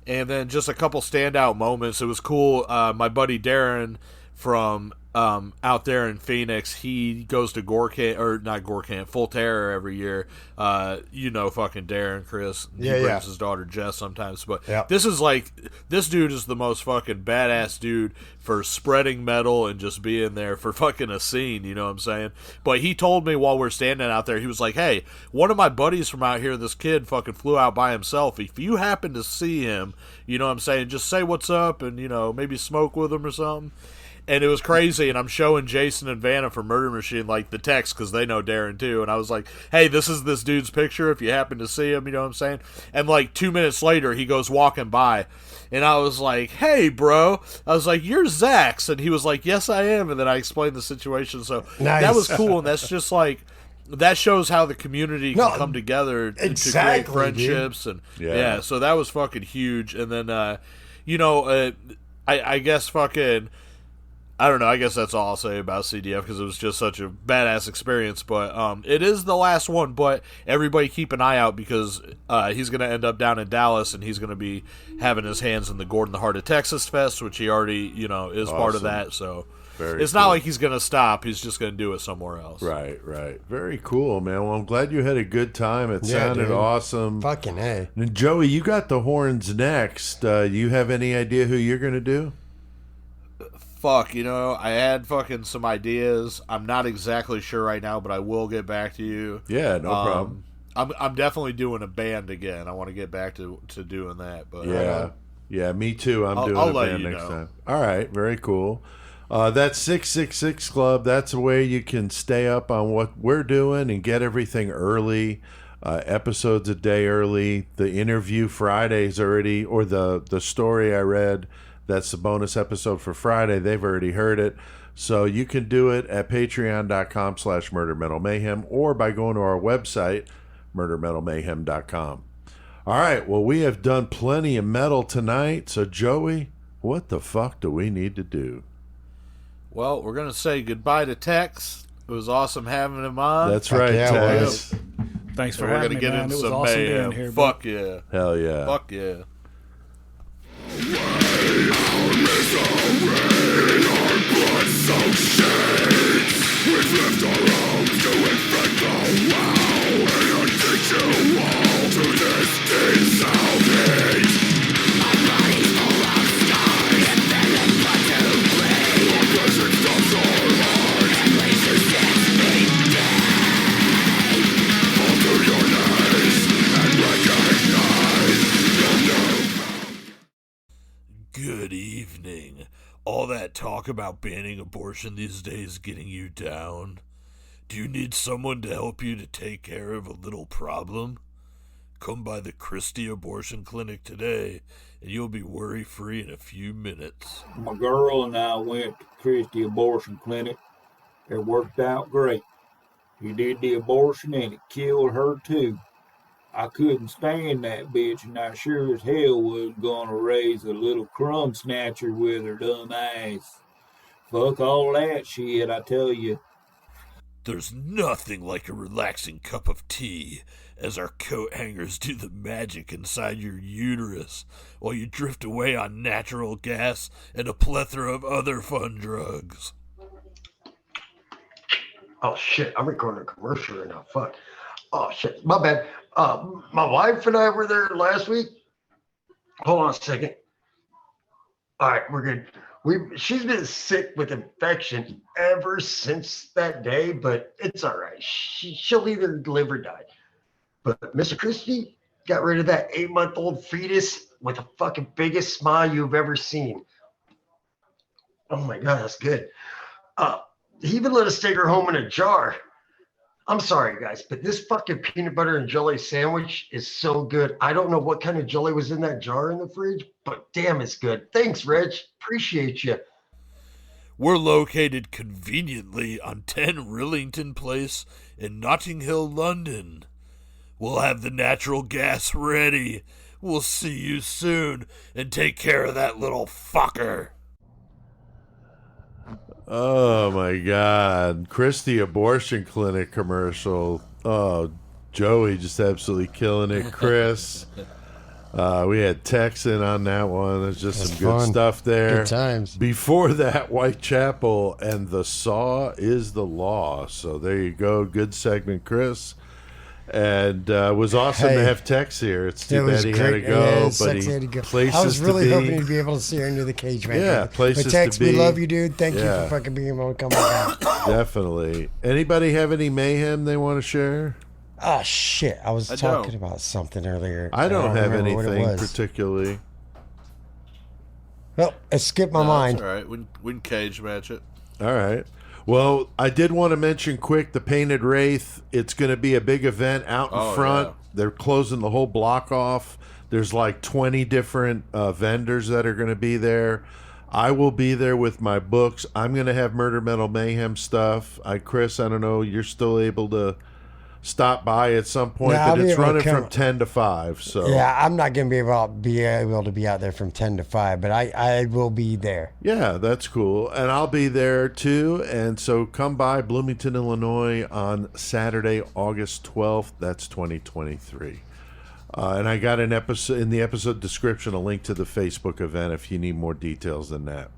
And then just a couple standout moments. It was cool. My buddy Darren from out there in Phoenix, he goes to Full Terror every year. Fucking Darren, Chris. He brings his daughter Jess sometimes. But this dude is the most fucking badass dude for spreading metal and just being there for fucking a scene, you know what I'm saying? But he told me while we're standing out there, he was like, hey, one of my buddies from out here, this kid fucking flew out by himself. If you happen to see him, you know what I'm saying, just say what's up and, maybe smoke with him or something. And it was crazy, and I'm showing Jason and Vanna from Murder Machine, like, the text, because they know Darren, too. And I was like, hey, this is this dude's picture, if you happen to see him, you know what I'm saying? And, like, 2 minutes later, he goes walking by, and I was like, hey, bro. I was like, you're Zach's. And he was like, yes, I am. And then I explained the situation. So Nice. that was cool, and that's just, like, that shows how the community can come together to create friendships. Dude. And, yeah, so that was fucking huge. And then, you know, I guess fucking... I don't know. I guess that's all I'll say about CDF because it was just such a badass experience. But it is the last one. But everybody keep an eye out because he's going to end up down in Dallas and he's going to be having his hands in the Gordon the Heart of Texas Fest, which he already, you know, is part of that. So it's not like he's going to stop. He's just going to do it somewhere else. Right. Very cool, man. Well, I'm glad you had a good time. It sounded awesome. Fucking A. And Joey, you got the horns next. You have any idea who you're going to do? Fuck, you know, I had fucking some ideas. I'm not exactly sure right now, but I will get back to you. Yeah, no problem. I'm definitely doing a band again. I want to get back to doing that. But yeah, me too. I'm doing a band next time. All right, very cool. That's 666 Club. That's a way you can stay up on what we're doing and get everything early. Episodes a day early. The interview Friday's already, or the story I read. That's the bonus episode for Friday. They've already heard it. So you can do it at patreon.com/murdermetalmayhem or by going to our website, murdermetalmayhem.com. All right. Well, we have done plenty of metal tonight. So, Joey, what the fuck do we need to do? Well, we're going to say goodbye to Tex. It was awesome having him on. That's right, Tex. Thanks for having me, get man. into It was some awesome mayhem. being here. Fuck yeah. Hell yeah. Fuck yeah. Good evening. All that talk about banning abortion these days getting you down? Do you need someone to help you to take care of a little problem? Come by the Christie Abortion Clinic today, and you'll be worry-free in a few minutes. My girl and I went to Christie Abortion Clinic. It worked out great. He did the abortion and it killed her too. I couldn't stand that bitch, and I sure as hell wasn't gonna raise a little crumb snatcher with her dumb ass. Fuck all that shit, I tell you. There's nothing like a relaxing cup of tea as our coat hangers do the magic inside your uterus while you drift away on natural gas and a plethora of other fun drugs. Oh shit, I'm recording a commercial right now. Fuck. Oh shit, my bad. My wife and I were there last week. Hold on a second. All right, we're good. She's been sick with infection ever since that day, but it's all right. She'll either live or die. But Mr. Christie got rid of that 8-month-old fetus with the fucking biggest smile you've ever seen. Oh my God, that's good. He even let us take her home in a jar. I'm sorry, guys, but this fucking peanut butter and jelly sandwich is so good. I don't know what kind of jelly was in that jar in the fridge, but damn, it's good. Thanks, Reg. Appreciate you. We're located conveniently on 10 Rillington Place in Notting Hill, London. We'll have the natural gas ready. We'll see you soon, and take care of that little fucker. Oh my God. Christie Abortion Clinic commercial. Oh, Joey just absolutely killing it. Chris. We had Texan on that one. There's just some good stuff there. Good times. Before that, Whitechapel and The Saw is the Law. So there you go. Good segment, Chris. And it was awesome to have Tex here. It's too bad he had to go, but he places I was really to be. hoping to be able to see her into the cage, man. Yeah, places but Tex, to be. we love you, dude. Thank you for fucking being able to come back. Definitely. Anybody have any mayhem they want to share? Oh shit! I was talking about something earlier. I don't have remember what it anything was. particularly. Well, it skipped my No, mind. All right, we can cage match it. All right. Well, I did want to mention quick the Painted Wraith. It's going to be a big event out in front. Yeah. They're closing the whole block off. There's like 20 different vendors that are going to be there. I will be there with my books. I'm going to have Murder Metal Mayhem stuff. Chris, I don't know, you're still able to stop by at some point, Yeah, I'll but be it's able to running come. from 10 to 5. So Yeah, I'm not going to be able to be out there from 10 to 5, but I will be there. yeah, that's cool. And I'll be there too. And so come by Bloomington, Illinois on Saturday, August 12th. That's 2023. And I got an episode in the episode description, a link to the Facebook event if you need more details than that.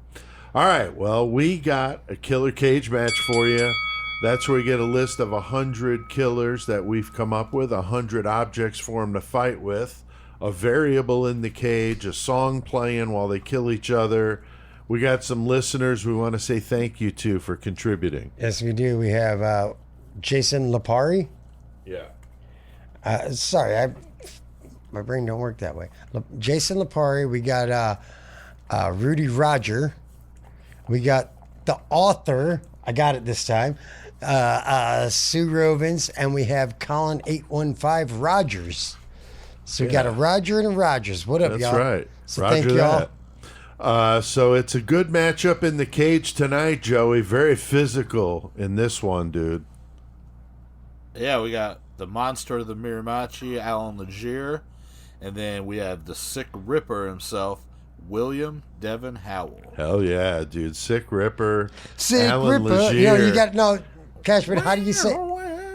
All right, well, we got a killer cage match for you. That's where we get a list of 100 killers that we've come up with, 100 objects for them to fight with, a variable in the cage, a song playing while they kill each other. We got some listeners we want to say thank you to for contributing. Yes, we do. We have Jason Lapari. Yeah. Sorry, my brain don't work that way. Jason Lapari. We got Rudy Roger. We got the author. I got it this time. Sue Rovens, and we have Colin 815 Rogers. So we got a Roger and a Rogers. What up, That's y'all? right. So Roger thank y'all. that. So it's a good matchup in the cage tonight, Joey. Very physical in this one, dude. Yeah, we got the Monster of the Miramachi, Alan Legier, and then we have the Sick Ripper himself, William Devin Howell. Hell yeah, dude. Sick Ripper. Sick Alan Ripper. Legier. You got no, Cashman. How do you say?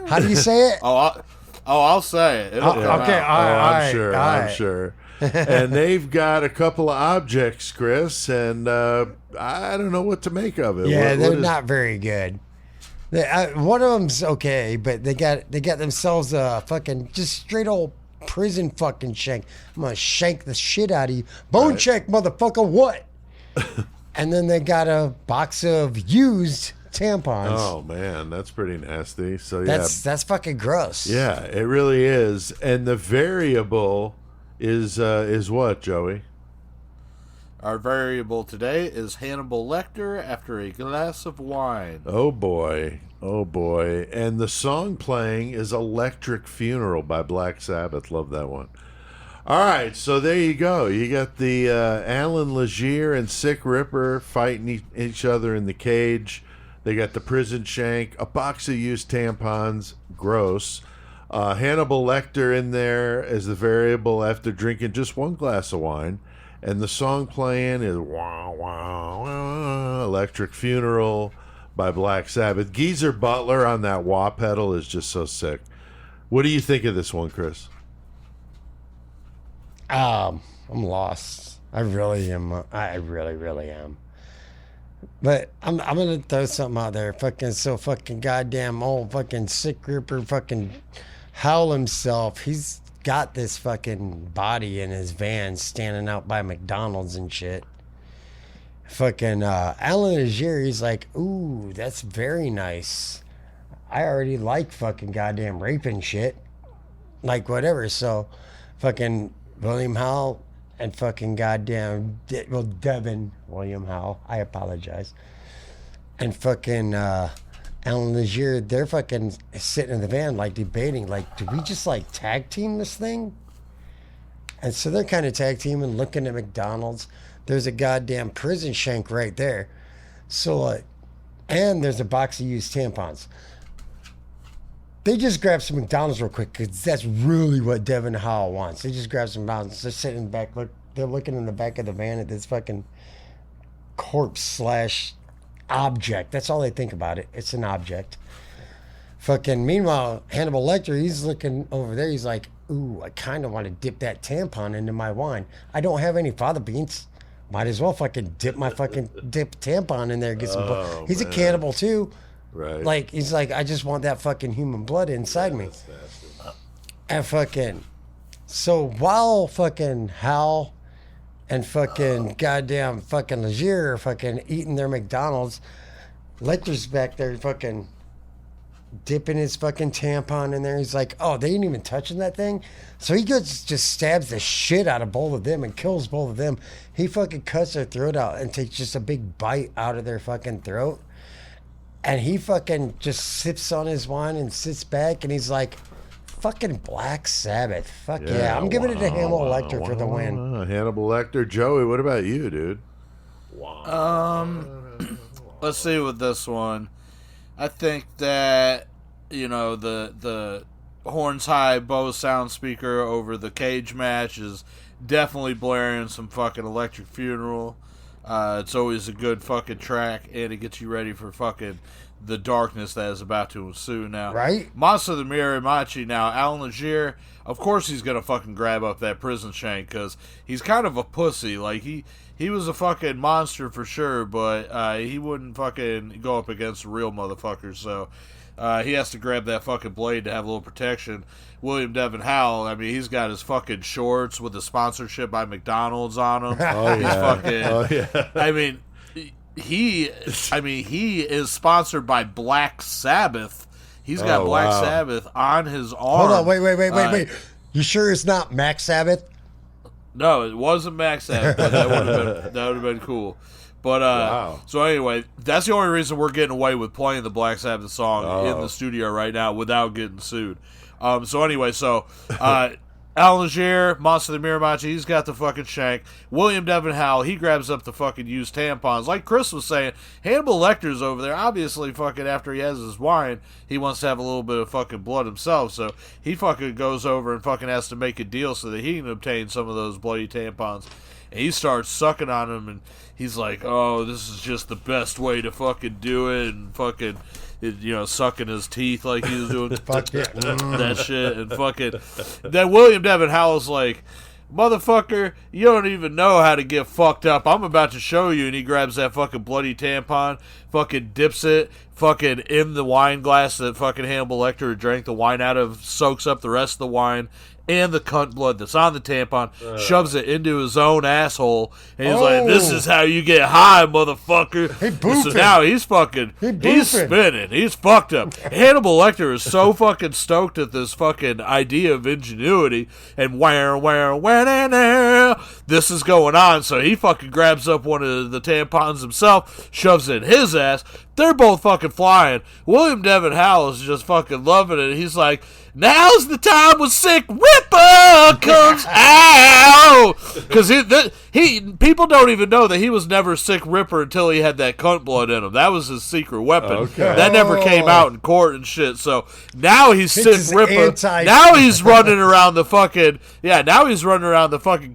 How do you say it? I'll say it. It'll come okay, out. I'm sure. I'm sure. And they've got a couple of objects, Chris, and I don't know what to make of it. Yeah, What they're is- not very good. One of them's okay, but they got themselves a fucking just straight old prison fucking shank. I'm gonna shank the shit out of you. Bone check, motherfucker. What? And then they got a box of used tampons. Oh man, that's pretty nasty. So That's fucking gross. yeah, it really is. And the variable is what, Joey? Our variable today is Hannibal Lecter after a glass of wine. Oh boy. Oh boy. And the song playing is Electric Funeral by Black Sabbath. Love that one. All right, so there you go. You got the Alan Legier and Sick Ripper fighting each other in the cage. They got the prison shank, a box of used tampons, gross. Hannibal Lecter in there as the variable after drinking just one glass of wine. And the song playing is Wah, Wah, Wah, Electric Funeral by Black Sabbath. Geezer Butler on that wah pedal is just so sick. What do you think of this one, Chris? I'm lost. I really am. I really, really am. But I'm gonna throw something out there. Fucking goddamn old fucking Sick Ripper fucking Howl himself. He's got this fucking body in his van standing out by McDonald's and shit. Fucking Alan Legier, he's like, ooh, that's very nice. I already like fucking goddamn raping shit. Like whatever. So fucking William Howell and fucking goddamn Devin William Howell. I apologize. And fucking Alan Legier, they're fucking sitting in the van like debating, like, do we just like tag team this thing? And so they're kind of tag teaming, looking at McDonald's. There's a goddamn prison shank right there. So, and there's a box of used tampons. They just grab some McDonald's real quick because that's really what Devin Howell wants. They just grab some McDonald's. They're sitting in the back. They're looking in the back of the van at this fucking corpse / object. That's all they think about it. It's an object. Fucking meanwhile, Hannibal Lecter, he's looking over there. He's like, ooh, I kind of want to dip that tampon into my wine. I don't have any fava beans. Might as well fucking dip tampon in there. Get some. He's a cannibal too. Right. Like, he's like, I just want that fucking human blood inside me. And fucking, so while fucking Hal and fucking goddamn fucking Legier are fucking eating their McDonald's, Lecter's back there fucking dipping his fucking tampon in there. He's like, oh, they ain't even touching that thing. So he just stabs the shit out of both of them and kills both of them. He fucking cuts their throat out and takes just a big bite out of their fucking throat. And he fucking just sips on his wine and sits back and he's like, fucking Black Sabbath. Fuck yeah. I'm giving it to Hannibal Lecter for the win. Hannibal Lecter. Joey, what about you, dude? Let's see with this one. I think that, you know, the horns high Bose sound speaker over the cage match is definitely blaring some fucking Electric Funeral. It's always a good fucking track, and it gets you ready for fucking the darkness that is about to ensue now. Right? Monster the Mirimachi now, Alan Legier, of course he's gonna fucking grab up that prison shank, because he's kind of a pussy. Like, he was a fucking monster for sure, but he wouldn't fucking go up against a real motherfucker, so he has to grab that fucking blade to have a little protection. William Devin Howell, I mean, he's got his fucking shorts with the sponsorship by McDonald's on them. I mean, he is sponsored by Black Sabbath. He's got Black Sabbath on his arm. Hold on, wait. You sure it's not Max Sabbath? No, it wasn't Max Sabbath, but that would have been cool. But so anyway, that's the only reason we're getting away with playing the Black Sabbath song in the studio right now without getting sued. So anyway, Al Legier, Monster the Miramachi, he's got the fucking shank. William Devin Howell, he grabs up the fucking used tampons. Like Chris was saying, Hannibal Lecter's over there. Obviously, fucking after he has his wine, he wants to have a little bit of fucking blood himself. So he fucking goes over and fucking has to make a deal so that he can obtain some of those bloody tampons. And he starts sucking on them, and he's like, oh, this is just the best way to fucking do it, and fucking, you know, sucking his teeth like he was doing that shit, and fucking, then William Devin Howell's like, motherfucker, you don't even know how to get fucked up. I'm about to show you. And he grabs that fucking bloody tampon, fucking dips it fucking in the wine glass that fucking Hannibal Lecter drank the wine out of, soaks up the rest of the wine and the cunt blood that's on the tampon, shoves it into his own asshole, and he's like, this is how you get high, motherfucker. So now he's spinning. He's fucked up. Hannibal Lecter is so fucking stoked at this fucking idea of ingenuity, and this is going on, so he fucking grabs up one of the tampons himself, shoves it in his ass. They're both fucking flying. William Devin Howell is just fucking loving it. He's like, now's the time when Sick Ripper comes out. Because people don't even know that he was never Sick Ripper until he had that cunt blood in him. That was his secret weapon. Okay. That never came out in court and shit. So now he's Sick Ripper. Now he's running around the fucking,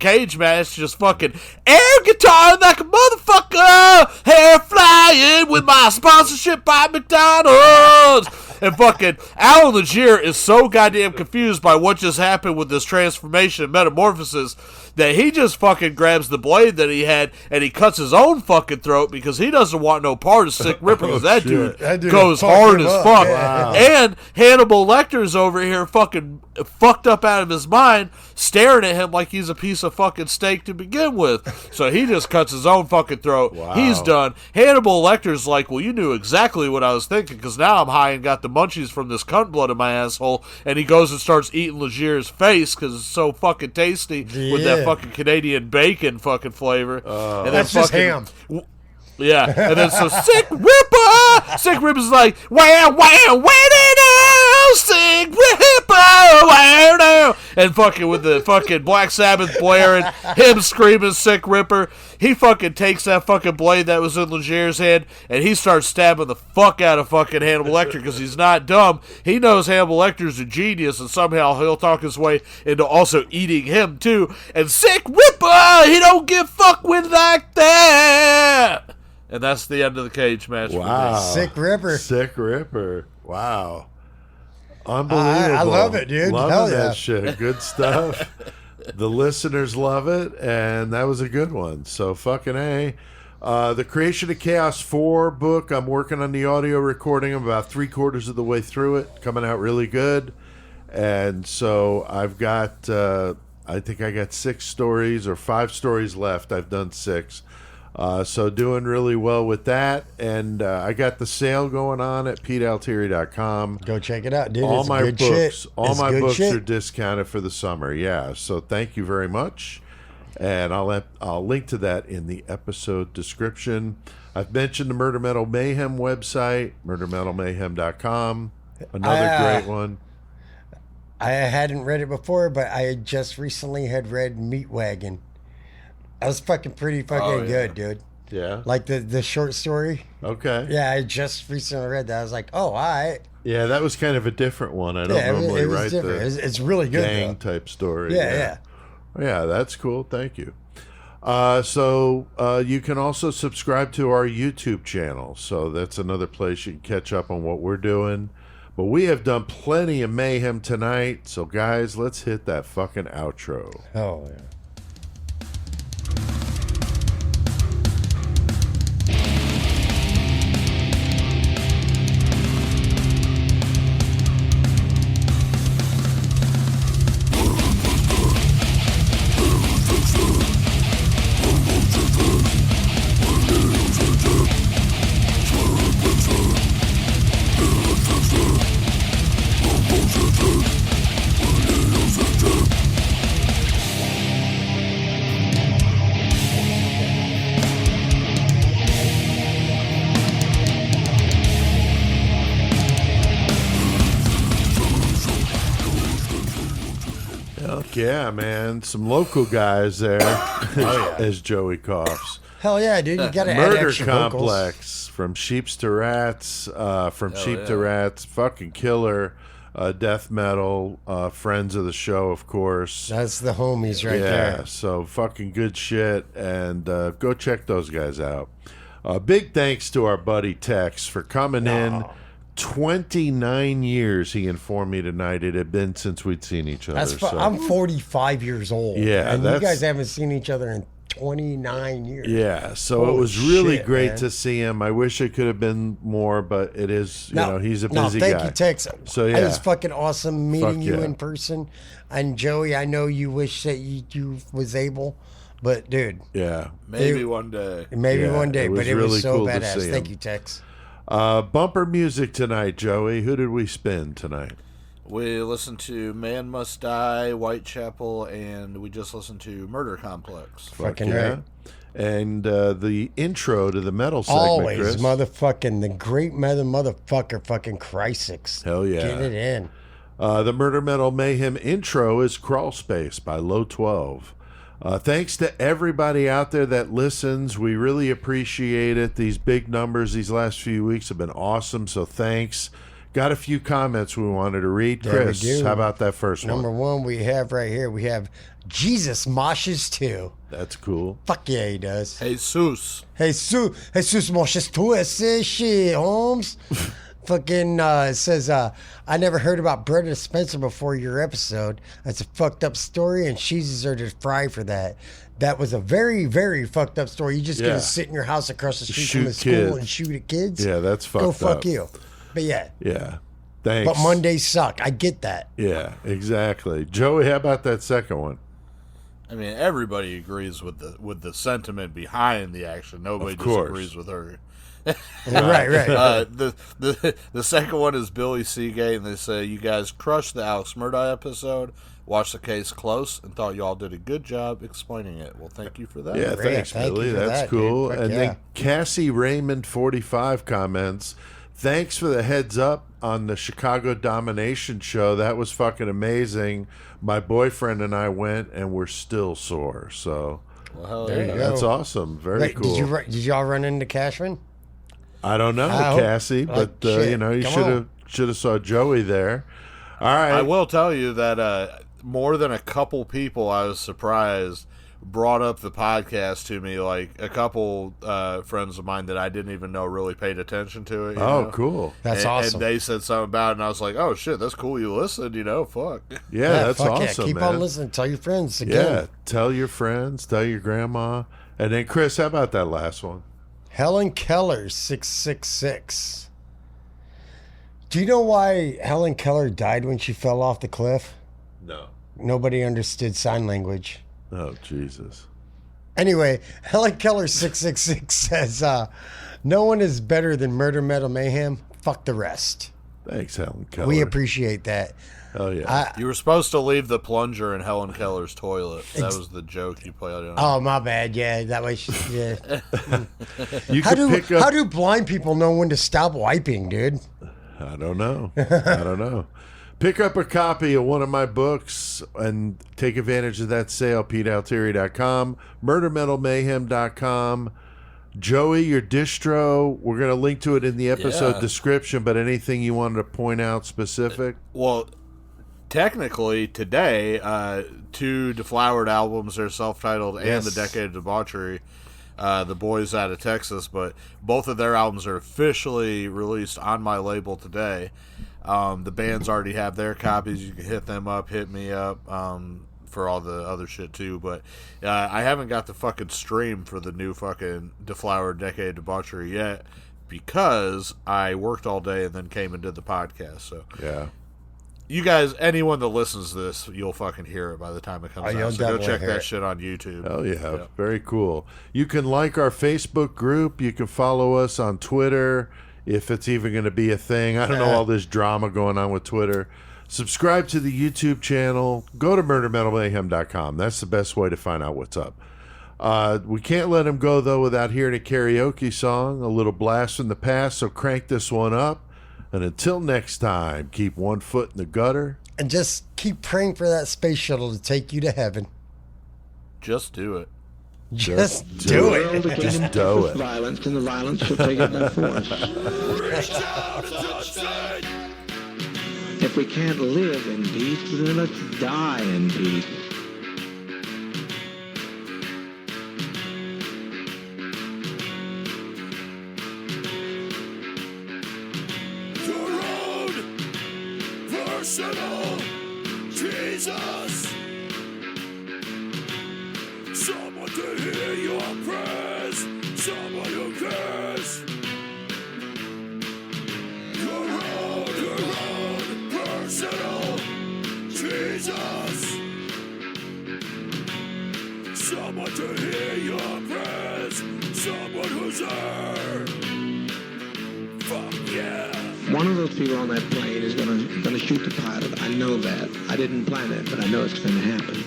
cage match, just fucking air guitar like a motherfucker, hair flying with my sponsorship by McDonald's. And fucking Alan Legier is so goddamn confused by what just happened with this transformation and metamorphosis that he just fucking grabs the blade that he had and he cuts his own fucking throat because he doesn't want no part of Sick Ripper because that dude goes hard as fuck. Wow. And Hannibal Lecter's over here fucking fucked up out of his mind, staring at him like he's a piece of fucking steak to begin with. So he just cuts his own fucking throat. Wow. He's done. Hannibal Lecter's like, well, you knew exactly what I was thinking because now I'm high and got the munchies from this cunt blood in my asshole. And he goes and starts eating Legier's face because it's so fucking tasty with that fucking Canadian bacon fucking flavor. And then that's just ham. Yeah, and then so Sick Ripper's like, wow, Sick Ripper, wow, and fucking with the fucking Black Sabbath blaring, him screaming Sick Ripper, he fucking takes that fucking blade that was in Legier's hand, and he starts stabbing the fuck out of fucking Hannibal Lecter because he's not dumb. He knows Hannibal Lecter's a genius, and somehow he'll talk his way into also eating him too. And Sick Ripper, he don't get fucked with like that. And that's the end of the cage match. Wow. Sick Ripper. Wow. Unbelievable. I love it, dude. Loving that shit. Good stuff. The listeners love it, and that was a good one. So fucking A. The Creation of Chaos 4 book, I'm working on the audio recording. I'm about 3/4 of the way through it. Coming out really good. And so I've got, I think I got 6 stories or 5 stories left. I've done 6. So doing really well with that. And I got the sale going on at PeteAltieri.com. Go check it out, dude. All It's my good books, shit. all It's my good books shit. are discounted for the summer. Yeah. So thank you very much. And I'll link to that in the episode description. I've mentioned the Murder Metal Mayhem website, murdermetalmayhem.com. Another great one. I hadn't read it before, but I just recently had read Meat Wagon. That was fucking pretty fucking good, dude. Yeah. Like the short story. Okay. Yeah, I just recently read that. I was like, oh, all right. Yeah, that was kind of a different one. I don't Yeah, normally it was write different. the It's really good, gang though. type story. Yeah. Yeah, that's cool. Thank you. So you can also subscribe to our YouTube channel. So that's another place you can catch up on what we're doing. But we have done plenty of mayhem tonight. So, guys, let's hit that fucking outro. Oh, yeah. Yeah, man. Some local guys there, as Joey coughs. Hell yeah, dude. You got to add Murder extra Complex, from Sheeps to Rats, to Rats, fucking killer, death metal, friends of the show, of course. That's the homies right Yeah, there. so fucking good shit, and go check those guys out. Big thanks to our buddy Tex for coming in. 29 years, he informed me tonight, it had been since we'd seen each other. I'm 45 years old. Yeah, and you that's- guys haven't seen each other in 29 years. Yeah, so it Holy was really shit, great man. to see him. I wish it could have been more, but it is, he's a busy thank guy. you, Tex. So, It yeah. was fucking awesome meeting Fuck you yeah. in person. And Joey, I know you wish that you was able, but dude, Yeah. Maybe one day. maybe Yeah, one day. it was But it really was so cool to badass. see Thank him. you, Tex. Bumper music tonight, Joey. Who did we spin tonight? We listened to Man Must Die, Whitechapel, and we just listened to Murder Complex. Fucking right. And the intro to the metal segment, Always, Chris. motherfucking the great motherfucker, fucking Chrysix. Hell yeah. Get it in. The Murder Metal Mayhem intro is Crawl Space by Low 12. Thanks to everybody out there that listens. We really appreciate it. These big numbers these last few weeks have been awesome, so thanks. Got a few comments we wanted to read. There we Chris, do. how about that first Number one? one, we have right here. We have Jesus moshes too. That's cool. Fuck yeah, he does. Jesus. Jesus moshes too. Say shit, Holmes. Fucking it says, I never heard about Brenda Spencer before your episode. That's a fucked up story, and cheeses are just fried for that. That was a very, very fucked up story. You just Yeah. gonna sit in your house across the street Shoot from the school kids. and shoot at kids? Yeah, that's fucked Go up. fuck you. But yeah. Yeah. Thanks. But Mondays suck. I get that. Yeah, exactly. Joey, how about that second one? I mean, everybody agrees with the sentiment behind the action. Nobody Of course. disagrees with her. Right. The second one is Billy Seagate, and they say, you guys crushed the Alex Murdaugh episode, watched the case close, and thought y'all did a good job explaining it. Well, thank you for that. Yeah, Great. thanks, Thank Billy. you for That's that, cool. dude. Fuck And yeah. then Cassie Raymond 45 comments. Thanks for the heads up on the Chicago Domination show. That was fucking amazing. My boyfriend and I went, and we're still sore. So Well, hell There yeah. you that's go. awesome. Very Wait, cool. did y'all run into Cashman? I don't know, I hope- Cassie, but shit. you Come should have saw Joey there. All right. I will tell you that more than a couple people, I was surprised, brought up the podcast to me. Like a couple friends of mine that I didn't even know really paid attention to it. you Oh, know? cool. That's and, awesome. And they said something about it, and I was like, oh, shit, that's cool you listened, fuck. Yeah, that's fuck awesome, yeah. Keep man. on listening. Tell your friends again. Yeah, tell your friends, tell your grandma. And then, Chris, how about that last one? Helen Keller 666. Do you know why Helen Keller died when she fell off the cliff? No. Nobody understood sign language. Oh, Jesus. Anyway, Helen Keller 666 says, no one is better than Murder Metal Mayhem. Fuck the rest. Thanks, Helen Keller. We appreciate that. Oh, yeah. You were supposed to leave the plunger in Helen Keller's toilet. That was the joke you played on. Oh, my bad. Yeah, that way. Yeah. You How could pick up. do blind people know when to stop wiping, dude? I don't know. Pick up a copy of one of my books and take advantage of that sale. PeteAltieri.com, MurderMetalMayhem.com. Joey, your distro, we're going to link to it in the episode description, but anything you wanted to point out specific? Well, technically, today, 2 Deflowered albums are self-titled and The Decade of Debauchery, the boys out of Texas, but both of their albums are officially released on my label today. The bands already have their copies. You can hit them up, hit me up for all the other shit too, but I haven't got the fucking stream for the new fucking Deflowered Decade of Debauchery yet because I worked all day and then came and did the podcast. So yeah. You guys, anyone that listens to this, you'll fucking hear it by the time it comes out. So go check that shit on YouTube. Oh, yeah. Very cool. You can like our Facebook group. You can follow us on Twitter, if it's even going to be a thing. I don't know all this drama going on with Twitter. Subscribe to the YouTube channel. Go to MurderMetalMayhem.com. That's the best way to find out what's up. We can't let him go, though, without hearing a karaoke song, a little blast from the past, so crank this one up. And until next time, keep one foot in the gutter. And just keep praying for that space shuttle to take you to heaven. Just do it. Just do it. Just do it. Violence, and the violence will take it by force. If we can't live in peace, then let's die in peace. Personal Jesus, someone to hear your prayers, someone who cares. Your own personal Jesus, someone to hear your prayers, someone who's there. Fuck yeah. One of those people on that plane is gonna shoot the pilot. I know that. I didn't plan it, but I know it's gonna happen.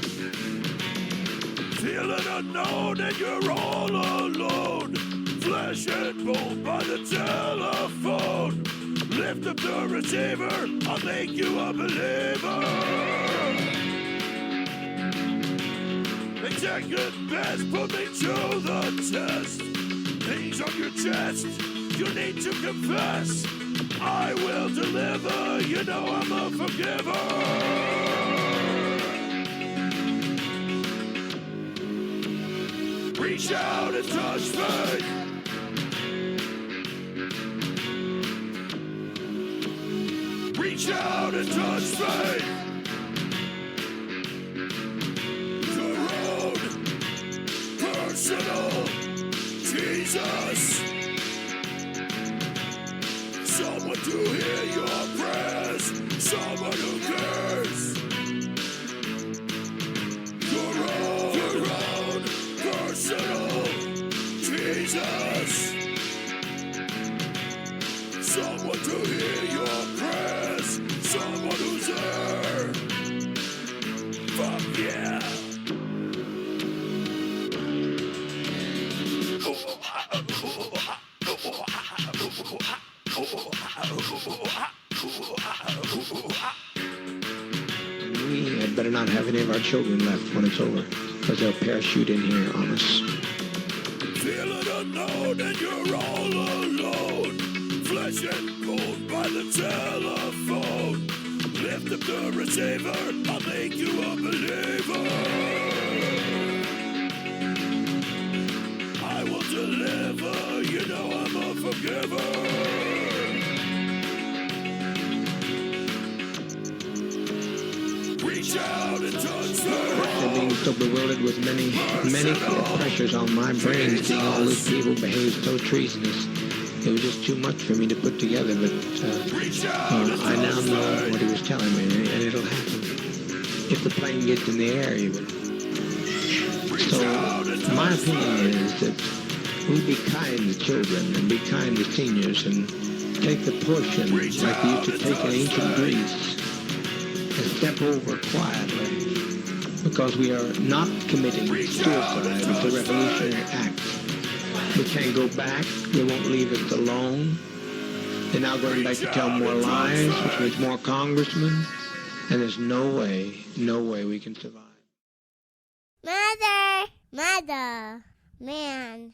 Feeling unknown and you're all alone. Flesh and bone by the telephone. Lift up the receiver, I'll make you a believer. Second best, put me to the test. Things on your chest, you need to confess. I will deliver, you know I'm a forgiver. Reach out and touch faith. Reach out and touch faith. Your own personal Jesus. Someone to hear your prayers, someone who cares. Your own personal Jesus. Someone to hear your prayers, someone who's there. Fuck yeah. We had better not have any of our children left when it's over, because they'll parachute in here on us. Feeling unknown and you're all alone. Flesh and bone by the telephone. Lift up the receiver, I'll make you a believer. I will deliver, you know I'm a forgiver. Reach out and touch her. And being so bewildered with many pressures on my brain, seeing all these people behave so treasonous, it was just too much for me to put together. But I now know what he was telling me, and it'll happen. If the plane gets in the air, even. So my opinion is that we be kind to children and be kind to seniors and take the push and like we used to take in ancient Greece and step over quietly because we are not committing suicide. It's a revolutionary act. We can't go back. They won't leave us alone. They're now going back to tell more lies, which means more congressmen. And there's no way we can survive. Mother, man.